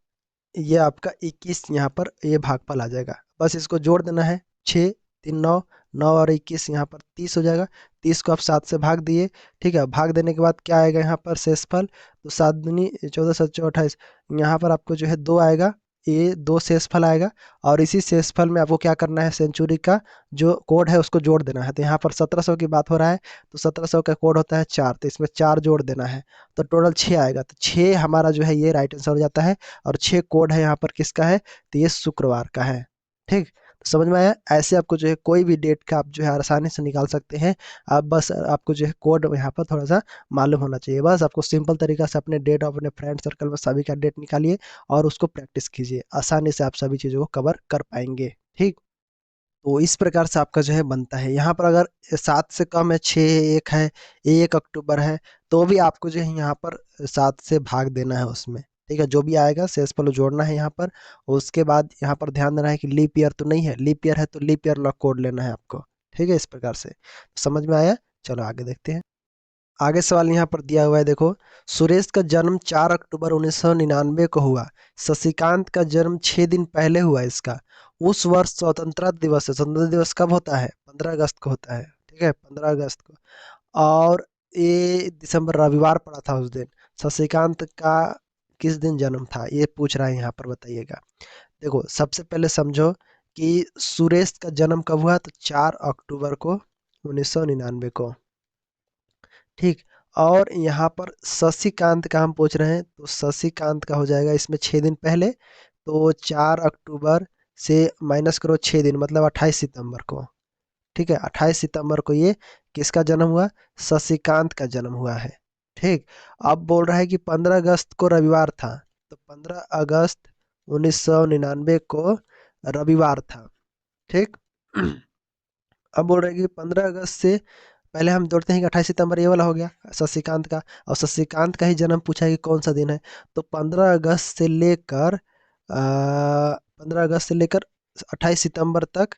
ये आपका 21 यहाँ पर ये भागफल आ जाएगा। बस इसको जोड़ देना है, 6 3 9, 9 और 21 यहाँ पर 30 हो जाएगा। 30 को आप 7 से भाग दिए। ठीक है, भाग देने के बाद क्या आएगा यहाँ पर शेषफल, तो 7 दूनी 14, 7 चौ 28, यहाँ पर आपको जो है 2 आएगा, ये 2 शेषफल आएगा। और इसी शेषफल में आपको क्या करना है, सेंचुरी का जो कोड है उसको जोड़ देना है। तो यहाँ पर 1700 की बात हो रहा है, तो 1700 का कोड होता है 4, तो इसमें 4 जोड़ देना है, तो टोटल 6 आएगा। तो 6 हमारा जो है ये राइट आंसर हो जाता है। और 6 कोड है यहाँ पर किसका है, तो ये शुक्रवार का है। ठीक, तो समझ में आया। ऐसे आपको जो है कोई भी डेट का आप जो है आसानी से निकाल सकते हैं। आप बस आपको जो है कोड यहाँ पर थोड़ा सा मालूम होना चाहिए। बस आपको सिंपल तरीका से अपने डेट और अपने फ्रेंड सर्कल में सभी का डेट निकालिए और उसको प्रैक्टिस कीजिए, आसानी से आप सभी चीज़ों को कवर कर पाएंगे। ठीक, तो इस प्रकार से आपका जो है बनता है। यहाँ पर अगर 7 से कम है, 6 1 है, 1 अक्टूबर है, तो भी आपको जो है यहाँ पर 7 से भाग देना है उसमें। ठीक है, जो भी आएगा शेषफल जोड़ना है यहाँ पर। उसके बाद यहाँ पर ध्यान देना है कि लीप ईयर तो नहीं है, लीप ईयर है तो लीप ईयर लॉक कोड लेना है आपको। ठीक है, इस प्रकार से समझ में आया। चलो आगे देखते हैं। आगे सवाल यहाँ पर दिया हुआ है, देखो। सुरेश का जन्म 4 अक्टूबर 1999 को हुआ। शशिकांत का जन्म 6 दिन पहले हुआ इसका। उस वर्ष स्वतंत्रता दिवस है। स्वतंत्रता दिवस कब होता है, 15 अगस्त को होता है। ठीक है, 15 अगस्त को। और ये दिसंबर रविवार पड़ा था उस दिन। शशिकांत का किस दिन जन्म था, ये पूछ रहा है यहाँ पर, बताइएगा। देखो सबसे पहले समझो कि सुरेश का जन्म कब हुआ, तो 4 अक्टूबर को 1999 को। ठीक, और यहाँ पर शशिकांत का हम पूछ रहे हैं, तो शशिकांत का हो जाएगा इसमें 6 दिन पहले। तो 4 अक्टूबर से माइनस करो 6 दिन, मतलब 28 सितंबर को। ठीक है, 28 सितंबर को ये किसका जन्म हुआ, शशिकांत का जन्म हुआ है। ठीक, अब बोल रहा है कि 15 अगस्त को रविवार था, तो 15 अगस्त 1999 को रविवार था। ठीक, अब बोल रहे हैं कि 15 अगस्त से पहले हम जोड़ते हैं कि 28 सितंबर, ये वाला हो गया शशिकांत का। और शशिकांत का ही जन्म पूछा है कि कौन सा दिन है, तो 15 अगस्त से लेकर 15 अगस्त से लेकर 28 सितंबर तक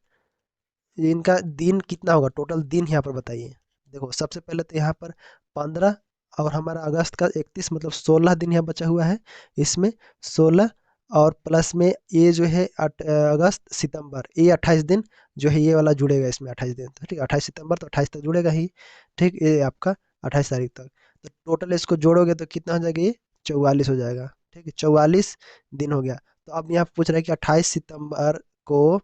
इनका दिन कितना होगा, टोटल दिन यहाँ पर बताइए। देखो सबसे पहले तो यहाँ पर 15 और हमारा अगस्त का 31, मतलब 16 दिन यहाँ बचा हुआ है इसमें। 16 और प्लस में ये जो है अगस्त सितंबर, ये 28 दिन जो है ये वाला जुड़ेगा इसमें, 28 दिन। तो ठीक है, 28 सितंबर तो 28 तक जुड़ेगा ही। ठीक, ये आपका 28 तारीख तक। तो टोटल इसको जोड़ोगे तो कितना हो जाएगा, ये 44 हो जाएगा। ठीक है, 44 दिन हो गया। तो अब यहाँ पूछ रहा है कि 28 सितंबर को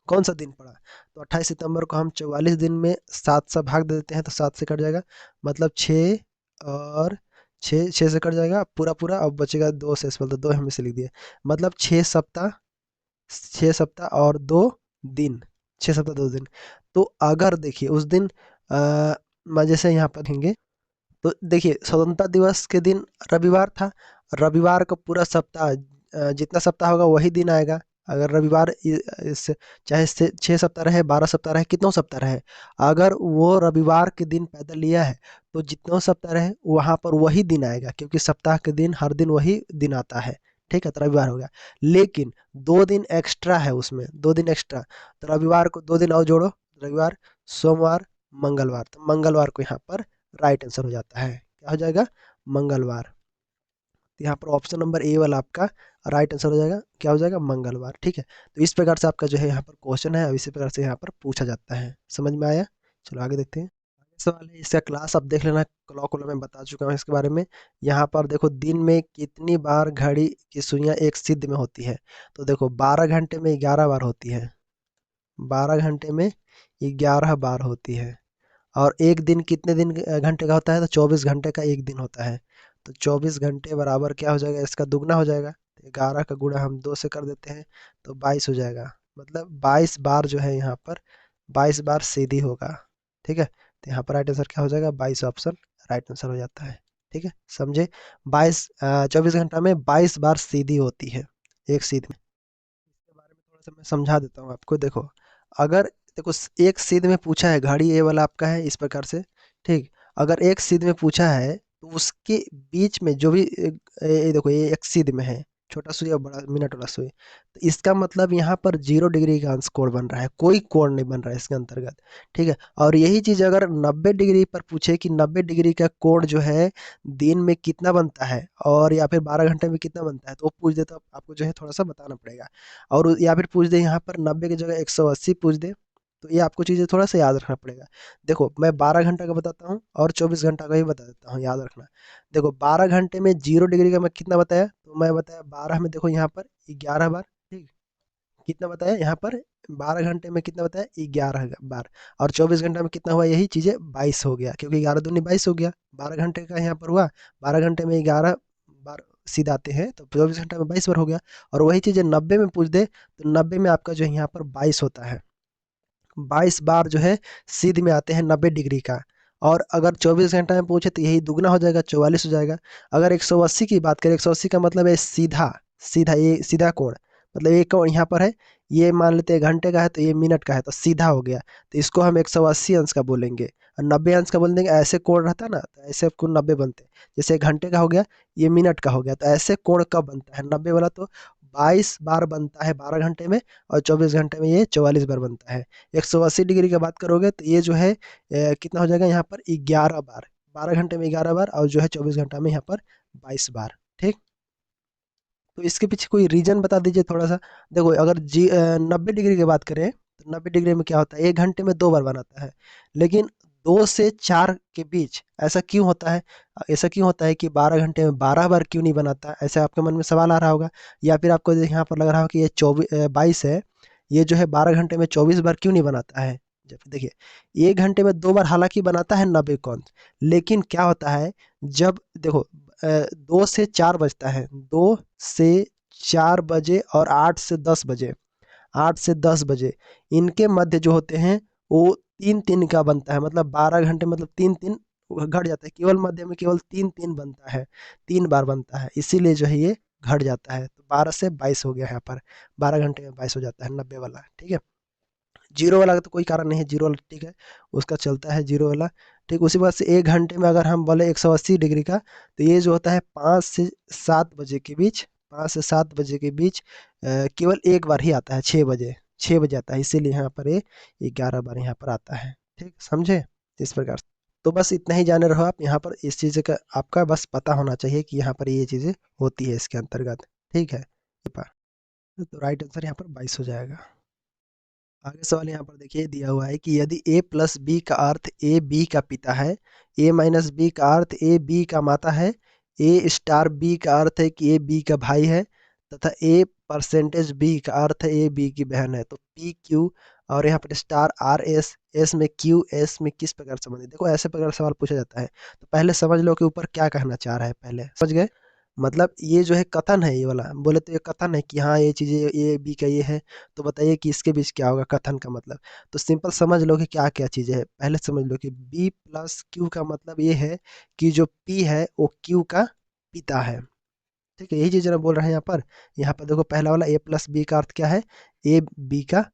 कौन सा दिन पड़ा। तो 28 सितंबर को हम 44 दिन में 7 से भाग दे देते हैं, तो 7 से कट जाएगा, मतलब 6 और 6 से कट जाएगा पूरा पूरा। अब बचेगा 2 से, मतलब 2 हम इसे लिख दिए, मतलब 6 सप्ताह, 6 सप्ताह और 2 दिन, 6 सप्ताह 2 दिन। तो अगर देखिए उस दिन मैं जैसे यहाँ पर देंगे, तो देखिए स्वतंत्रता दिवस के दिन रविवार था। रविवार को पूरा सप्ताह, जितना सप्ताह होगा वही दिन आएगा। अगर रविवार इस चाहे से 6 सप्ताह रहे, 12 सप्ताह रहे, कितनों सप्ताह रहे, अगर वो रविवार के दिन पैदा लिया है तो जितनों सप्ताह रहे वहाँ पर वही दिन आएगा, क्योंकि सप्ताह के दिन हर दिन वही दिन आता है। ठीक है, तो रविवार हो गया। लेकिन 2 दिन एक्स्ट्रा है उसमें, 2 दिन एक्स्ट्रा। तो रविवार को 2 दिन और जोड़ो, रविवार, सोमवार, मंगलवार। तो मंगलवार को यहाँ पर राइट आंसर हो जाता है। क्या हो जाएगा, मंगलवार। तो यहाँ पर ऑप्शन नंबर ए वाला आपका राइट आंसर हो जाएगा। क्या हो जाएगा, मंगलवार। ठीक है, तो इस प्रकार से आपका जो है यहाँ पर क्वेश्चन है, और इसी प्रकार से यहाँ पर पूछा जाता है। समझ में आया? चलो आगे देखते हैं। आगे सवाल है, इसका क्लास आप देख लेना, क्लॉक वाला मैं बता चुका हूँ इसके बारे में। यहाँ पर देखो दिन में कितनी बार घड़ी की सुइयां एक सिद्ध में होती है। तो देखो 12 घंटे में 11 बार होती है, 12 घंटे में 11 बार होती है। और एक दिन कितने दिन घंटे का होता है, तो 24 घंटे का एक दिन होता है। तो 24 घंटे बराबर क्या हो जाएगा, इसका दुगना हो जाएगा। 11 का गुणा हम 2 से कर देते हैं, तो 22 हो जाएगा। मतलब 22 बार जो है यहाँ पर, 22 बार सीधी होगा। ठीक है, तो यहाँ पर राइट आंसर क्या हो जाएगा, 22 ऑप्शन राइट आंसर हो जाता है। ठीक है, समझे? 24 घंटा में 22 बार सीधी होती है, एक सीध में। इसके बारे में थोड़ा सा मैं समझा देता हूँ आपको। देखो अगर, देखो एक सीध में पूछा है, घड़ी ये वाला आपका है इस प्रकार से। ठीक, अगर एक सीध में पूछा है तो उसके बीच में जो भी देखो ये एक सीध में है, छोटा सुई और बड़ा मिनट वाला सुई, तो इसका मतलब यहाँ पर 0 डिग्री का अंश कोण बन रहा है, कोई कोण नहीं बन रहा है इसके अंतर्गत। ठीक है, और यही चीज अगर 90 डिग्री पर पूछे कि 90 डिग्री का कोण जो है दिन में कितना बनता है, और या फिर 12 घंटे में कितना बनता है, तो वो पूछ दे तो आपको जो है थोड़ा सा बताना पड़ेगा। और या फिर पूछ दे यहाँ पर 90 की जगह 180 पूछ दे, तो ये आपको चीज़ें थोड़ा सा याद रखना पड़ेगा। देखो मैं 12 घंटा का बताता हूँ और 24 घंटा का भी बता देता हूँ, याद रखना। देखो 12 घंटे में 0 डिग्री का मैं कितना बताया, तो मैं बताया 12 में, देखो यहाँ पर 11 बार। ठीक, कितना बताया यहाँ पर, 12 घंटे में कितना बताया, 11 बार। और 24 घंटा में कितना हुआ, यही चीज़ें 22 हो गया, क्योंकि 11 दूनी 22 हो गया। 12 घंटे का यहाँ पर हुआ, 12 घंटे में 11 बार सीध आते हैं, तो 24 घंटा में 22 बार हो गया। और वही चीज़ें 90 में पूछ दे, तो 90 में आपका जो है यहाँ पर 22 होता है। 22 बार जो है सीध में आते हैं 90 डिग्री का। और अगर 24 घंटा में पूछे तो यही दुगना हो जाएगा, 44 हो जाएगा। अगर 180 की बात करें, 180 का मतलब है सीधा, सीधा ये सीधा कोण, मतलब ये कोण यहाँ पर है, ये मान लेते हैं घंटे का है, तो ये मिनट का है, तो सीधा हो गया। तो इसको हम 180 अंश का बोलेंगे, और 90 अंश का बोल देंगे। ऐसे कोण रहता है ना, तो ऐसे कोण 90 बनते हैं। जैसे घंटे का हो गया, ये मिनट का हो गया, तो ऐसे कोण कब बनता है 90 वाला, तो 22 बार बनता है 12 घंटे में, और 24 घंटे में ये 44 बार बनता है। 180 डिग्री की बात करोगे तो ये जो है कितना हो जाएगा यहाँ पर, 11 बार। 12 घंटे में 11 बार, और जो है 24 घंटा में यहाँ पर 22 बार। ठीक, तो इसके पीछे कोई रीजन बता दीजिए थोड़ा सा। देखो अगर 90 डिग्री की बात करें, तो 90 डिग्री में क्या होता है, 1 घंटे में 2 बार बनाता है। लेकिन 2 से 4 के बीच ऐसा क्यों होता है, ऐसा क्यों होता है कि 12 घंटे में 12 बार क्यों नहीं बनाता, ऐसे आपके मन में सवाल आ रहा होगा। या फिर आपको यहाँ पर लग रहा हो कि ये 22 है, ये जो है 12 घंटे में 24 बार क्यों नहीं बनाता है। जब देखिए 1 घंटे में 2 बार हालांकि बनाता है 90 कौन, लेकिन क्या होता है, जब देखो 2 से 4 बजता है, 2 से 4 बजे और 8 से 10 बजे, 8 से 10 बजे, इनके मध्य जो होते हैं वो 3 3 का बनता है। मतलब 12 घंटे मतलब 3 3 घट जाता है, केवल मध्य में केवल 3 3 बनता है, 3 बार बनता है, इसीलिए जो है ये घट जाता है। तो 12 से 22 हो गया यहाँ पर, 12 घंटे में 22 हो जाता है 90 वाला। ठीक है, जीरो वाला का तो कोई कारण नहीं है, जीरो वाला ठीक है, उसका चलता है जीरो वाला। ठीक, उसी बात से 1 घंटे में अगर हम बोले 180 डिग्री का, तो ये जो होता है 5 से 7 बजे के बीच, 5 से 7 बजे के बीच केवल एक बार ही आता है, 6 बजे। 6 बजे आता है, इसीलिए यहाँ पर ये 11 बार यहाँ पर आता है। ठीक, समझे? इस प्रकार से तो बस इतना ही जाने रहो आप। यहाँ पर इस चीज़ का आपका बस पता होना चाहिए कि यहाँ पर ये चीज़ें होती है इसके अंतर्गत। ठीक है, तो राइट आंसर यहाँ पर 22 हो जाएगा। आगे सवाल यहाँ पर देखिए दिया हुआ है कि यदि a प्लस बी का अर्थ ए बी का पिता है, a माइनस बी का अर्थ ए बी का माता है, a स्टार बी का अर्थ है कि ए बी का भाई है, तथा a परसेंटेज बी का अर्थ है ए बी की बहन है, तो p q और यहाँ पर स्टार r s s में q s में किस प्रकार संबंधित। देखो ऐसे प्रकार सवाल पूछा जाता है, तो पहले समझ लो कि ऊपर क्या कहना चाह रहा है, पहले समझ गए। मतलब ये जो है कथन है, ये वाला बोले तो ये कथन है कि हाँ ये चीज़ें ए बी का ये है, तो बताइए कि इसके बीच क्या होगा कथन का मतलब। तो सिंपल समझ लो कि क्या क्या चीज़ें है। पहले समझ लो कि बी प्लस क्यू का मतलब ये है कि जो पी है वो क्यू का पिता है। ठीक है, यही चीज़ ना बोल रहे हैं यहाँ पर। यहाँ पर देखो पहला वाला ए प्लस बी का अर्थ क्या है, ए बी का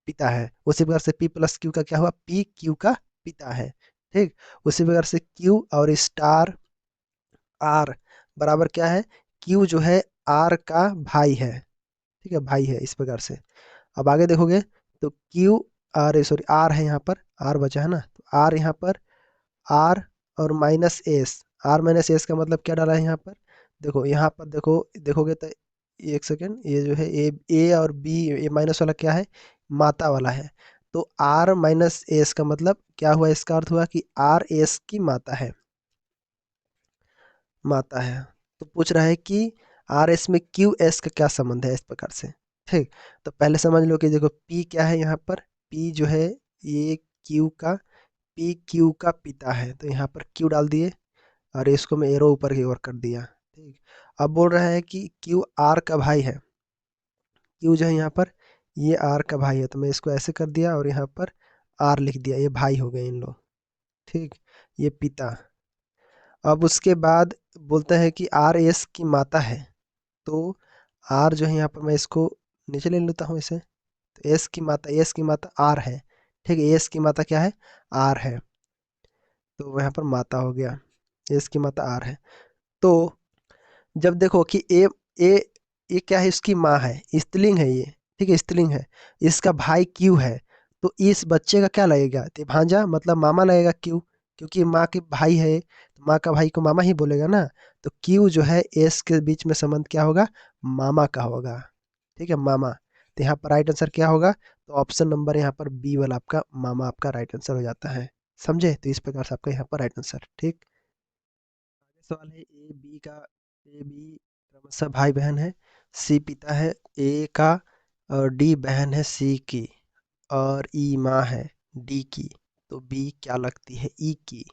पिता है। उसी प्रकार से पी प्लस क्यू का क्या हुआ, पी क्यू का पिता है। ठीक, उसी प्रकार से क्यू और स्टार आर बराबर क्या है, क्यू जो है आर का भाई है। ठीक है, भाई है इस प्रकार से। अब आगे देखोगे तो क्यू आर सॉरी आर है यहाँ पर, आर बचा है ना, तो आर यहाँ पर आर और minus S, R minus S का मतलब क्या डाला है यहाँ पर। देखो यहाँ पर देखो देखोगे तो एक सेकेंड, ये जो है ए और बी, ए माइनस वाला क्या है, माता वाला है। तो आर माइनस एस का मतलब क्या हुआ, इसका अर्थ हुआ कि आर एस की माता है, माता है। तो पूछ रहा है कि आर एस में क्यू एस का क्या संबंध है, इस प्रकार से। ठीक, तो पहले समझ लो कि देखो पी क्या है यहाँ पर, पी जो है ये क्यू का, पी क्यू का पिता है, तो यहाँ पर क्यू डाल दिए और इसको मैं एरो ऊपर की ओर कर दिया। ठीक, अब बोल रहा है कि क्यू आर का भाई है, क्यू जो है यहाँ पर ये आर का भाई है, तो मैं इसको ऐसे कर दिया और यहाँ पर आर लिख दिया, ये भाई हो गए इन लोग। ठीक, ये पिता। अब उसके बाद बोलता है कि आर एस की माता है, तो आर जो है यहाँ पर मैं इसको नीचे ले लेता हूँ इसे, तो एस की माता आर है। ठीक है, एस की माता क्या है, आर है, तो यहाँ पर माता हो गया, एस की माता आर है। तो जब देखो कि ए ये क्या है, इसकी माँ है, स्त्रीलिंग है ये। ठीक है, स्त्रीलिंग है, इसका भाई क्यू है, तो इस बच्चे का क्या लगेगा, तो भांजा मतलब मामा लगेगा क्यू, क्योंकि माँ के भाई है, तो माँ का भाई को मामा ही बोलेगा ना। तो क्यू जो है एस के बीच में संबंध क्या होगा, मामा का होगा। ठीक है, मामा। तो यहाँ पर राइट आंसर क्या होगा, तो ऑप्शन नंबर यहाँ पर बी वाला आपका मामा आपका राइट आंसर हो जाता है। समझे, तो इस प्रकार से आपका यहाँ पर राइट आंसर। ठीक, आगे सवाल है ए बी क्रमशः भाई बहन है, सी पिता है ए का, और डी बहन है सी की, और ई माँ है डी की, तो बी क्या लगती है ई की।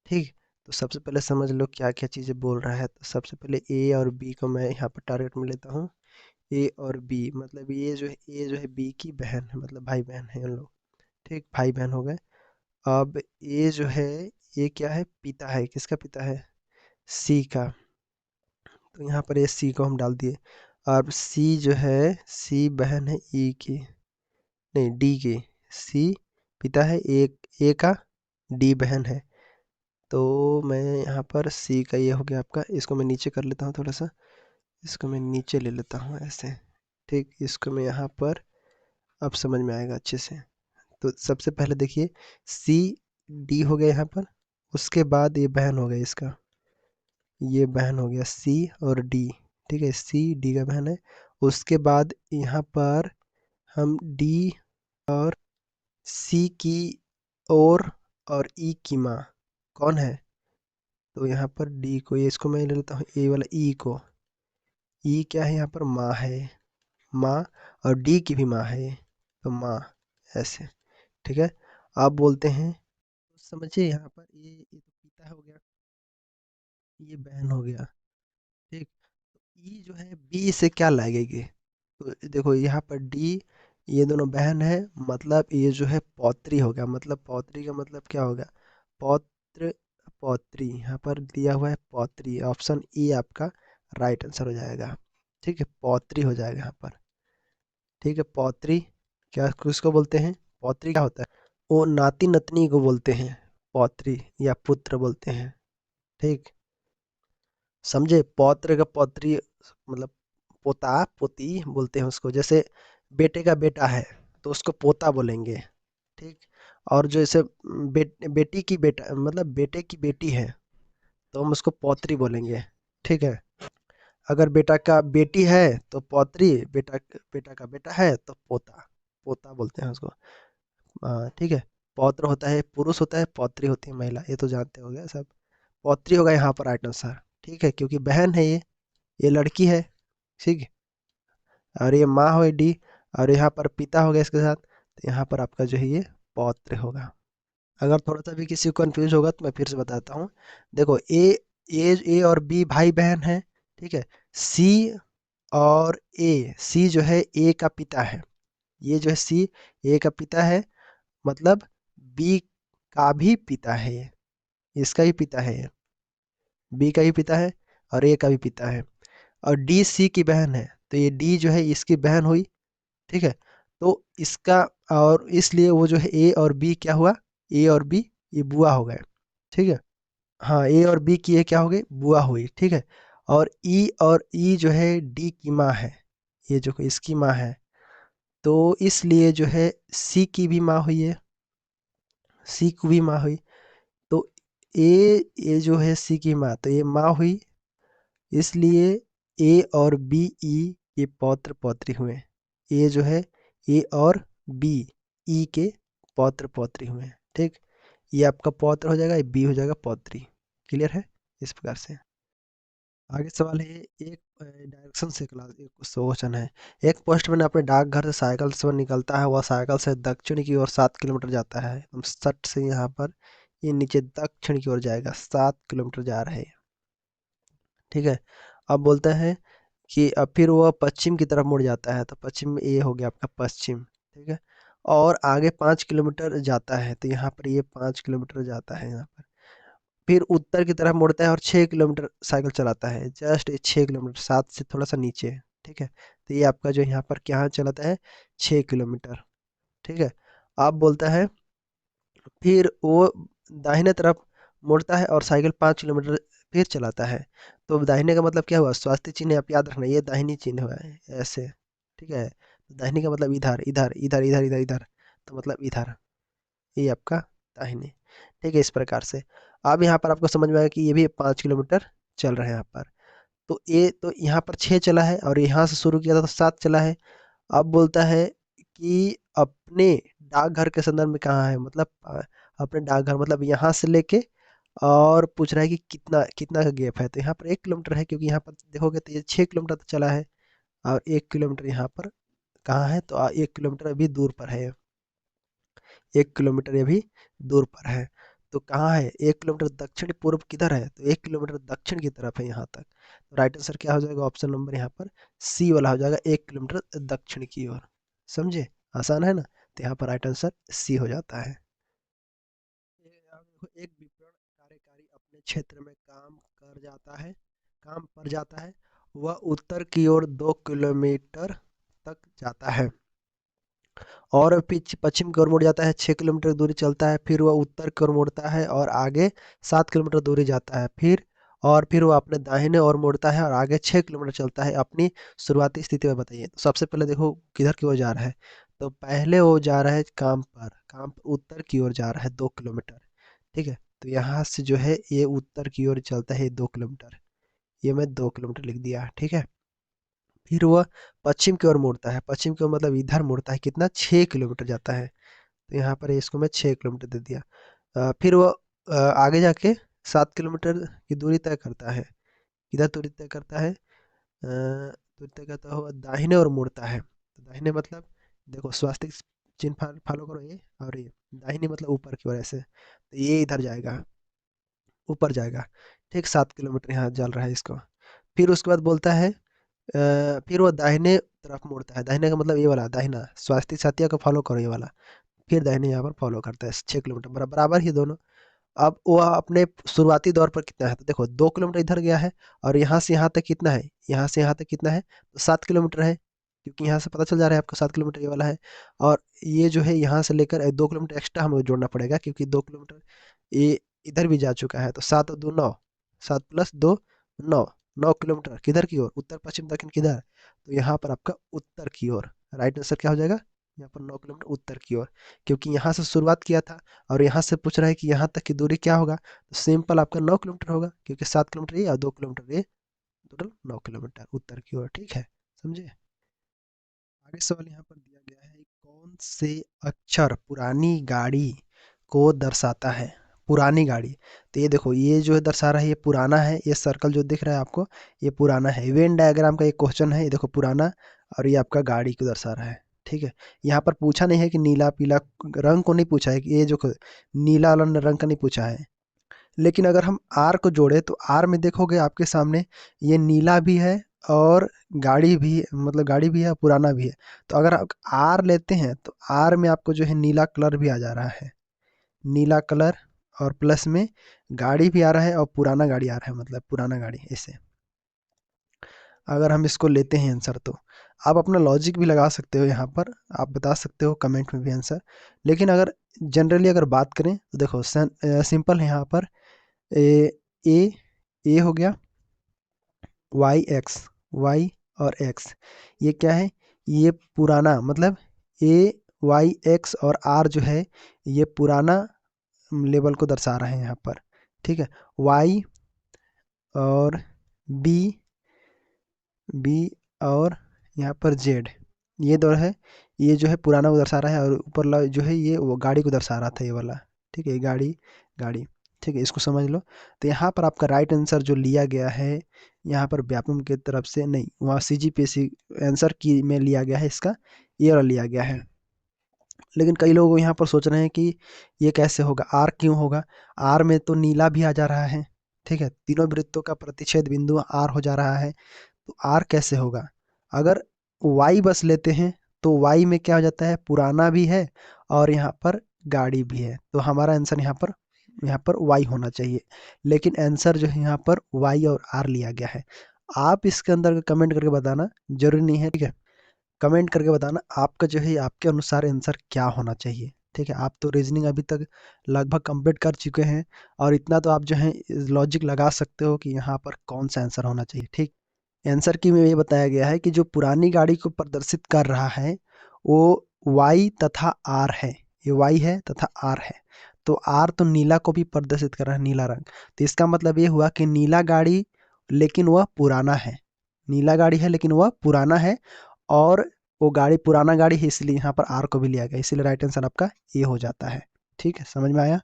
ठीक, तो सबसे पहले समझ लो क्या क्या चीज़ें बोल रहा है। तो सबसे पहले ए और बी को मैं यहाँ पर टारगेट में लेता हूँ। ए और बी मतलब ये जो है बी की बहन है, मतलब भाई बहन है उन लोग। ठीक, भाई बहन हो गए। अब ये जो है ये क्या है, पिता है, किसका पिता है, सी का, तो यहाँ पर ये सी को हम डाल दिए। और सी जो है सी बहन है ई की, नहीं डी की, सी पिता है ए का, डी बहन है। तो मैं यहाँ पर सी का ये हो गया आपका, इसको मैं नीचे कर लेता हूँ थोड़ा सा, इसको मैं नीचे ले लेता हूँ ऐसे। ठीक, इसको मैं यहाँ पर, अब समझ में आएगा अच्छे से। तो सबसे पहले देखिए सी डी हो गया यहाँ पर, उसके बाद ये बहन हो गया इसका, ये बहन हो गया सी और डी। ठीक है, सी डी का बहन है। उसके बाद यहाँ पर हम डी और सी की और ई की माँ कौन है, तो यहाँ पर डी को, ये इसको मैं ले लेता हूँ ए वाला ई को, ई क्या है यहाँ पर माँ है, माँ, और डी की भी माँ है ये, तो माँ, ऐसे। ठीक है, आप बोलते हैं, तो समझिए यहाँ पर ये तो पिता हो गया, ये बहन हो गया। ठीक, ई जो है बी से क्या लगेगी, तो देखो यहाँ पर डी, ये दोनों बहन है, मतलब ये जो है पौत्री हो गया, मतलब पौत्री का मतलब क्या होगा, पौत्र, पौत्री, यहाँ पर दिया हुआ है पौत्री, ऑप्शन ई आपका राइट आंसर हो जाएगा। ठीक है, पौत्री हो जाएगा यहाँ पर। ठीक है, पौत्री क्या किसको बोलते हैं, पौत्री क्या होता है, वो नाती नतनी को बोलते हैं पौत्री, या पुत्र बोलते हैं। ठीक, समझे, पौत्र का पौत्री मतलब पोता पोती बोलते हैं उसको। जैसे बेटे का बेटा है तो उसको पोता बोलेंगे, ठीक। और जो जैसे बेटी की बेटा मतलब बेटे की बेटी है तो हम उसको पौत्री बोलेंगे, ठीक है। अगर बेटा का बेटी है तो पौत्री, बेटा बेटा का बेटा है तो पोता, पोता बोलते हैं उसको। हाँ ठीक है। पौत्र होता है पुरुष, होता है पौत्री होती है महिला, ये तो जानते हो गए सब। पौत्री होगा यहाँ पर राइट आंसर, ठीक है, क्योंकि बहन है ये लड़की है, ठीक है। और ये माँ हो डी, और यहाँ पर पिता हो गया इसके साथ, तो यहाँ पर आपका जो है ये पौत्र होगा। अगर थोड़ा सा भी किसी को कंफ्यूज होगा तो मैं फिर से बताता हूँ। देखो ए और बी भाई बहन है, ठीक है। सी और सी जो है ए का पिता है, ये जो है सी ए का पिता है, मतलब बी का भी पिता है ये, इसका भी पिता है ये, बी का भी पिता है और ए का भी पिता है। और डी सी की बहन है, तो ये डी जो है इसकी बहन हुई, ठीक है। तो इसका, और इसलिए वो जो है ए और बी क्या हुआ, ए और बी ये बुआ हो गए, ठीक है। हाँ ए और बी की ये क्या हो गई, बुआ हुई, ठीक है। और ई जो है डी की माँ है, ये जो इसकी माँ है, तो इसलिए जो है सी की भी माँ हुई है, सी की भी माँ हुई। तो ये जो है सी की माँ, तो ये माँ हुई, इसलिए ए और बी ई ये पौत्र पौत्री हुए। ये जो है ए और बी ई के पौत्र पौत्री हुए, ठीक। ये आपका पौत्र हो जाएगा, ये बी हो जाएगा पौत्री। क्लियर है इस प्रकार से। आगे सवाल है, एक डायरेक्शन से क्लास एक क्वेश्चन है। एक पोस्टमैन अपने डाकघर से साइकिल से निकलता है, वह साइकिल से दक्षिण की ओर 7 किलोमीटर जाता है, हम सट से यहाँ पर ये नीचे दक्षिण की ओर जाएगा, 7 किलोमीटर जा रहे हैं, ठीक है। अब बोलता है कि अब फिर वह पश्चिम की तरफ मुड़ जाता है, तो पश्चिम में ये हो गया आपका पश्चिम, ठीक है। और आगे 5 किलोमीटर जाता है, तो यहाँ पर ये 5 किलोमीटर जाता है यहाँ पर। फिर उत्तर की तरफ मुड़ता है और 6 किलोमीटर साइकिल चलाता है, जस्ट ये 6 किलोमीटर, 7 से थोड़ा सा नीचे, ठीक है। तो ये आपका जो यहाँ पर क्या चलाता है, 6 किलोमीटर, ठीक है। आप बोलता है फिर वो दाहिने तरफ मुड़ता है और साइकिल 5 किलोमीटर फिर चलाता है, तो दाहिने का मतलब क्या हुआ, स्वास्थ्य चिन्ह आप याद रखना, ये दाहिनी चिन्ह हुआ है ऐसे, ठीक है। तो दाहिने का मतलब इधर इधर इधर इधर इधर इधर, तो मतलब इधर, ये आपका दाहिने, ठीक है, इस प्रकार से। अब यहाँ पर आपको समझ में आएगा कि ये भी 5 किलोमीटर चल रहे हैं यहाँ पर। तो ये तो यहाँ पर 6 चला है और यहाँ से शुरू किया था तो 7 चला है। अब बोलता है कि अपने डाकघर के संदर्भ में कहाँ है, मतलब अपने डाकघर मतलब यहाँ से लेके, और पूछ रहा है कि कितना कितना का गैप है, तो यहाँ पर 1 किलोमीटर है, क्योंकि यहाँ पर देखोगे तो ये 6 किलोमीटर तो चला है, और 1 किलोमीटर यहाँ पर कहाँ है, तो 1 किलोमीटर अभी दूर पर है, 1 किलोमीटर ये भी दूर पर है। तो कहाँ है, 1 किलोमीटर दक्षिण पूर्व किधर है, तो 1 किलोमीटर दक्षिण की तरफ है यहाँ तक। तो राइट आंसर क्या हो जाएगा, ऑप्शन नंबर यहाँ पर सी वाला हो जाएगा, 1 किलोमीटर दक्षिण की ओर। समझे, आसान है ना, तो यहाँ पर राइट आंसर सी हो जाता है। एक विपणन कार्यकारी अपने क्षेत्र में काम पर जाता है, वह उत्तर की ओर 2 किलोमीटर तक जाता है, और पश्चिम की ओर मुड़ जाता है, 6 किलोमीटर दूरी चलता है, फिर वह उत्तर की ओर मुड़ता है और आगे 7 किलोमीटर दूरी जाता है, फिर वह अपने दाहिने ओर मुड़ता है और आगे 6 किलोमीटर चलता है, अपनी शुरुआती स्थिति में बताइए। तो सबसे पहले देखो किधर की ओर जा रहा है, तो पहले वो जा रहा है काम पर उत्तर की ओर जा रहा है 2 किलोमीटर, ठीक है। तो यहाँ से जो है ये उत्तर की ओर चलता है 2 किलोमीटर, ये मैं 2 किलोमीटर लिख दिया, ठीक है। फिर वह पश्चिम की ओर मुड़ता है, पश्चिम की ओर मतलब इधर मुड़ता है, कितना, 6 किलोमीटर जाता है, तो यहाँ पर इसको मैं 6 किलोमीटर दे दिया। फिर वह आगे जाके 7 किलोमीटर की दूरी तय करता है, किधर दूरी तय करता है, दूरी तय करता हुआ दाहिने ओर मुड़ता है, तो दाहिने मतलब देखो स्वास्तिक चिन्ह फॉलो करो ये, और ये दाहिने मतलब ऊपर की ओर ऐसे, तो ये इधर जाएगा, ऊपर जाएगा, ठीक। 7 किलोमीटर यहाँ चल रहा है इसको। फिर उसके बाद बोलता है फिर वो दाहिने तरफ मुड़ता है, दाहिने का मतलब ये वाला दाहिना, स्वास्थ्य साथिया को फॉलो करो ये वाला, फिर दाहिने यहाँ पर फॉलो करता है, 6 किलोमीटर बराबर ही दोनों। अब वो अपने शुरुआती दौर पर कितना है, तो देखो 2 किलोमीटर इधर गया है, और यहाँ से यहाँ तक कितना है, यहाँ से यहाँ तक कितना है, तो 7 किलोमीटर है, क्योंकि यहाँ से पता चल जा रहा है आपको 7 किलोमीटर ये वाला है। और ये जो है यहाँ से लेकर 2 किलोमीटर एक्स्ट्रा हमें जोड़ना पड़ेगा, क्योंकि 2 किलोमीटर ये इधर भी जा चुका है, तो 7 और 2 9, 7 + 2 9, 9 किलोमीटर किधर की ओर, उत्तर पश्चिम दक्षिण किधर, तो यहाँ पर आपका उत्तर की ओर, राइट आंसर क्या हो जाएगा यहाँ पर 9 किलोमीटर उत्तर की ओर, क्योंकि यहाँ से शुरुआत किया था और यहाँ से पूछ रहा है कि यहाँ तक की दूरी क्या होगा, तो सिंपल आपका 9 किलोमीटर होगा, क्योंकि 7 किलोमीटर ये और 2 किलोमीटर ये, टोटल 9 किलोमीटर उत्तर की ओर। ठीक है, समझे। आगे सवाल यहाँ पर दिया गया है, कौन से अक्षर पुरानी गाड़ी को दर्शाता है। पुरानी गाड़ी, तो ये देखो ये जो है दर्शा रहा है, ये पुराना है, ये सर्कल जो दिख रहा है आपको ये पुराना है। वेन डायग्राम का एक क्वेश्चन है, ये देखो पुराना, और ये आपका गाड़ी को दर्शा रहा है। ठीक है, यहाँ पर पूछा नहीं है कि नीला पीला रंग को नहीं पूछा है, कि ये जो नीला वाला रंग का नहीं पूछा है। लेकिन अगर हम आर को जोड़े तो आर में देखोगे आपके सामने ये नीला भी है और गाड़ी भी, मतलब गाड़ी भी है पुराना भी है। तो अगर आप आर लेते हैं तो आर में आपको जो है नीला कलर भी आ जा रहा है, नीला कलर, और प्लस में गाड़ी भी आ रहा है और पुराना गाड़ी आ रहा है, मतलब पुराना गाड़ी ऐसे। अगर हम इसको लेते हैं आंसर, तो आप अपना लॉजिक भी लगा सकते हो यहाँ पर, आप बता सकते हो कमेंट में भी आंसर। लेकिन अगर जनरली अगर बात करें तो देखो सिंपल है यहाँ पर, ए ए ए हो गया, वाई एक्स, वाई और एक्स, ये क्या है, ये पुराना, मतलब ए वाई एक्स और आर जो है ये पुराना लेवल को दर्शा रहे हैं यहाँ पर। ठीक है, वाई और बी, बी और यहाँ पर जेड, ये दो है, ये जो है पुराना को दर्शा रहा है, और ऊपर जो है ये वो गाड़ी को दर्शा रहा था ये वाला। ठीक है, गाड़ी, गाड़ी। ठीक है, इसको समझ लो। तो यहाँ पर आपका राइट आंसर जो लिया गया है यहाँ पर व्यापम की तरफ से नहीं, वहाँ CGPSC आंसर की में लिया गया है, इसका ये वाला लिया गया है। लेकिन कई लोग यहाँ पर सोच रहे हैं कि ये कैसे होगा, आर क्यों होगा, आर में तो नीला भी आ जा रहा है। ठीक है, तीनों वृत्तों का प्रतिच्छेद बिंदु आर हो जा रहा है, तो आर कैसे होगा। अगर वाई बस लेते हैं तो वाई में क्या हो जाता है, पुराना भी है और यहाँ पर गाड़ी भी है, तो हमारा आंसर यहाँ पर वाई होना चाहिए। लेकिन आंसर जो है यहाँ पर वाई और आर लिया गया है। आप इसके अंदर कमेंट करके बताना, जरूरी नहीं है। ठीक है, कमेंट करके बताना आपका जो है आपके अनुसार आंसर क्या होना चाहिए। ठीक है, आप तो रीजनिंग अभी तक लगभग कंप्लीट कर चुके हैं, और इतना तो आप जो है लॉजिक लगा सकते हो कि यहाँ पर कौन सा आंसर होना चाहिए। ठीक, आंसर की में ये बताया गया है कि जो पुरानी गाड़ी को प्रदर्शित कर रहा है वो वाई तथा आर है, ये वाई है तथा आर है। तो आर तो नीला को भी प्रदर्शित कर रहा है, नीला रंग, तो इसका मतलब ये हुआ कि नीला गाड़ी लेकिन वह पुराना है, नीला गाड़ी है लेकिन वह पुराना है, और वो गाड़ी पुराना गाड़ी है, इसलिए यहाँ पर आर को भी लिया गया, इसलिए राइट आंसर आपका ये हो जाता है। ठीक है, समझ में आया।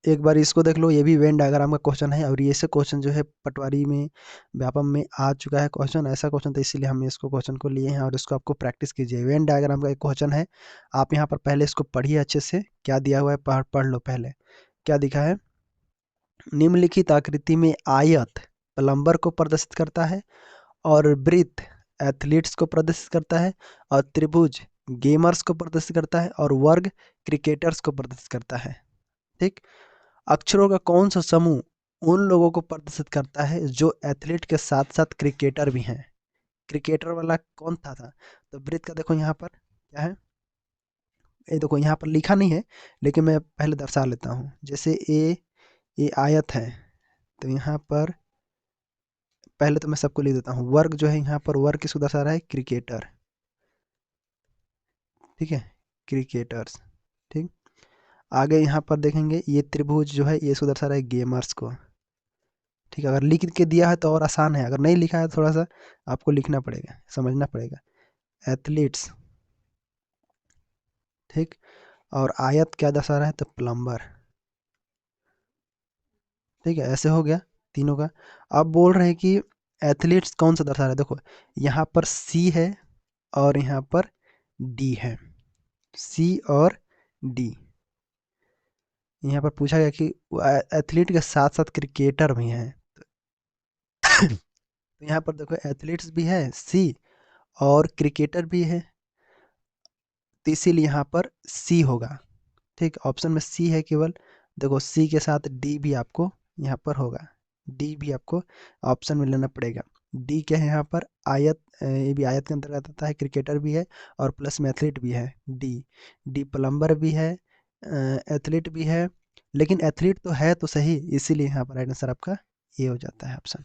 एक बार इसको देख लो, ये भी वेन डायग्राम का क्वेश्चन है, और ये से क्वेश्चन जो है पटवारी में व्यापम में आ चुका है क्वेश्चन, ऐसा क्वेश्चन था, इसीलिए हमने इसको क्वेश्चन को लिए हैं, और इसको आपको प्रैक्टिस कीजिए। वेन डायग्राम का एक क्वेश्चन है, आप यहाँ पर पहले इसको पढ़िए अच्छे से, क्या दिया हुआ है पढ़ लो पहले। क्या दिखा है, निम्नलिखित आकृति में आयत प्लम्बर को प्रदर्शित करता है, और वृत्त एथलीट्स को प्रदर्शित करता है, और त्रिभुज गेमर्स को प्रदर्शित करता है, और वर्ग क्रिकेटर्स को प्रदर्शित करता है। ठीक, अक्षरों का कौन सा समूह उन लोगों को प्रदर्शित करता है जो एथलीट के साथ साथ क्रिकेटर भी हैं। क्रिकेटर वाला कौन था। तो वृत्त का देखो यहाँ पर क्या है, ये देखो यहाँ पर लिखा नहीं है, लेकिन मैं पहले दर्शा लेता हूँ। जैसे ये आयत है, तो यहाँ पर पहले तो मैं सबको लिख देता हूँ। वर्ग जो है यहाँ पर, वर्ग किसको दर्शा रहा है, क्रिकेटर। ठीक है, क्रिकेटर्स। ठीक, आगे यहाँ पर देखेंगे ये त्रिभुज जो है ये इसको दर्शा रहा है गेमर्स को। ठीक है, अगर लिख के दिया है तो और आसान है, अगर नहीं लिखा है तो थोड़ा सा आपको लिखना पड़ेगा, समझना पड़ेगा। एथलीट्स। ठीक, और आयत क्या दर्शा रहा है, तो प्लम्बर। ठीक है, ऐसे हो गया तीनों का। अब बोल रहे हैं कि एथलीट्स कौन सा दर्शा रहा है, देखो यहाँ पर सी है और यहाँ पर डी है, सी और डी। यहाँ पर पूछा गया कि एथलीट के साथ साथ क्रिकेटर भी हैं। तो यहाँ पर देखो एथलीट्स भी है सी, और क्रिकेटर भी है, तो इसीलिए यहाँ पर सी होगा। ठीक, ऑप्शन में सी है केवल। देखो सी के साथ डी भी आपको यहाँ पर होगा, डी भी आपको ऑप्शन में लेना पड़ेगा। डी क्या है यहाँ पर, आयत, ये भी आयत के अंतर्गत आता है, क्रिकेटर भी है और प्लस में एथलीट भी है। डी, डी प्लम्बर भी है, एथलीट भी है, लेकिन एथलीट तो है तो सही, इसीलिए यहाँ पर राइट आंसर आपका ये हो जाता है ऑप्शन।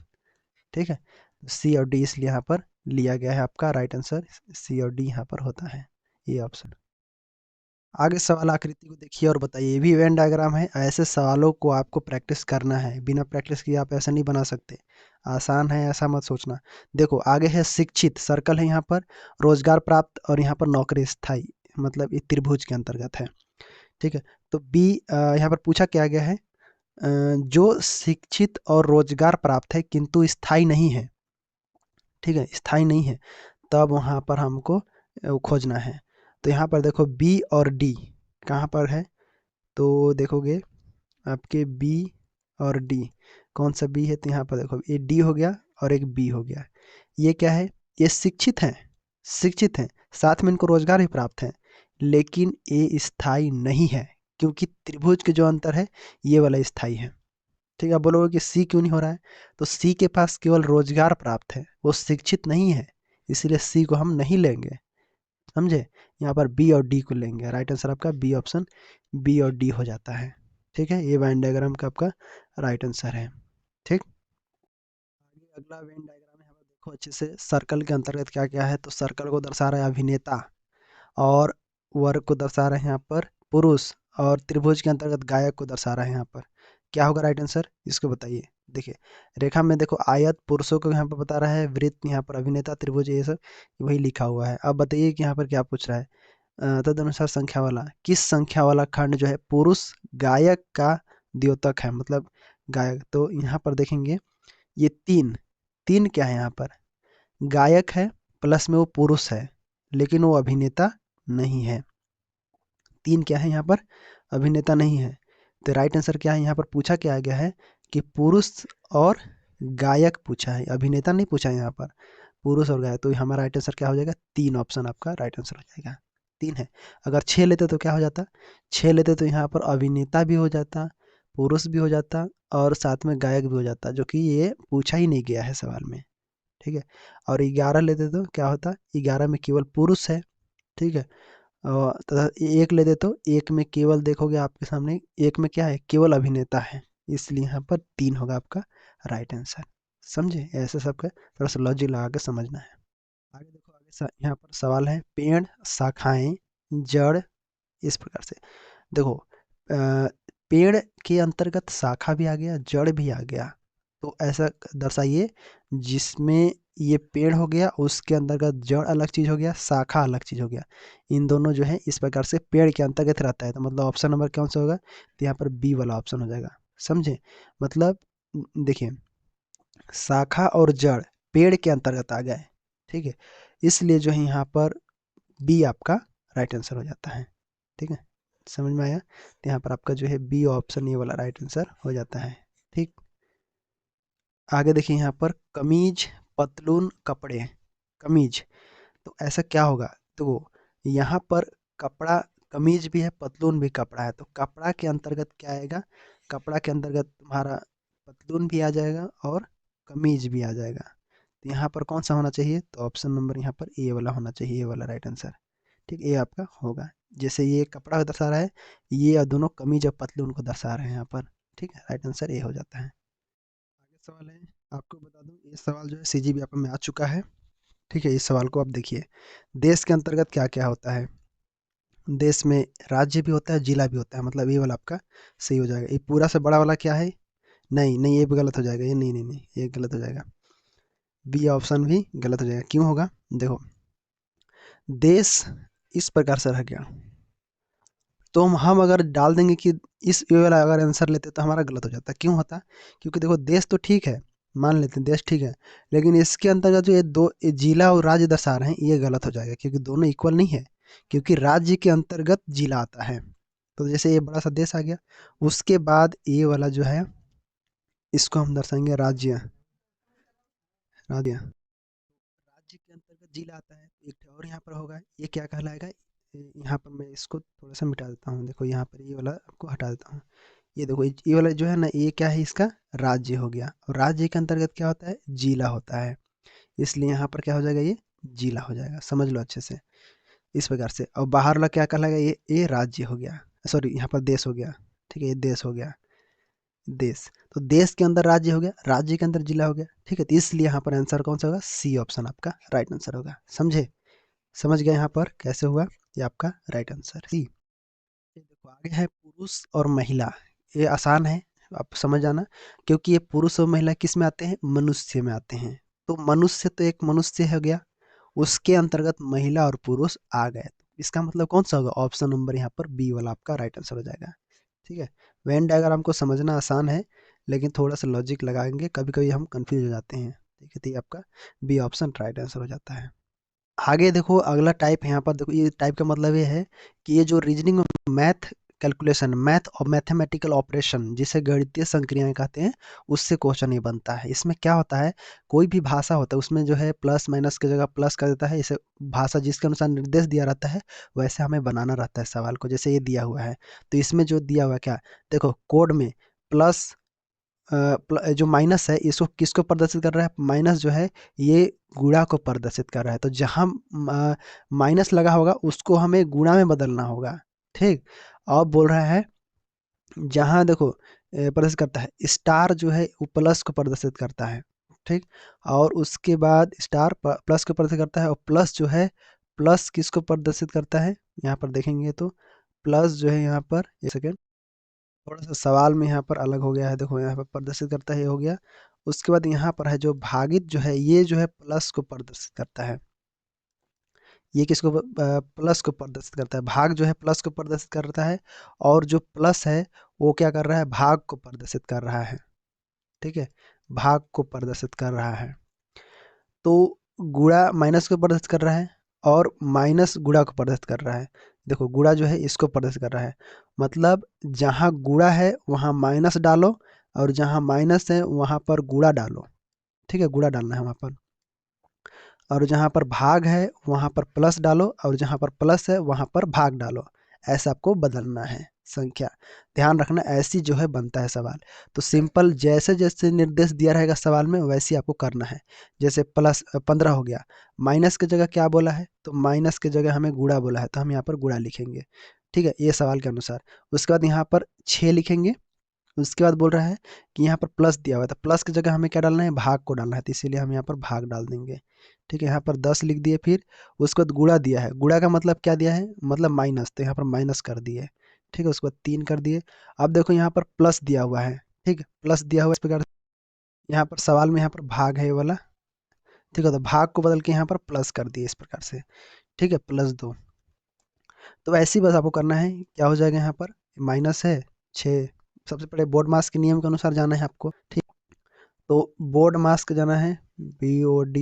ठीक है, सी और डी इसलिए यहाँ पर लिया गया है। आपका राइट आंसर सी और डी यहाँ पर होता है, ये ऑप्शन। आगे सवाल आकृति को देखिए और बताइए। ये भी वेन डायग्राम है। ऐसे सवालों को आपको प्रैक्टिस करना है, बिना प्रैक्टिस किए आप ऐसा नहीं बना सकते। आसान है ऐसा मत सोचना। देखो आगे है शिक्षित, सर्कल है यहाँ पर, रोजगार प्राप्त और यहाँ पर नौकरी स्थायी, मतलब ये त्रिभुज के अंतर्गत है। ठीक है, तो बी यहाँ पर पूछा क्या गया है, जो शिक्षित और रोजगार प्राप्त है किंतु स्थायी नहीं है। ठीक है, स्थायी नहीं है, तब वहाँ पर हमको खोजना है। तो यहाँ पर देखो बी और डी कहाँ पर है, तो देखोगे आपके बी और डी, कौन सा बी है, तो यहाँ पर देखो ये डी हो गया और एक बी हो गया। ये क्या है, ये शिक्षित हैं, शिक्षित हैं, साथ में इनको रोजगार भी प्राप्त है, लेकिन ये स्थायी नहीं है, क्योंकि त्रिभुज के जो अंतर है ये वाला स्थायी है। ठीक है, आप बोलोगे कि सी क्यों नहीं हो रहा है, तो सी के पास केवल रोजगार प्राप्त है, वो शिक्षित नहीं है, इसलिए सी को हम नहीं लेंगे, समझे। यहाँ पर बी और डी को लेंगे। राइट आंसर आपका बी ऑप्शन, बी और डी हो जाता है। ठीक है, ये वेन डायग्राम का आपका राइट आंसर है। ठीक, आगे अगला वेन डायग्राम है, देखो अच्छे से। सर्कल के अंतर्गत क्या क्या है, तो सर्कल को दर्शा रहा है अभिनेता, और वर्ग को दर्शा रहे हैं यहाँ पर पुरुष, और त्रिभुज के अंतर्गत गायक को दर्शा रहा है यहाँ पर। क्या होगा राइट आंसर, इसको बताइए। देखिए रेखा में देखो आयत पुरुषों को यहाँ पर बता रहा है, वृत्त यहाँ पर अभिनेता, त्रिभुज ये सब वही लिखा हुआ है। अब बताइए कि यहाँ पर क्या पूछ रहा है, तदनुसार संख्या वाला, किस संख्या वाला खंड जो है पुरुष गायक का द्योतक है, मतलब गायक। तो यहाँ पर देखेंगे ये तीन, तीन क्या है यहाँ पर, गायक है प्लस में वो पुरुष है, लेकिन वो अभिनेता नहीं है। तीन क्या है यहाँ पर, अभिनेता नहीं है। तो राइट आंसर क्या है, यहाँ पर पूछा क्या गया है कि पुरुष और गायक पूछा है, अभिनेता नहीं पूछा है यहाँ पर, पुरुष और गायक। तो हमारा राइट आंसर क्या हो जाएगा, तीन ऑप्शन आपका राइट आंसर हो जाएगा। तीन है, अगर छः लेते तो क्या हो जाता, छः लेते तो यहाँ पर अभिनेता भी हो जाता, पुरुष भी हो जाता, और साथ में गायक भी हो जाता, जो कि ये पूछा ही नहीं गया है सवाल में। ठीक है, और 11 लेते तो क्या होता, 11 में केवल पुरुष है। ठीक है, तथा एक लेते तो एक में केवल देखोगे आपके सामने, एक में क्या है, केवल अभिनेता है, इसलिए यहाँ पर तीन होगा आपका राइट आंसर। समझे, ऐसे सबका थोड़ा सा लॉजिक लगा के समझना है। आगे देखो, आगे यहाँ पर सवाल है, पेड़, शाखाएं, जड़, इस प्रकार से। देखो पेड़ के अंतर्गत शाखा भी आ गया, जड़ भी आ गया, तो ऐसा दर्शाइए जिसमें ये पेड़ हो गया, उसके अंतर्गत जड़ अलग चीज हो गया, शाखा अलग चीज हो गया। इन दोनों जो है इस प्रकार से पेड़ के अंतर्गत रहता है, तो मतलब ऑप्शन नंबर कौन सा होगा, तो यहाँ पर बी वाला ऑप्शन हो जाएगा। समझे, मतलब देखिए शाखा और जड़ पेड़ के अंतर्गत आ गए। ठीक है, इसलिए जो है यहाँ पर बी आपका राइट आंसर हो जाता है। ठीक है, समझ में आया, तो यहाँ पर आपका जो है बी ऑप्शन ये वाला राइट आंसर हो जाता है। ठीक, आगे देखिए यहाँ पर कमीज, पतलून, कपड़े, कमीज, तो ऐसा क्या होगा, तो यहाँ पर कपड़ा, कमीज भी है, पतलून भी कपड़ा है, तो कपड़ा के अंतर्गत क्या आएगा, कपड़ा के अंतर्गत तुम्हारा पतलून भी आ जाएगा और कमीज भी आ जाएगा। तो यहाँ पर कौन सा होना चाहिए, तो ऑप्शन नंबर यहाँ पर ए वाला होना चाहिए, ए वाला राइट आंसर। ठीक, ये आपका होगा। जैसे ये कपड़ा दर्शा रहा है, ये दोनों कमीज और पतलून को दर्शा रहे हैं यहाँ पर। ठीक है, राइट आंसर ए हो जाता है। आगे सवाल है, आपको बता दूं ये सवाल जो है सीजी व्यापक में आ चुका है। ठीक है, इस सवाल को आप देखिए, देश के अंतर्गत क्या क्या होता है। देश में राज्य भी होता है, जिला भी होता है, मतलब ये वाला आपका सही हो जाएगा। ये पूरा से बड़ा वाला क्या है, नहीं नहीं, ये भी गलत हो जाएगा, ये नहीं नहीं नहीं, ये गलत हो जाएगा, बी ऑप्शन भी गलत हो जाएगा। क्यों होगा, देखो देश इस प्रकार से रह गया, तो हम अगर डाल देंगे कि इस ये वाला अगर आंसर लेते तो हमारा गलत हो जाता। क्यों होता, क्योंकि देखो देश तो ठीक है, मान लेते हैं देश ठीक है, लेकिन इसके अंतर्गत जो ये दो, ये जिला और राज्य दर्शा रहे हैं, ये गलत हो जाएगा, क्योंकि दोनों इक्वल नहीं है, क्योंकि राज्य के अंतर्गत जिला आता है। तो जैसे ये बड़ा सा देश आ गया, उसके बाद ये वाला जो है इसको हम दर्शाएंगे राज्य, राज्य, राज्य के अंतर्गत जिला आता है, एक ठो और यहाँ पर होगा, ये क्या कहलाएगा, यहाँ पर मैं इसको थोड़ा सा मिटा देता हूँ, देखो यहाँ पर ये वाला आपको हटा देता हूँ। ये देखो ये वाला जो है ना, ये क्या है, इसका राज्य हो गया, और राज्य के अंतर्गत क्या होता है, जिला होता है, इसलिए यहाँ पर क्या हो जाएगा, ये जिला हो जाएगा। समझ लो अच्छे से, इस प्रकार से। और बाहर वाला क्या कहलाएगा, ये राज्य हो गया, सॉरी यहाँ पर देश हो गया। ठीक है, ये देश हो गया, देश। तो देश के अंदर राज्य हो गया, राज्य के अंदर जिला हो गया, ठीक है। तो इसलिए यहाँ पर आंसर कौन सा होगा, सी ऑप्शन आपका राइट आंसर होगा। समझे, समझ गए यहाँ पर कैसे हुआ, ये आपका राइट आंसर सी। ये देखो आगे है पुरुष और महिला। ये आसान है, आप समझ जाना, क्योंकि ये पुरुष और महिला किस में आते हैं, मनुष्य में आते हैं। तो मनुष्य तो एक मनुष्य हो गया, उसके अंतर्गत महिला और पुरुष आ गए। इसका मतलब कौन सा होगा, ऑप्शन नंबर यहाँ पर बी वाला आपका राइट आंसर हो जाएगा। ठीक है, वेन डायग्राम को समझना आसान है, लेकिन थोड़ा सा लॉजिक लगाएंगे, कभी कभी हम कंफ्यूज हो जाते हैं। ठीक है, तो ये आपका बी ऑप्शन राइट आंसर हो जाता है। आगे देखो अगला टाइप यहाँ पर देखो, ये टाइप का मतलब ये है कि ये जो रीजनिंग मैथ कैलकुलेशन, मैथ और मैथमेटिकल ऑपरेशन जिसे गणितीय संक्रियाएं कहते हैं, उससे क्वेश्चन ये बनता है। इसमें क्या होता है, कोई भी भाषा होता है उसमें जो है प्लस माइनस की जगह प्लस कर देता है, इसे भाषा जिसके अनुसार निर्देश दिया रहता है वैसे हमें बनाना रहता है सवाल को। जैसे ये दिया हुआ है, तो इसमें जो दिया हुआ है क्या, देखो कोड में प्लस जो माइनस है इसको किसको प्रदर्शित कर रहा है, माइनस जो है ये गुणा को प्रदर्शित कर रहा है। तो जहाँ माइनस लगा होगा उसको हमें गुणा में बदलना होगा। ठीक, अब बोल रहा है जहाँ देखो प्रदर्शित करता है स्टार जो है वो प्लस को प्रदर्शित करता है। ठीक, और उसके बाद स्टार प्लस को प्रदर्शित करता है, और प्लस जो है प्लस किसको प्रदर्शित करता है, यहाँ पर देखेंगे तो प्लस जो है यहाँ पर, एक सेकेंड, थोड़ा सा सवाल में यहाँ पर अलग हो गया है, देखो यहाँ पर प्रदर्शित करता है, ये हो गया। उसके बाद यहाँ पर है जो भागित जो है ये जो है प्लस को प्रदर्शित करता है, ये किसको प्लस को प्रदर्शित करता है, भाग जो है प्लस को प्रदर्शित करता है, और जो प्लस है वो क्या कर रहा है, भाग को प्रदर्शित कर रहा है। ठीक है, भाग को प्रदर्शित कर रहा है। तो गुणा माइनस को प्रदर्शित कर रहा है, और माइनस गुणा को प्रदर्शित कर रहा है। देखो गुणा जो है इसको प्रदर्शित कर रहा है, मतलब जहाँ गुणा है वहाँ माइनस डालो, और जहाँ माइनस है वहाँ पर गुणा डालो। ठीक है, गुणा डालना है वहाँ पर, और जहाँ पर भाग है वहाँ पर प्लस डालो, और जहाँ पर प्लस है वहाँ पर भाग डालो। ऐसा आपको बदलना है संख्या, ध्यान रखना, ऐसी जो है बनता है सवाल। तो सिंपल जैसे जैसे निर्देश दिया रहेगा सवाल में वैसे ही आपको करना है। जैसे प्लस 15 हो गया, माइनस की जगह क्या बोला है, तो माइनस की जगह हमें गुणा बोला है, तो हम यहाँ पर गुणा लिखेंगे। ठीक है, ये सवाल के अनुसार। उसके बाद यहाँ पर 6 लिखेंगे। उसके बाद बोल रहा है कि यहाँ पर प्लस दिया हुआ है, तो प्लस की जगह हमें क्या डालना है, भाग को डालना है, तो इसीलिए हम यहाँ पर भाग डाल देंगे। ठीक है, यहाँ पर 10 लिख दिए। फिर उसके बाद गुणा दिया है, गुणा का मतलब क्या दिया है, मतलब माइनस, तो यहाँ पर माइनस कर दिए। ठीक है, उसके बाद 3 कर दिए। अब देखो यहाँ पर प्लस दिया हुआ है, ठीक है, प्लस दिया हुआ है, इस प्रकार यहाँ पर सवाल में यहाँ पर भाग है ये वाला। ठीक है, तो भाग को बदल के यहाँ पर प्लस कर दिए इस प्रकार से। ठीक है, +2। तो ऐसे ही बस आपको करना है, क्या हो जाएगा यहाँ पर, माइनस है 6। सबसे पहले बोर्ड मास के नियम के अनुसार जाना है आपको। ठीक, तो बोर्ड मास्क जाना है, BOD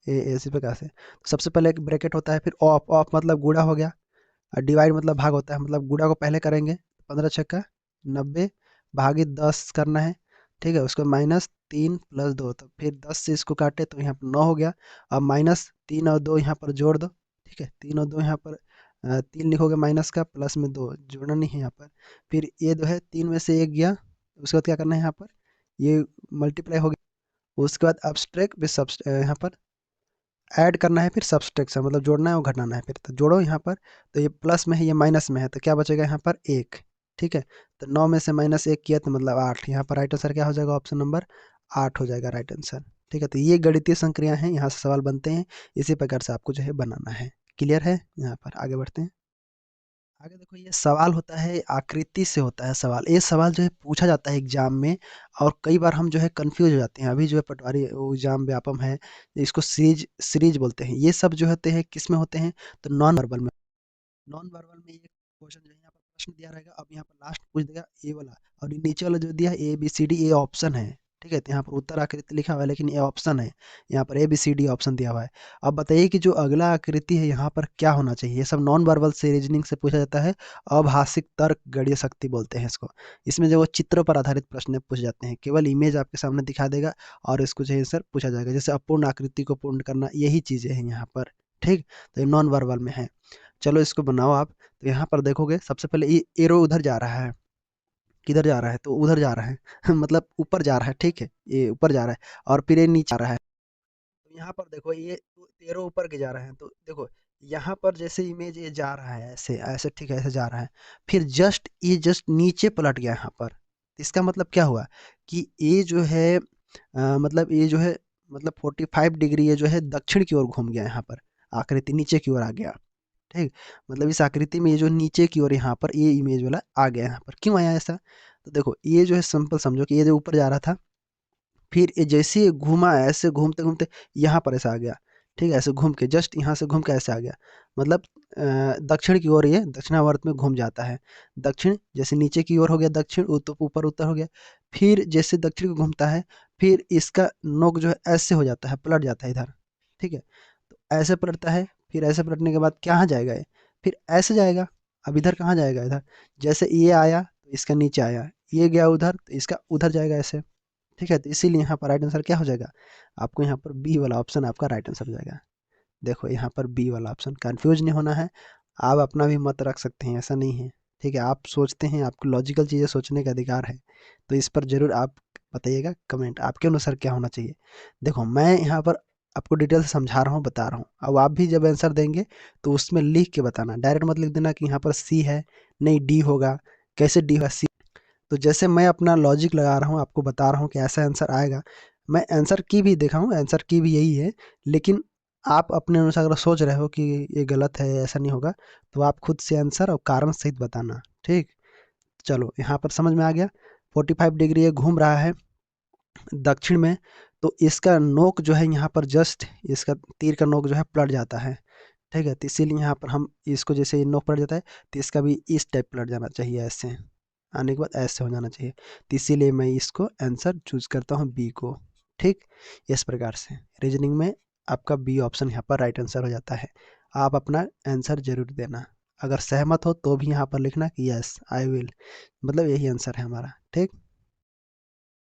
इसी प्रकार से। तो सबसे पहले एक ब्रैकेट होता है, फिर ऑफ, ऑफ मतलब गुणा हो गया, और डिवाइड मतलब भाग होता है, मतलब गुणा को पहले करेंगे, 15 छक्का 90 भागित 10 करना है। ठीक है, उसको -3 + 2, तो फिर 10 से इसको काटे तो यहाँ पर 9 हो गया। अब -3 और 2 यहाँ पर जोड़ दो। ठीक है, 3 और 2 यहाँ पर 3 लिखोगे माइनस का, प्लस में 2 जोड़ना नहीं है यहाँ पर। फिर ये जो है 3 में से 1 गया, उसके बाद क्या करना है यहाँ पर, ये मल्टीप्लाई हो गया। उसके बाद अब्स्ट्रैक्ट भी यहाँ पर ऐड करना है, फिर सब्सट्रैक्शन मतलब जोड़ना है और घटाना है। फिर तो जोड़ो यहाँ पर, तो ये प्लस में है ये माइनस में है, तो क्या बचेगा यहाँ पर 1। ठीक है, तो 9 में से -1 किया तो मतलब 8, यहाँ पर राइट आंसर क्या हो जाएगा, ऑप्शन नंबर 8 हो जाएगा राइट आंसर। ठीक है, तो ये गणितीय संक्रिया हैं, यहाँ से सवाल बनते हैं, इसी प्रकार से आपको जो है बनाना है। क्लियर है, यहाँ पर आगे बढ़ते हैं। आगे देखो ये सवाल होता है आकृति से होता है सवाल, ये सवाल जो है पूछा जाता है एग्जाम में, और कई बार हम जो है कंफ्यूज हो जाते हैं। अभी जो है पटवारी वो एग्जाम व्यापम है, इसको सीरीज सीरीज बोलते हैं। ये सब जो होते हैं किस में होते हैं, तो नॉन वर्बल में। नॉन वर्बल में ये क्वेश्चन जो है यहाँ पर प्रश्न दिया रहेगा, अब यहाँ पर लास्ट पूछ देगा ए वाला, और ये नीचे वाला जो दिया है ABCD, ये ऑप्शन है। ठीक है, तो यहाँ पर उत्तर आकृति लिखा हुआ है, लेकिन ये ऑप्शन है, यहाँ पर ABCD ऑप्शन दिया हुआ है। अब बताइए कि जो अगला आकृति है यहाँ पर क्या होना चाहिए। ये सब नॉन वर्बल से रीजनिंग से पूछा जाता है, अभाषिक तर्क गणीय शक्ति बोलते हैं इसको। इसमें जो वो चित्रों पर आधारित प्रश्न पूछे जाते हैं, केवल इमेज आपके सामने दिखा देगा और इसको जो है सर पूछा जाएगा, जैसे अपूर्ण आकृति को पूर्ण करना, यही चीजें हैं यहाँ पर। ठीक, तो ये नॉन वर्बल में है। चलो इसको बनाओ आप। तो यहाँ पर देखोगे सबसे पहले ये एरो उधर जा रहा है, किधर जा रहा है, तो उधर जा रहा है मतलब ऊपर जा रहा है। ठीक है, ये ऊपर जा रहा है, और फिर ये नीचे आ रहा है। तो यहाँ पर देखो ये एरो ऊपर के जा रहे हैं, तो देखो यहाँ पर जैसे इमेज ये जा रहा है ऐसे ऐसे, ठीक है, ऐसे जा रहा है, फिर जस्ट ये जस्ट नीचे पलट गया यहाँ पर। इसका मतलब क्या हुआ कि ए जो है मतलब ये जो है मतलब 45 डिग्री ये जो है दक्षिण की ओर घूम गया, यहाँ पर आकृति नीचे की ओर आ गया। ठीक, मतलब इस आकृति में ये जो नीचे की ओर यहाँ पर ये इमेज वाला आ गया, यहाँ पर क्यों आया ऐसा? तो देखो ये जो है सिंपल समझो कि ये जो ऊपर जा रहा था, फिर ये जैसे ही घूमा ऐसे घूमते घूमते यहाँ पर ऐसा आ गया। ठीक है, ऐसे घूम के जस्ट यहाँ से घूम के ऐसे आ गया, मतलब दक्षिण की ओर ये दक्षिणावर्त में घूम जाता है। दक्षिण जैसे नीचे की ओर हो गया दक्षिण, ऊपर उत्तर हो गया। फिर जैसे दक्षिण को घूमता है, फिर इसका नोक जो है ऐसे हो जाता है, पलट जाता है इधर। ठीक है, तो ऐसे पलटता है, फिर ऐसे पलटने के बाद कहाँ जाएगा ये? फिर ऐसे जाएगा। अब इधर कहाँ जाएगा? इधर जैसे ये आया तो इसका नीचे आया, ये गया उधर तो इसका उधर जाएगा ऐसे। ठीक है, तो इसीलिए यहाँ पर राइट आंसर क्या हो जाएगा? आपको यहाँ पर बी वाला ऑप्शन आपका राइट आंसर हो जाएगा। देखो यहाँ पर बी वाला ऑप्शन, कंफ्यूज नहीं होना है। आप अपना भी मत रख सकते हैं, ऐसा नहीं है। ठीक है, आप सोचते हैं, आपको लॉजिकल चीज़ें सोचने का अधिकार है, तो इस पर जरूर आप बताइएगा कमेंट आपके अनुसार क्या होना चाहिए। देखो मैं यहाँ पर आपको डिटेल से समझा रहा हूँ, बता रहा हूँ। अब आप भी जब आंसर देंगे तो उसमें लिख के बताना, डायरेक्ट मत लिख देना कि यहाँ पर सी है, नहीं डी होगा। कैसे डी होगा? सी। तो जैसे मैं अपना लॉजिक लगा रहा हूँ, आपको बता रहा हूँ कि ऐसा आंसर आएगा। मैं आंसर की भी देखा हूँ, आंसर की भी यही है, लेकिन आप अपने अनुसार अगर सोच रहे हो कि ये गलत है, ऐसा नहीं होगा, तो आप खुद से आंसर और कारण सहित बताना। ठीक, चलो यहाँ पर समझ में आ गया। 45 डिग्री ये घूम रहा है दक्षिण में, तो इसका नोक जो है यहाँ पर जस्ट इसका तीर का नोक जो है पलट जाता है। ठीक है, तो इसीलिए यहाँ पर हम इसको जैसे ये नोक पलट जाता है, तो इसका भी इस टाइप पलट जाना चाहिए, ऐसे आने के बाद ऐसे हो जाना चाहिए। तो इसीलिए मैं इसको आंसर चूज करता हूँ बी को। ठीक, इस प्रकार से रीजनिंग में आपका बी ऑप्शन यहाँ पर राइट आंसर हो जाता है। आप अपना आंसर जरूर देना, अगर सहमत हो तो भी यहाँ पर लिखना कि यस आई विल, मतलब यही आंसर है हमारा। ठीक,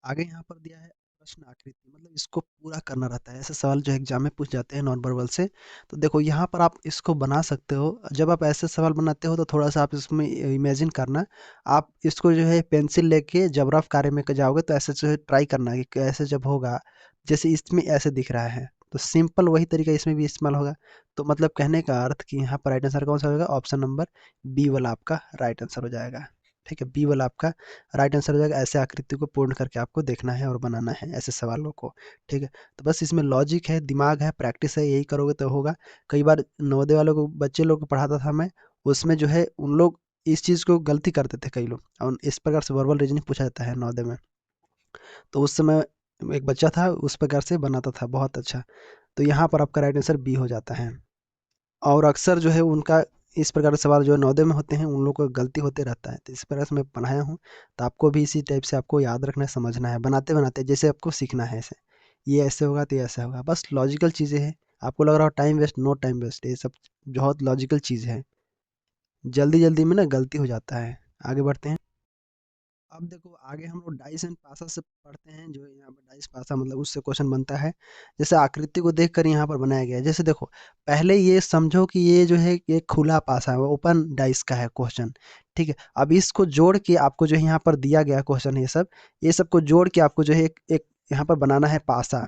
आगे यहाँ पर दिया है प्रश्न आकृति, मतलब इसको पूरा करना रहता है। ऐसे सवाल जो एग्जाम में पूछ जाते हैं नॉन वर्बल से। तो देखो यहाँ पर आप इसको बना सकते हो। जब आप ऐसे सवाल बनाते हो तो थोड़ा सा आप इसमें इमेजिन करना। आप इसको जो है पेंसिल लेके जब रफ कार्य में जाओगे तो ऐसे जो है ट्राई करना कि कैसे जब होगा, जैसे इसमें ऐसे दिख रहा है, तो सिंपल वही तरीका इसमें भी इस्तेमाल होगा। तो मतलब कहने का अर्थ कि यहाँ पर राइट आंसर कौन सा होगा? ऑप्शन नंबर बी वाला आपका राइट आंसर हो जाएगा। ठीक है, बी वाला आपका राइट आंसर हो जाएगा। ऐसे आकृति को पूर्ण करके आपको देखना है और बनाना है ऐसे सवालों को। ठीक है, तो बस इसमें लॉजिक है, दिमाग है, प्रैक्टिस है, यही करोगे तो होगा। कई बार नवोदय वालों को, बच्चे लोग को पढ़ाता था मैं, उसमें जो है उन लोग इस चीज़ को गलती करते थे कई लोग, और इस प्रकार से वर्बल रीजनिंग पूछा जाता है नवोदय में। तो उस समय एक बच्चा था, उस प्रकार से बनाता था बहुत अच्छा। तो यहाँ पर आपका राइट आंसर बी हो जाता है। और अक्सर जो है उनका इस प्रकार के सवाल जो नवोदय में होते हैं, उन लोगों को गलती होते रहता है। तो इस प्रकार से मैं बनाया हूँ, तो आपको भी इसी टाइप से आपको याद रखना है, समझना है, बनाते बनाते जैसे आपको सीखना है ऐसे। ये ऐसे होगा तो ये ऐसे होगा, बस लॉजिकल चीज़ें हैं। आपको लग रहा हो time waste, no time waste, ये सब बहुत लॉजिकल चीज़ है। जल्दी जल्दी में ना गलती हो जाता है। आगे बढ़ते हैं। अब देखो आगे हम लोग डाइस एंड पासा से पढ़ते हैं। जो यहाँ पर डाइस पासा मतलब उससे क्वेश्चन बनता है। जैसे आकृति को देखकर यहाँ पर बनाया गया है। जैसे देखो पहले ये समझो कि ये जो है ये खुला पासा है, ओपन डाइस का है क्वेश्चन। ठीक है, अब इसको जोड़ के आपको जो है यहाँ पर दिया गया क्वेश्चन, ये सब को जोड़ के आपको जो है एक यहाँ पर बनाना है पासा।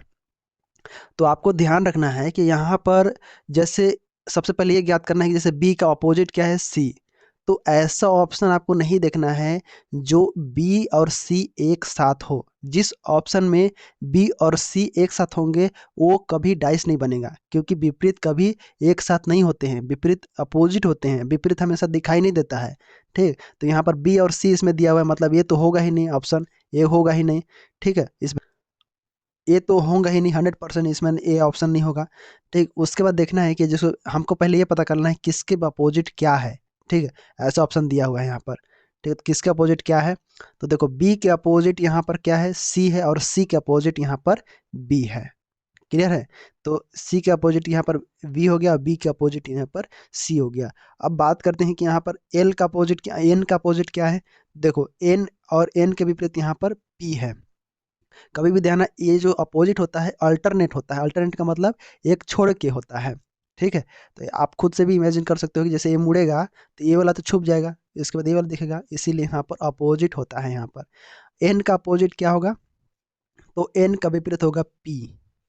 तो आपको ध्यान रखना है कि यहाँ पर जैसे सबसे पहले ये ज्ञात करना है कि जैसे बी का अपोजिट क्या है? सी। तो ऐसा ऑप्शन आपको नहीं देखना है जो बी और सी एक साथ हो। जिस ऑप्शन में बी और सी एक साथ होंगे वो कभी डाइस नहीं बनेगा, क्योंकि विपरीत कभी एक साथ नहीं होते हैं, विपरीत अपोजिट होते हैं, विपरीत हमेशा दिखाई नहीं देता है। ठीक, तो यहाँ पर बी और सी इसमें दिया हुआ है, मतलब ये तो होगा ही नहीं, ऑप्शन ए होगा ही नहीं। ठीक है, इसमें ये तो होगा ही नहीं, 100% इसमें ए ऑप्शन नहीं होगा। ठीक, उसके बाद देखना है कि जैसे हमको पहले ये पता करना है किसके अपोजिट क्या है। ठीक है, ऐसा ऑप्शन दिया हुआ है यहाँ पर। ठीक है, तो किसके अपोजिट क्या है? तो देखो बी के अपोजिट यहाँ पर क्या है? सी है, और सी के अपोजिट यहाँ पर बी है। क्लियर है? तो सी के अपोजिट यहाँ पर बी हो गया, और बी के अपोजिट यहाँ पर सी हो गया। अब बात करते हैं कि यहाँ पर एल का अपोजिट क्या, एन का अपोजिट क्या है? देखो एन और एन के विपरीत यहाँ पर पी है। कभी भी ध्यान है, ये जो अपोजिट होता है अल्टरनेट होता है। अल्टरनेट का मतलब एक छोड़ के होता है। ठीक है, तो आप खुद से भी इमेजिन कर सकते हो कि जैसे ये मुड़ेगा तो ये वाला तो छुप जाएगा, इसके बाद ये वाला दिखेगा, इसीलिए यहाँ पर अपोजिट होता है। यहाँ पर एन का अपोजिट क्या होगा? तो एन का विपरीत होगा पी।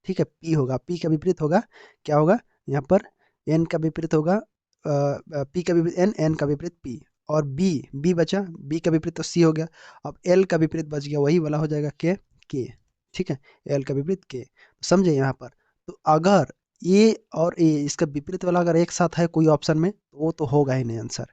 ठीक है, पी होगा, पी का विपरीत होगा क्या होगा? यहाँ पर एन का विपरीत होगा पी का विपरीत एन, एन का विपरीत पी। और बी बचा, बी का विपरीत तो सी हो गया। अब एल का विपरीत बच गया, वही वाला हो जाएगा के। ठीक है, एल का विपरीत के, समझे यहाँ पर। तो अगर ए और ए इसका विपरीत वाला अगर एक साथ है कोई ऑप्शन में, तो वो तो होगा ही नहीं आंसर।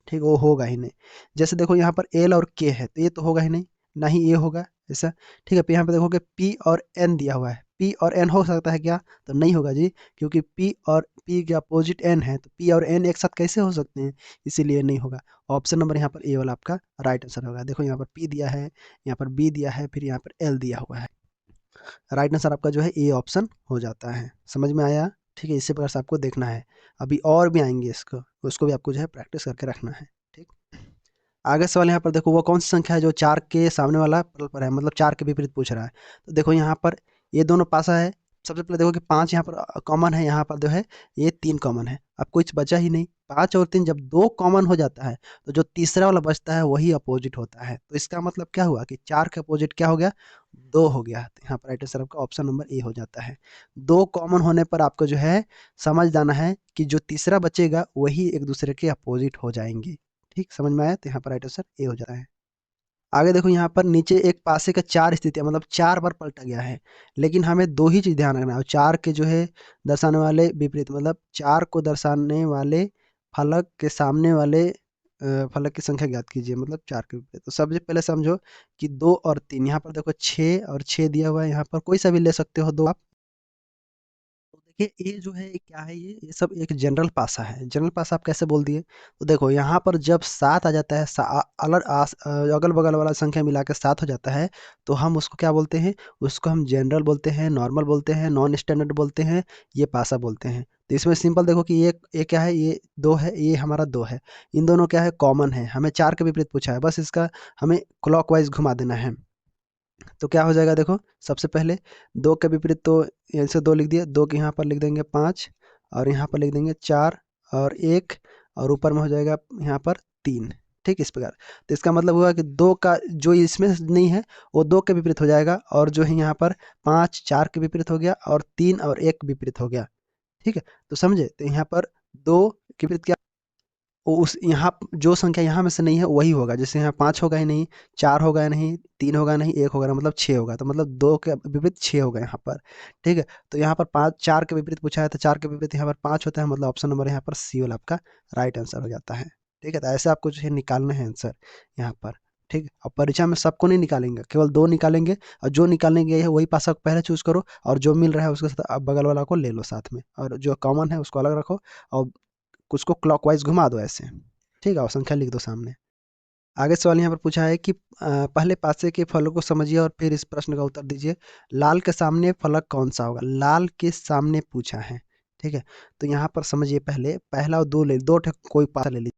ठीक, वो होगा ही नहीं। जैसे देखो यहाँ पर एल और के है, तो ये तो होगा ही नहीं, ना ही ये होगा ऐसा। ठीक है, यहाँ पे देखोगे पी और एन दिया हुआ है, पी और एन हो सकता है क्या? तो नहीं होगा जी, क्योंकि पी और पी के अपोजिट एन है, तो पी और एन एक साथ कैसे हो सकते हैं, इसीलिए नहीं होगा। ऑप्शन नंबर यहाँ पर ए वाला आपका राइट आंसर होगा। देखो यहाँ पर पी दिया है, यहाँ पर बी दिया है, फिर यहाँ पर एल दिया हुआ है। राइट आंसर आपका जो है ए ऑप्शन हो जाता है। समझ में आया? ठीक है, इसी प्रकार से आपको देखना है। अभी और भी आएंगे इसको, उसको भी आपको जो है प्रैक्टिस करके रखना है। ठीक, आगे सवाल यहाँ पर देखो, वो कौन सी संख्या है जो 4 के सामने वाला पल पर है, मतलब 4 के विपरीत पूछ रहा है। तो देखो यहाँ पर ये दोनों पासा है। सबसे पहले देखो कि 5 यहाँ पर कॉमन है, यहाँ पर जो है ये 3 कॉमन है। अब कुछ बचा ही नहीं। 5 और 3 जब 2 कॉमन हो जाता है, तो जो तीसरा वाला बचता है वही अपोजिट होता है। तो इसका मतलब क्या हुआ कि 4 के अपोजिट क्या हो गया, 2 हो गया। तो यहाँ पर राइट आंसर आपका ऑप्शन नंबर ए हो जाता है। 2 कॉमन होने पर आपको जो है समझ जाना है कि जो तीसरा बचेगा वही एक दूसरे के अपोजिट हो जाएंगे। ठीक, समझ में आया? तो यहाँ पर राइट आंसर ए हो जाता है। आगे देखो यहाँ पर नीचे एक पासे का 4 स्थितियां, मतलब 4 बार पलटा गया है, लेकिन हमें 2 ही चीज ध्यान रखना है। 4 के जो है दर्शाने वाले विपरीत, मतलब 4 को दर्शाने वाले फलक के सामने वाले फलक की संख्या ज्ञात कीजिए, मतलब 4 के विपरीत। तो सबसे पहले समझो कि 2 और 3, यहाँ पर देखो 6 और 6 दिया हुआ है, यहाँ पर कोई सा भी ले सकते हो दो आप। तो देखिए ये जो है ये क्या है, ये सब एक जनरल पासा है। जनरल पासा आप कैसे बोल दिए? तो देखो यहाँ पर जब 7 आ जाता है, अगल बगल वाला संख्या मिला के 7 हो जाता है, तो हम उसको क्या बोलते हैं? उसको हम जनरल बोलते हैं, नॉर्मल बोलते हैं, नॉन स्टैंडर्ड बोलते हैं, ये पासा बोलते हैं। तो इसमें सिंपल देखो कि ये क्या है, ये 2 है, ये हमारा 2 है। इन दोनों क्या है, कॉमन है। हमें 4 के विपरीत पूछा है, बस इसका हमें क्लॉकवाइज घुमा देना है। तो क्या हो जाएगा देखो, सबसे पहले 2 के विपरीत तो यहाँ से 2 लिख दिया, 2 के यहाँ पर लिख देंगे 5, और यहाँ पर लिख देंगे 4 और 1, और ऊपर में हो जाएगा यहाँ पर 3। ठीक, इस प्रकार। तो इसका मतलब हुआ कि 2 का जो इसमें नहीं है वो 2 के विपरीत हो जाएगा, और जो है यहाँ पर 5 4 के विपरीत हो गया, और 3 और 1 विपरीत हो गया। ठीक है, तो समझे? तो यहाँ पर 2 के विपरीत क्या, वो उस यहाँ जो संख्या यहाँ में से नहीं है वही होगा। जैसे यहाँ 5 होगा ही नहीं, 4 होगा नहीं, 3 होगा नहीं, 1 होगा ना, मतलब 6 होगा। तो मतलब 2 के विपरीत 6 होगा यहाँ पर। ठीक है, तो यहाँ पर 5 4 के विपरीत पूछा है, तो 4 के विपरीत यहाँ पर 5 होता है, मतलब ऑप्शन नंबर यहाँ पर सी वाला आपका राइट आंसर हो जाता है। ठीक है, तो ऐसे आपको जो है निकालना है आंसर यहाँ पर। ठीक है, और परीक्षा में सबको नहीं निकालेंगे, केवल 2 निकालेंगे, और जो निकालने गए है वही पासा को पहले चूज करो, और जो मिल रहा है उसके साथ आप बगल वाला को ले लो साथ में, और जो कॉमन है उसको अलग रखो, और उसको क्लॉकवाइज घुमा दो ऐसे। ठीक है, और संख्या लिख दो सामने। आगे सवाल यहाँ पर पूछा है कि पहले पासे के फलों को समझिए और फिर इस प्रश्न का उत्तर दीजिए। लाल के सामने फलक कौन सा होगा? लाल के सामने पूछा है। ठीक है, तो यहाँ पर समझिए, पहले पहला और दो ठे कोई पासा ले लीजिए।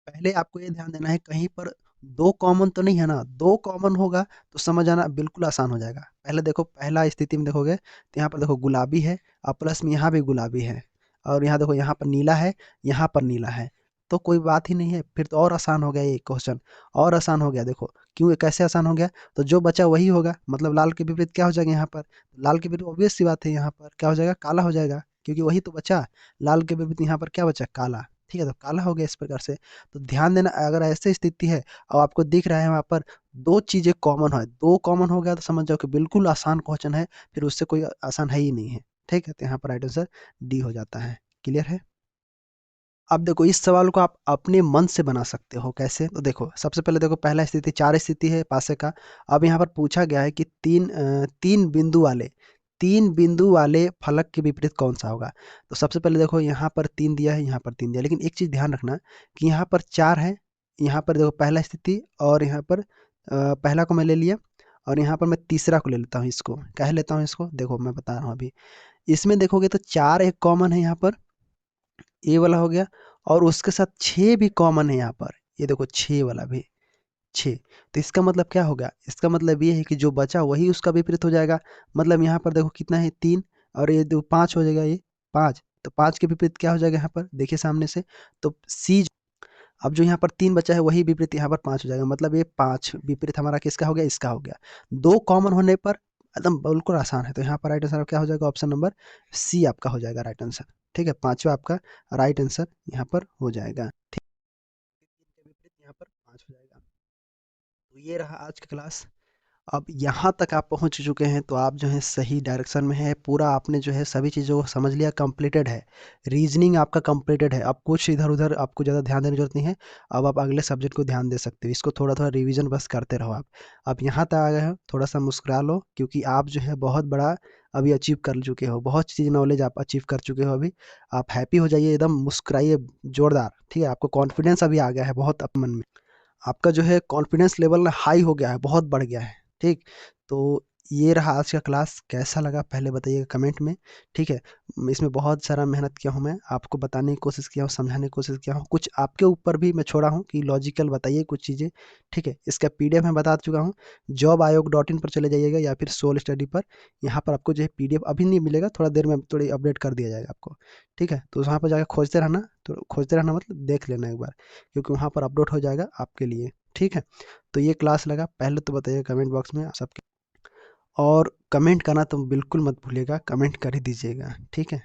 पहले आपको ये ध्यान देना है कहीं पर 2 कॉमन तो नहीं है ना। 2 कॉमन होगा तो समझ आना बिल्कुल आसान हो जाएगा। पहले देखो, पहला स्थिति में देखोगे तो यहाँ पर देखो गुलाबी है, और प्लस में यहाँ भी गुलाबी है, और यहाँ देखो यहाँ पर नीला है, यहाँ पर नीला है। तो कोई बात ही नहीं है, फिर तो और आसान हो गया ये क्वेश्चन, और आसान हो गया। देखो क्यों, ये कैसे आसान हो गया? तो जो बचा वही होगा, मतलब लाल के विपरीत क्या हो जाएगा यहाँ पर? लाल के विपरीत ऑब्वियस सी बात है, यहाँ पर क्या हो जाएगा? काला हो जाएगा, क्योंकि वही तो बचा। लाल के विपरीत यहाँ पर क्या बचा? काला। ठीक है, तो काला हो गया इस प्रकार से। तो ध्यान देना, अगर ऐसे स्थिति है और आपको दिख रहा है वहाँ पर 2 चीजें कॉमन है, 2 कॉमन हो गया, तो समझ जाओ कि बिल्कुल आसान क्वेश्चन है, फिर उससे कोई आसान है ही नहीं है। ठीक है, तो यहाँ पर राइट आंसर डी हो जाता है। क्लियर है? अब देखो इस सवाल को आप अपने मन से बना सकते हो। कैसे? तो देखो सबसे पहले देखो, पहला स्थिति 4 स्थिति है पासे का। अब यहाँ पर पूछा गया है कि 3 बिंदु वाले फलक के विपरीत कौन सा होगा? तो सबसे पहले देखो यहाँ पर 3 दिया है, यहाँ पर 3 दिया, लेकिन एक चीज ध्यान रखना कि यहाँ पर 4 है। यहाँ पर देखो पहला स्थिति, और यहाँ पर पहला को मैं ले लिया, और यहाँ पर मैं तीसरा को ले लेता हूँ। इसको कह लेता हूँ, इसको देखो मैं बता रहा हूँ अभी। इसमें देखोगे तो 4 एक कॉमन है यहाँ पर, ये वाला हो गया, और उसके साथ 6 भी कॉमन है यहाँ पर। ये देखो 6 वाला भी, 6। तो इसका मतलब क्या होगा? इसका मतलब ये है कि जो बचा वही उसका विपरीत हो जाएगा। मतलब यहाँ पर देखो कितना है, 3, और ये दो 5 हो जाएगा, ये 5। तो 5 के विपरीत क्या हो जाएगा यहाँ पर? देखिए सामने से, तो सी। अब जो यहाँ पर 3 बचा है वही विपरीत यहाँ पर 5 हो जाएगा, मतलब ये 5 विपरीत हमारा किसका हो गया? इसका हो गया। 2 कॉमन होने पर एकदम बिल्कुल आसान है। तो यहाँ पर राइट आंसर क्या हो जाएगा? ऑप्शन नंबर सी आपका हो जाएगा राइट आंसर। ठीक है, पांचवा आपका राइट आंसर यहाँ पर हो जाएगा। तो ये रहा आज का क्लास। अब यहाँ तक आप पहुँच चुके हैं तो आप जो है सही डायरेक्शन में है, पूरा आपने जो है सभी चीज़ों को समझ लिया, कंप्लीटेड है। रीजनिंग आपका कंप्लीटेड है, अब कुछ इधर उधर आपको ज़्यादा ध्यान देने की जरूरत नहीं है। अब आप अगले सब्जेक्ट को ध्यान दे सकते हो, इसको थोड़ा थोड़ा रिवीजन बस करते रहो आप। अब यहाँ तक आ गए हो, थोड़ा सा मुस्कुरा लो, क्योंकि आप जो है बहुत बड़ा अभी अचीव कर चुके हो, बहुत चीज़ नॉलेज आप अचीव कर चुके हो अभी। आप हैप्पी हो जाइए, एकदम मुस्कुराइए जोरदार, ठीक है। आपको कॉन्फिडेंस अभी आ गया है बहुत अपने मन में, आपका जो है कॉन्फिडेंस लेवल हाई हो गया है, बहुत बढ़ गया है, ठीक। तो ये रहा आज का क्लास, कैसा लगा पहले बताइएगा कमेंट में, ठीक है। इसमें बहुत सारा मेहनत किया हूँ मैं, आपको बताने की कोशिश किया हूँ, समझाने की कोशिश किया हूँ, कुछ आपके ऊपर भी मैं छोड़ा हूँ कि लॉजिकल बताइए कुछ चीज़ें, ठीक है। इसका पीडीएफ मैं बता चुका हूँ, jobaayog.in पर चले जाइएगा या फिर सोल स्टडी पर। यहाँ पर आपको जो है पीडीएफ अभी नहीं मिलेगा, थोड़ा देर में थोड़ी अपडेट कर दिया जाएगा आपको, ठीक है। तो वहाँ पर जाकर खोजते रहना, तो खोजते रहना मतलब देख लेना एक बार, क्योंकि वहाँ पर अपलोड हो जाएगा आपके लिए, ठीक है। तो ये क्लास लगा पहले तो बताइए कमेंट बॉक्स में सबके, और कमेंट करना तो बिल्कुल मत भूलिएगा, कमेंट कर ही दीजिएगा, ठीक है।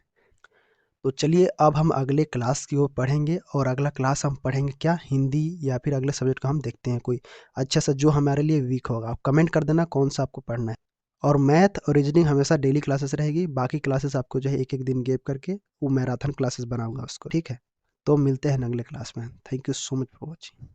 तो चलिए अब हम अगले क्लास की ओर पढ़ेंगे, और अगला क्लास हम पढ़ेंगे क्या, हिंदी या फिर अगले सब्जेक्ट का हम देखते हैं कोई अच्छा सा जो हमारे लिए वीक होगा। आप कमेंट कर देना कौन सा आपको पढ़ना है। और मैथ और रीजनिंग हमेशा डेली क्लासेस रहेगी, बाकी क्लासेस आपको जो है एक एक दिन गैप करके वो मैराथन क्लासेस बनाऊंगा उसको, ठीक है। तो मिलते हैं अगले क्लास में, thank you so much for watching.